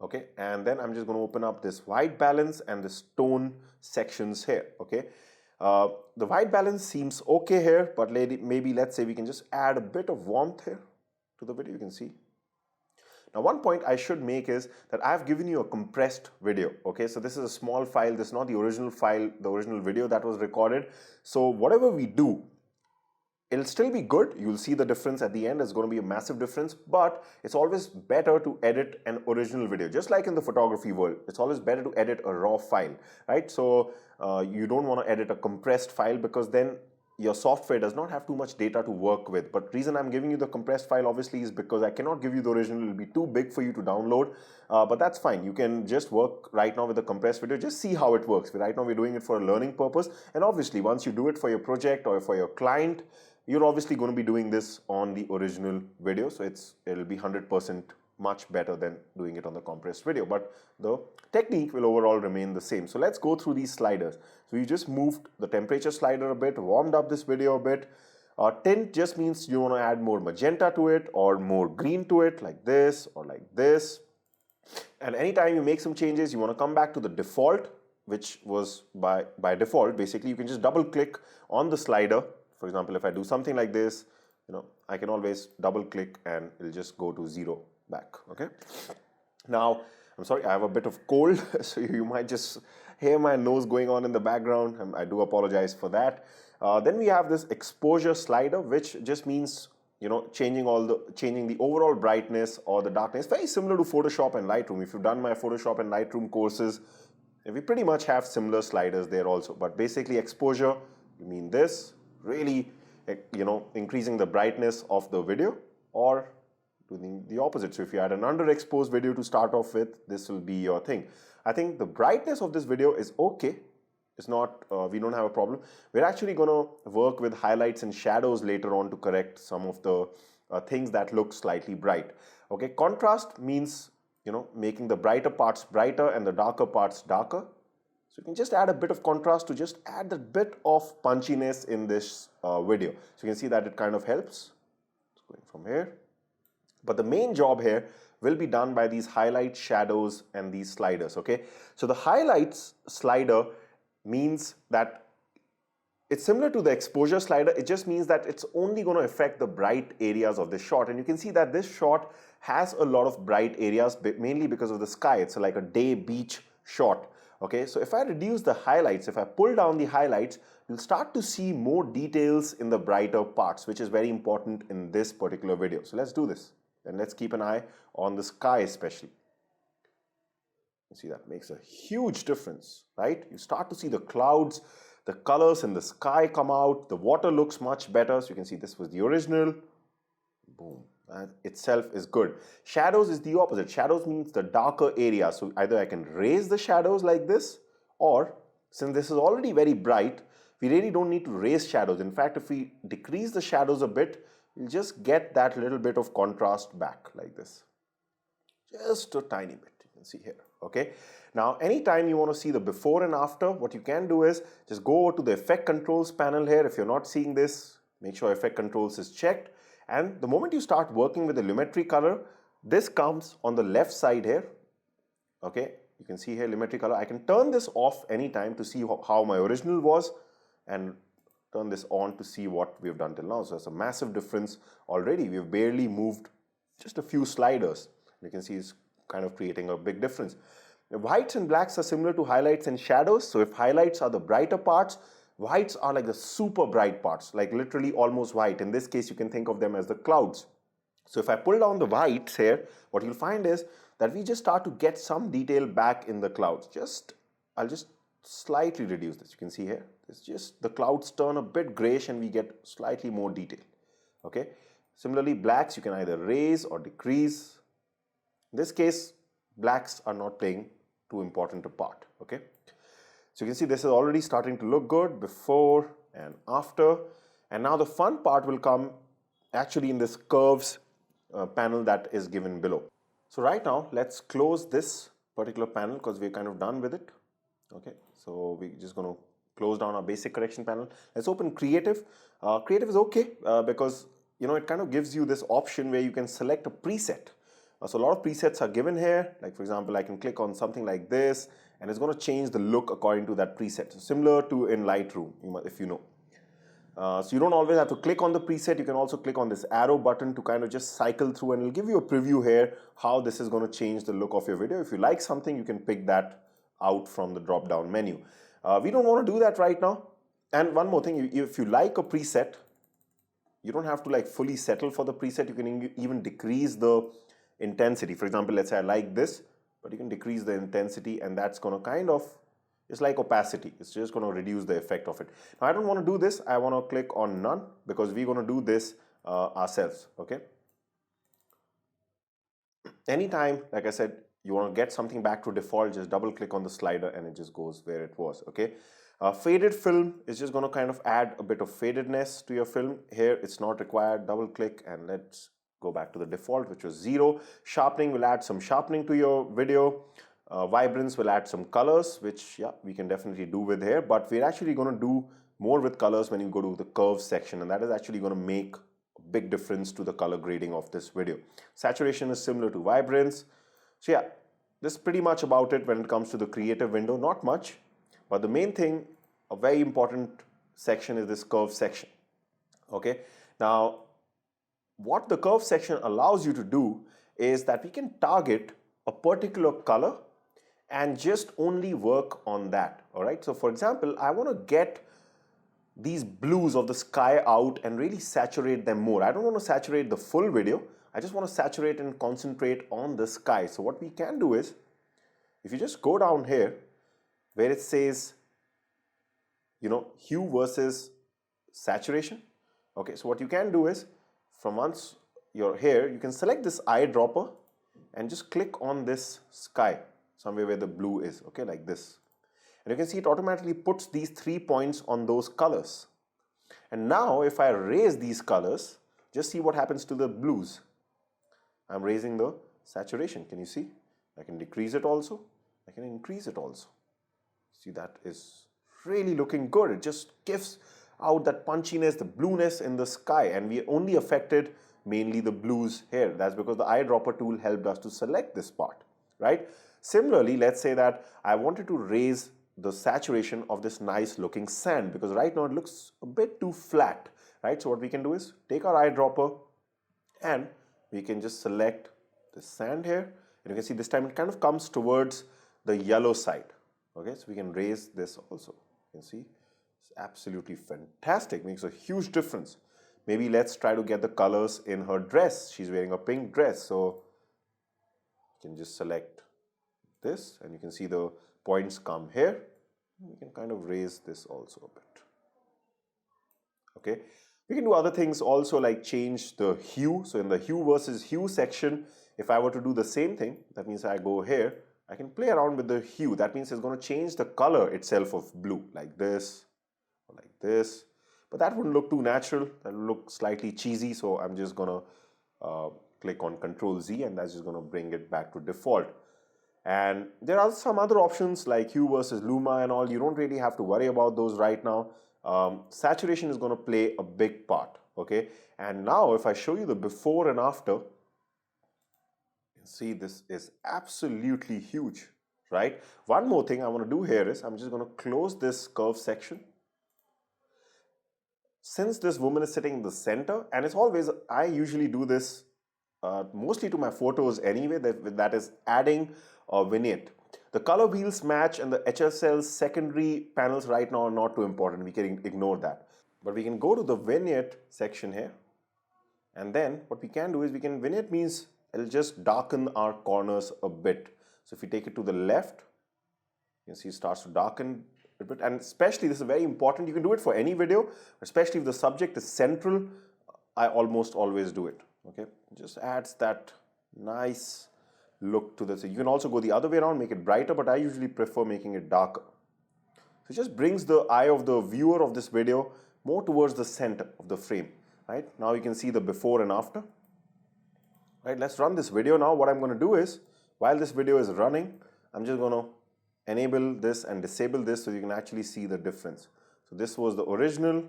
S1: Okay, and then I'm just going to open up this white balance and this tone sections here. Okay, the white balance seems okay here, but maybe let's say we can just add a bit of warmth here to the video. You can see. Now, one point I should make is that I've given you a compressed video. Okay, so this is a small file. This is not the original file, the original video that was recorded. So whatever we do, it'll still be good. You'll see the difference at the end. It's going to be a massive difference, but it's always better to edit an original video. Just like in the photography world, it's always better to edit a raw file, right? So you don't want to edit a compressed file because then your software does not have too much data to work with. But reason I'm giving you the compressed file obviously is because I cannot give you the original. It'll be too big for you to download, but that's fine. You can just work right now with the compressed video. Just see how it works. Right now we're doing it for a learning purpose, and obviously once you do it for your project or for your client, you're obviously going to be doing this on the original video, so it'll be 100% much better than doing it on the compressed video, but the technique will overall remain the same. So let's go through these sliders. So you just moved the temperature slider a bit, warmed up this video a bit. Tint just means you want to add more magenta to it or more green to it, like this or like this. And anytime you make some changes, you want to come back to the default, which was by default. Basically, you can just double click on the slider. For example, if I do something like this, I can always double click and it'll just go to 0 back. Okay. Now, I'm sorry, I have a bit of cold, so you might just hear my nose going on in the background. I do apologize for that. Then we have this exposure slider, which just means changing the overall brightness or the darkness. Very similar to Photoshop and Lightroom. If you've done my Photoshop and Lightroom courses, we pretty much have similar sliders there also. But basically, exposure, you mean this, really, increasing the brightness of the video, or doing the opposite. So if you had an underexposed video to start off with, this will be your thing. I think the brightness of this video is okay. It's not, we don't have a problem. We're actually going to work with highlights and shadows later on to correct some of the things that look slightly bright. Okay, contrast means, making the brighter parts brighter and the darker parts darker. So you can just add a bit of contrast to just add a bit of punchiness in this video. So you can see that it kind of helps. It's going from here. But the main job here will be done by these highlight shadows and these sliders. Okay, so the highlights slider means that it's similar to the exposure slider. It just means that it's only going to affect the bright areas of this shot. And you can see that this shot has a lot of bright areas, mainly because of the sky. It's like a day beach shot. Okay, so if I reduce the highlights, if I pull down the highlights, you'll start to see more details in the brighter parts, which is very important in this particular video. So let's do this. And let's keep an eye on the sky especially. You see that makes a huge difference, right? You start to see the clouds, the colors in the sky come out, the water looks much better. So you can see this was the original. Boom. That itself is good. Shadows is the opposite. Shadows means the darker area. So either I can raise the shadows like this, or since this is already very bright, we really don't need to raise shadows. In fact, if we decrease the shadows a bit, we'll just get that little bit of contrast back like this. Just a tiny bit, you can see here. Okay. Now, anytime you want to see the before and after, what you can do is just go over to the effect controls panel here. If you're not seeing this, make sure effect controls is checked. And the moment you start working with the Lumetri color, this comes on the left side here. Okay. You can see here Lumetri color. I can turn this off anytime to see how my original was and turn this on to see what we've done till now. So it's a massive difference already. We've barely moved just a few sliders. You can see it's kind of creating a big difference. The whites and blacks are similar to highlights and shadows. So if highlights are the brighter parts, whites are like the super bright parts, like literally almost white. In this case, you can think of them as the clouds. So if I pull down the whites here, what you'll find is that we just start to get some detail back in the clouds. I'll just slightly reduce this. You can see here, it's just the clouds turn a bit grayish and we get slightly more detail. Okay. Similarly, blacks you can either raise or decrease. In this case, blacks are not playing too important a part. Okay. So you can see this is already starting to look good before and after. And now the fun part will come actually in this curves panel that is given below. So right now, let's close this particular panel because we're kind of done with it. Okay, so we're just going to close down our basic correction panel. Let's open Creative. Creative is okay because it kind of gives you this option where you can select a preset. So a lot of presets are given here. Like for example, I can click on something like this and it's going to change the look according to that preset. So similar to in Lightroom, if you know. So you don't always have to click on the preset. You can also click on this arrow button to kind of just cycle through and it'll give you a preview here how this is going to change the look of your video. If you like something, you can pick that out from the drop down menu. We don't want to do that right now. And one more thing, if you like a preset, you don't have to like fully settle for the preset. You can even decrease the intensity. For example, let's say I like this, but you can decrease the intensity and that's going to kind of, it's like opacity. It's just going to reduce the effect of it. Now I don't want to do this. I want to click on none because we're going to do this ourselves. Okay. Anytime, like I said, you want to get something back to default, just double click on the slider and it just goes where it was. Okay. Faded film is just going to kind of add a bit of fadedness to your film. Here it's not required. Double click and let's go back to the default, which was 0. Sharpening will add some sharpening to your video. Vibrance will add some colors, which we can definitely do with here, but we're actually going to do more with colors when you go to the curves section, and that is actually going to make a big difference to the color grading of this video. Saturation is similar to vibrance. So this is pretty much about it when it comes to the creative window. Not much, but the main thing, a very important section is this curve section. Okay. Now, what the curve section allows you to do is that we can target a particular color and just only work on that. All right. So for example, I want to get these blues of the sky out and really saturate them more. I don't want to saturate the full video. I just want to saturate and concentrate on the sky. So what we can do is, if you just go down here where it says, hue versus saturation. Okay. So what you can do is, from once you're here, you can select this eyedropper and just click on this sky, somewhere where the blue is, okay, like this. And you can see it automatically puts these 3 points on those colors. And now if I raise these colors, just see what happens to the blues. I'm raising the saturation. Can you see? I can decrease it also. I can increase it also. See, that is really looking good. It just gives out that punchiness, the blueness in the sky, and we only affected mainly the blues here. That's because the eyedropper tool helped us to select this part, right? Similarly, let's say that I wanted to raise the saturation of this nice looking sand, because right now it looks a bit too flat, right? So what we can do is take our eyedropper and we can just select the sand here, and you can see this time it kind of comes towards the yellow side. Okay, so we can raise this also. You can see it's absolutely fantastic, makes a huge difference. Maybe let's try to get the colors in her dress. She's wearing a pink dress, so you can just select this and you can see the points come here. We can kind of raise this also a bit. Okay, we can do other things also, like change the hue. So in the hue versus hue section, if I were to do the same thing, that means I go here, I can play around with the hue. That means it's going to change the color itself of blue, like this or like this. But that wouldn't look too natural. That will look slightly cheesy. So I'm just going to click on Control Z, and that's just going to bring it back to default. And there are some other options like hue versus luma and all. You don't really have to worry about those right now. Saturation is going to play a big part. Okay, and now if I show you the before and after, you can see this is absolutely huge, right? One more thing I want to do here is I'm just going to close this curve section. Since this woman is sitting in the center, and it's always, I usually do this mostly to my photos anyway, that is adding a vignette. The color wheels match and the HSL secondary panels right now are not too important. We can ignore that. But we can go to the vignette section here. And then what we can do is vignette means it'll just darken our corners a bit. So if we take it to the left, you can see it starts to darken a bit. And especially, this is very important. You can do it for any video, especially if the subject is central. I almost always do it. Okay, just adds that nice look to this. You can also go the other way around, make it brighter, but I usually prefer making it darker. So it just brings the eye of the viewer of this video more towards the center of the frame. Right, now you can see the before and after. Right, let's run this video now. What I'm going to do is, while this video is running, I'm just going to enable this and disable this so you can actually see the difference. So this was the original,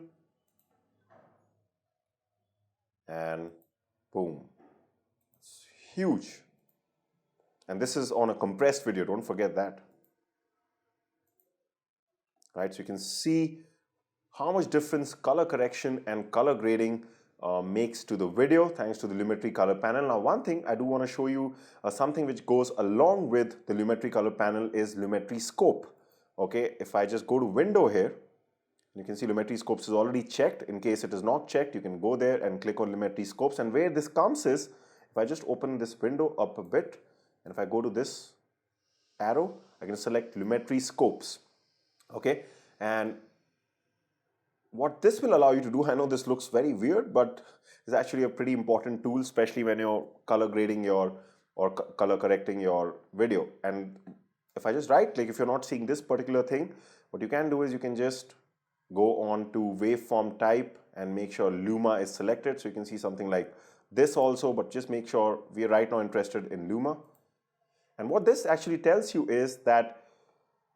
S1: and boom, it's huge. And this is on a compressed video, don't forget that. Right, so you can see how much difference color correction and color grading makes to the video thanks to the Lumetri color panel. Now one thing I do want to show you, something which goes along with the Lumetri color panel is Lumetri scope. Okay, if I just go to window here, you can see Lumetri scopes is already checked. In case it is not checked, you can go there and click on Lumetri scopes. And where this comes is, if I just open this window up a bit, and if I go to this arrow, I can select Lumetri scopes. Okay, and what this will allow you to do, I know this looks very weird, but it's actually a pretty important tool, especially when you're color grading your or color correcting your video. And if I just right click, if you're not seeing this particular thing, what you can do is you can just go on to waveform type and make sure Luma is selected. So you can see something like this also, but just make sure we are right now interested in Luma. And what this actually tells you is that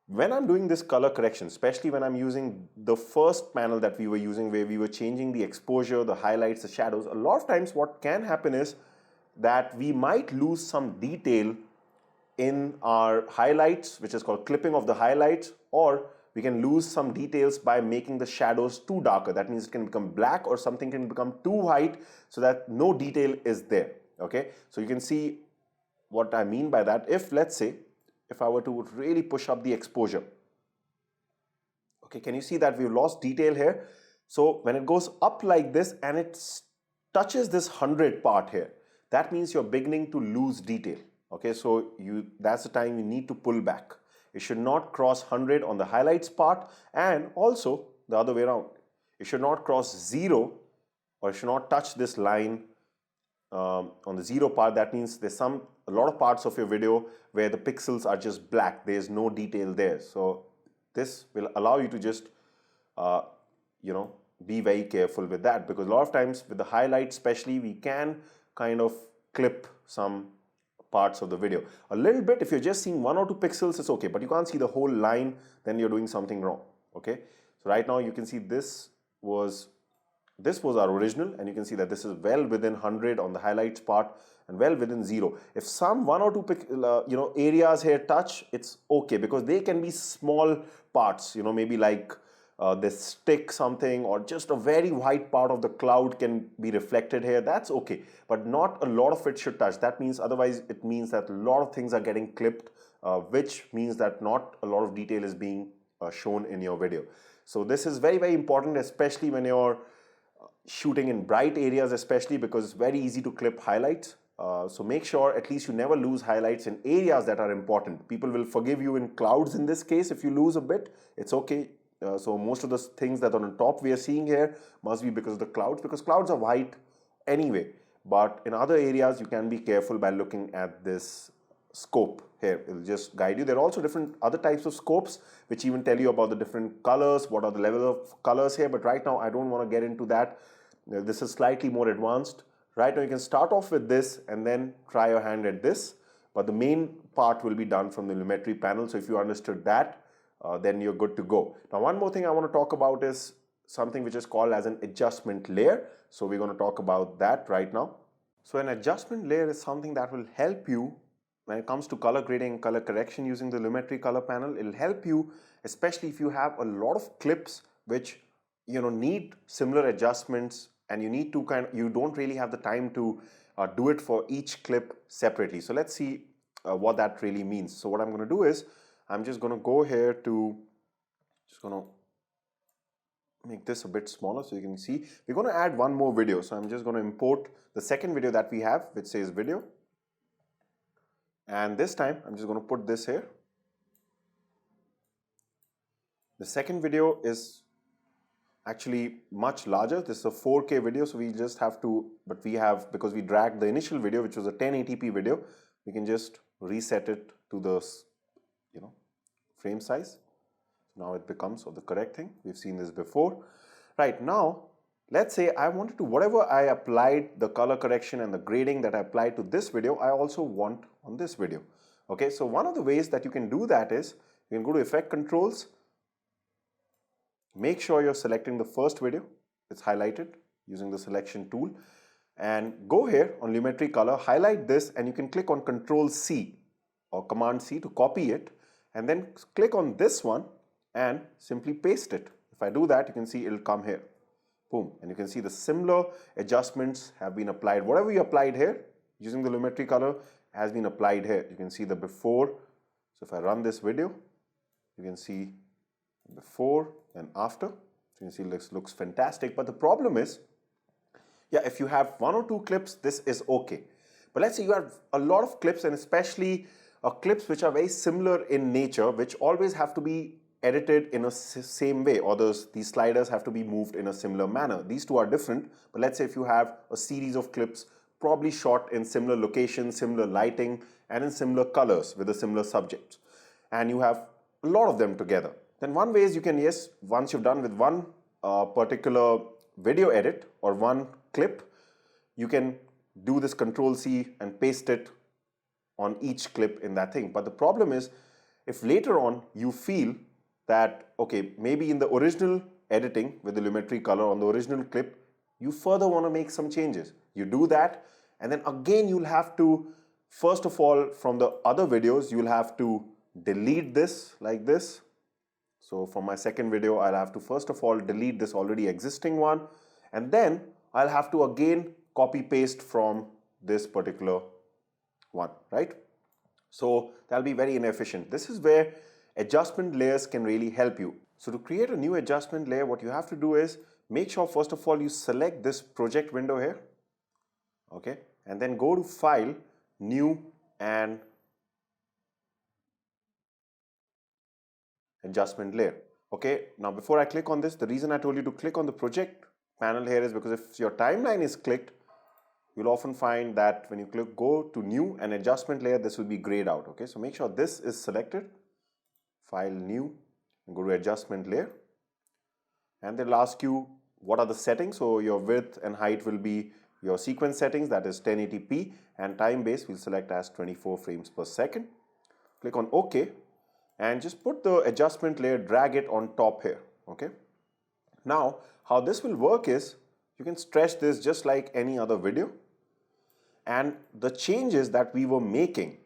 S1: when I'm doing this color correction, especially when I'm using the first panel that we were using where we were changing the exposure, the highlights, the shadows, a lot of times what can happen is that we might lose some detail in our highlights, which is called clipping of the highlights, or we can lose some details by making the shadows too darker. That means it can become black or something can become too white so that no detail is there. Okay, so you can see what I mean by that. If let's say, if I were to really push up the exposure, okay, can you see that we've lost detail here? So when it goes up like this and it touches this 100 part here, that means you're beginning to lose detail. Okay, so that's the time you need to pull back. It should not cross 100 on the highlights part, and also the other way around. It should not cross 0, or it should not touch this line on the 0 part. That means there's a lot of parts of your video where the pixels are just black. There's no detail there. So this will allow you to just be very careful with that, because a lot of times with the highlights especially, we can kind of clip some parts of the video a little bit. If you're just seeing 1 or 2 pixels, it's okay, but you can't see the whole line, then you're doing something wrong. Okay, so right now you can see this was our original, and you can see that this is well within 100 on the highlights part, and well within 0. If some one or two areas here touch, it's okay, because they can be small parts, maybe like this stick something, or just a very white part of the cloud can be reflected here. That's okay, but not a lot of it should touch. That means, otherwise it means that a lot of things are getting clipped, which means that not a lot of detail is being shown in your video. So this is very, very important, especially when you're shooting in bright areas, especially because it's very easy to clip highlights. So make sure at least you never lose highlights in areas that are important. People will forgive you in clouds in this case. If you lose a bit, it's okay. So most of the things that are on top we are seeing here must be because of the clouds, because clouds are white anyway. But in other areas, you can be careful by looking at this scope here. It will just guide you. There are also different other types of scopes which even tell you about the different colors, what are the level of colors here. But right now I don't want to get into that. This is slightly more advanced. Right now you can start off with this and then try your hand at this. But the main part will be done from the Lumetri panel. So if you understood that, then you're good to go. Now, one more thing I want to talk about is something which is called as an adjustment layer. So we're going to talk about that right now. So an adjustment layer is something that will help you when it comes to color grading and color correction using the Lumetri color panel. It'll help you, especially if you have a lot of clips which need similar adjustments, and you don't really have the time to do it for each clip separately. So let's see what that really means. So what I'm going to do is I'm just going to go here to make this a bit smaller so you can see. We're going to add one more video. So I'm just going to import the second video that we have, which says video. And this time I'm just going to put this here. The second video is actually much larger. This is a 4K video, so we just have to, because we dragged the initial video, which was a 1080p video, we can just reset it to the frame size. Now it becomes the correct thing. We've seen this before. Right now, let's say I wanted to, whatever I applied, the color correction and the grading that I applied to this video, I also want on this video. Okay, so one of the ways that you can do that is you can go to Effect Controls. Make sure you're selecting the first video. It's highlighted using the selection tool. And go here on Lumetri Color, highlight this, and you can click on Control C or Command C to copy it. And then click on this one and simply paste it. If I do that, you can see it'll come here. Boom. And you can see the similar adjustments have been applied. Whatever you applied here using the Lumetri color has been applied here. You can see the before. So if I run this video, you can see before and after. So you can see this looks fantastic. But the problem is, if you have one or two clips, this is okay. But let's say you have a lot of clips, and especially clips which are very similar in nature, which always have to be edited in a same way, or these sliders have to be moved in a similar manner. These two are different, but let's say if you have a series of clips probably shot in similar locations, similar lighting, and in similar colors with a similar subject, and you have a lot of them together, then one way is you can, once you've done with one particular video edit or one clip, you can do this Control C and paste it on each clip in that thing. But the problem is, if later on you feel that, okay, maybe in the original editing with the Lumetri color on the original clip, you further want to make some changes. You do that, and then again you'll have to, first of all, from the other videos, you'll have to delete this like this. So for my second video, I'll have to first of all delete this already existing one, and then I'll have to again copy paste from this particular one, right? So that'll be very inefficient. This is where adjustment layers can really help you. So to create a new adjustment layer, what you have to do is make sure first of all you select this project window here, okay, and then go to File, New, and Adjustment Layer. Okay, now before I click on this, the reason I told you to click on the project panel here is because if your timeline is clicked, you'll often find that when you go to New and Adjustment Layer, this will be grayed out. Okay, so make sure this is selected, File, New, and go to Adjustment Layer, and they'll ask you what are the settings. So your width and height will be your sequence settings, that is 1080p, and time base we'll select as 24 frames per second. Click on OK, and just put the adjustment layer, drag it on top here. Okay, now how this will work is you can stretch this just like any other video, and the changes that we were making,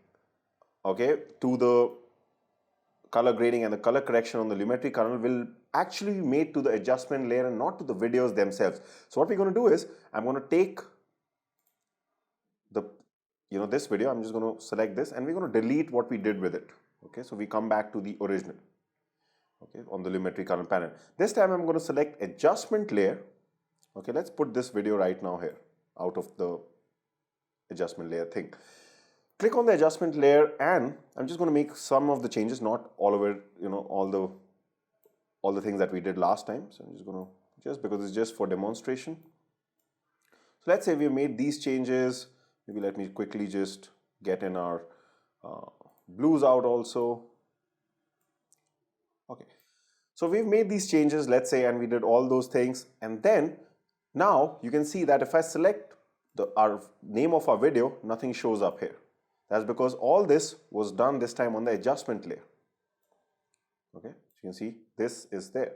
S1: okay, to the color grading and the color correction on the Lumetri kernel will actually be made to the adjustment layer and not to the videos themselves. So what we're going to do is, I'm going to take the, this video, I'm just going to select this and we're going to delete what we did with it. Okay, so we come back to the original, okay, on the Lumetri kernel panel. This time I'm going to select adjustment layer. Okay, let's put this video right now here out of the adjustment layer thing. Click on the adjustment layer and I'm just going to make some of the changes, not all of it, all the things that we did last time. So I'm just going to, just because it's just for demonstration. So let's say we made these changes. Maybe let me quickly just get in our blues out also. Okay, so we've made these changes, let's say, and we did all those things, and then now you can see that if I select our name of our video, nothing shows up here. That's because all this was done this time on the adjustment layer. Okay, so you can see this is there.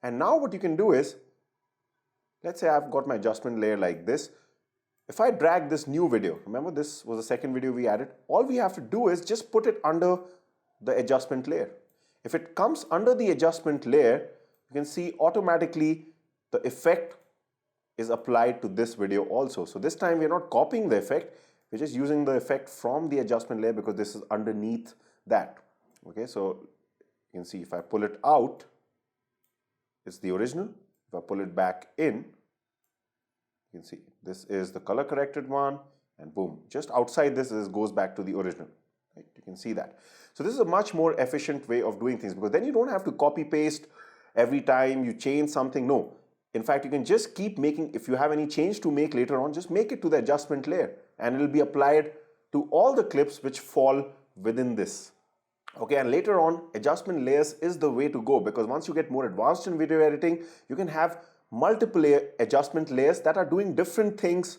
S1: And now what you can do is, let's say I've got my adjustment layer like this. If I drag this new video, remember this was the second video we added, all we have to do is just put it under the adjustment layer. If it comes under the adjustment layer, you can see automatically the effect is applied to this video also. So this time we're not copying the effect, we're just using the effect from the adjustment layer because this is underneath that. Okay, so you can see if I pull it out, it's the original. If I pull it back in, you can see this is the color corrected one, and boom, just outside this goes back to the original. Right? You can see that. So this is a much more efficient way of doing things because then you don't have to copy paste every time you change something. No, in fact, you can just keep making, if you have any change to make later on, just make it to the adjustment layer and it will be applied to all the clips which fall within this. Okay, and later on, adjustment layers is the way to go because once you get more advanced in video editing, you can have multiple adjustment layers that are doing different things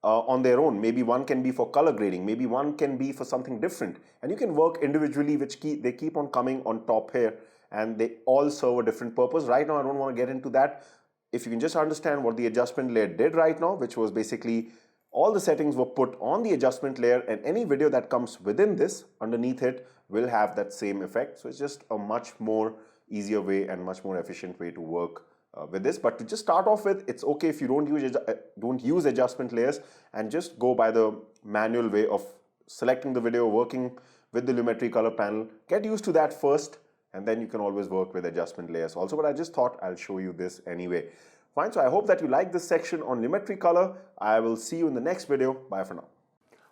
S1: on their own. Maybe one can be for color grading, maybe one can be for something different, and you can work individually, which they keep on coming on top here and they all serve a different purpose. Right now I don't want to get into that. If you can just understand what the adjustment layer did right now, which was basically all the settings were put on the adjustment layer and any video that comes within this underneath it will have that same effect. So it's just a much more easier way and much more efficient way to work with this. But to just start off with, it's okay if you don't use adjustment layers and just go by the manual way of selecting the video, working with the Lumetri color panel. Get used to that first and then you can always work with adjustment layers also. But I just thought I'll show you this anyway. Fine, so I hope that you like this section on Lumetri color. I will see you in the next video. Bye for now.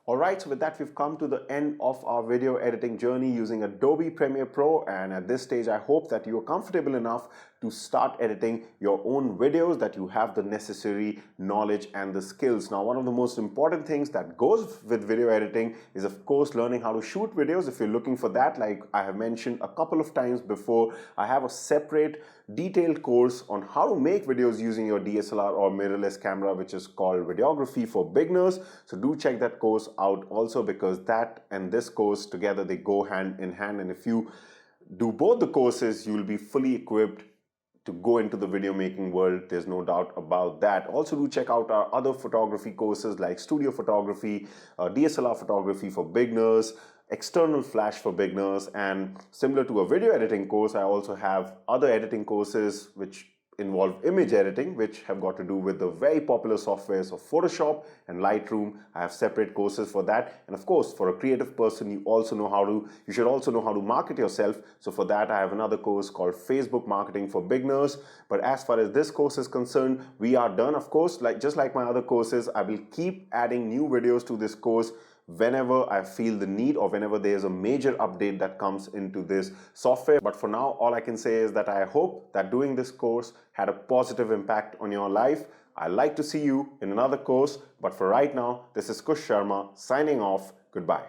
S1: Alright, so with that we've come to the end of our video editing journey using Adobe Premiere Pro, and at this stage I hope that you are comfortable enough to start editing your own videos, that you have the necessary knowledge and the skills. Now, one of the most important things that goes with video editing is of course learning how to shoot videos. If you're looking for that, like I have mentioned a couple of times before, I have a separate detailed course on how to make videos using your DSLR or mirrorless camera, which is called Videography for Beginners. So do check that course out also, because that and this course together, they go hand in hand, and if you do both the courses, you will be fully equipped to go into the video making world. There's no doubt about that. Also do check out our other photography courses like studio photography, DSLR photography for beginners, external flash for beginners, and similar to a video editing course, I also have other editing courses which involve image editing, which have got to do with the very popular softwares of Photoshop and Lightroom. I have separate courses for that. And of course, for a creative person, you should also know how to market yourself. So for that, I have another course called Facebook Marketing for Beginners. But as far as this course is concerned, we are done. Of course, just like my other courses, I will keep adding new videos to this course whenever I feel the need or whenever there's a major update that comes into this software. But for now, all I can say is that I hope that doing this course had a positive impact on your life. I'd like to see you in another course, but for right now, this is Kush Sharma signing off. Goodbye.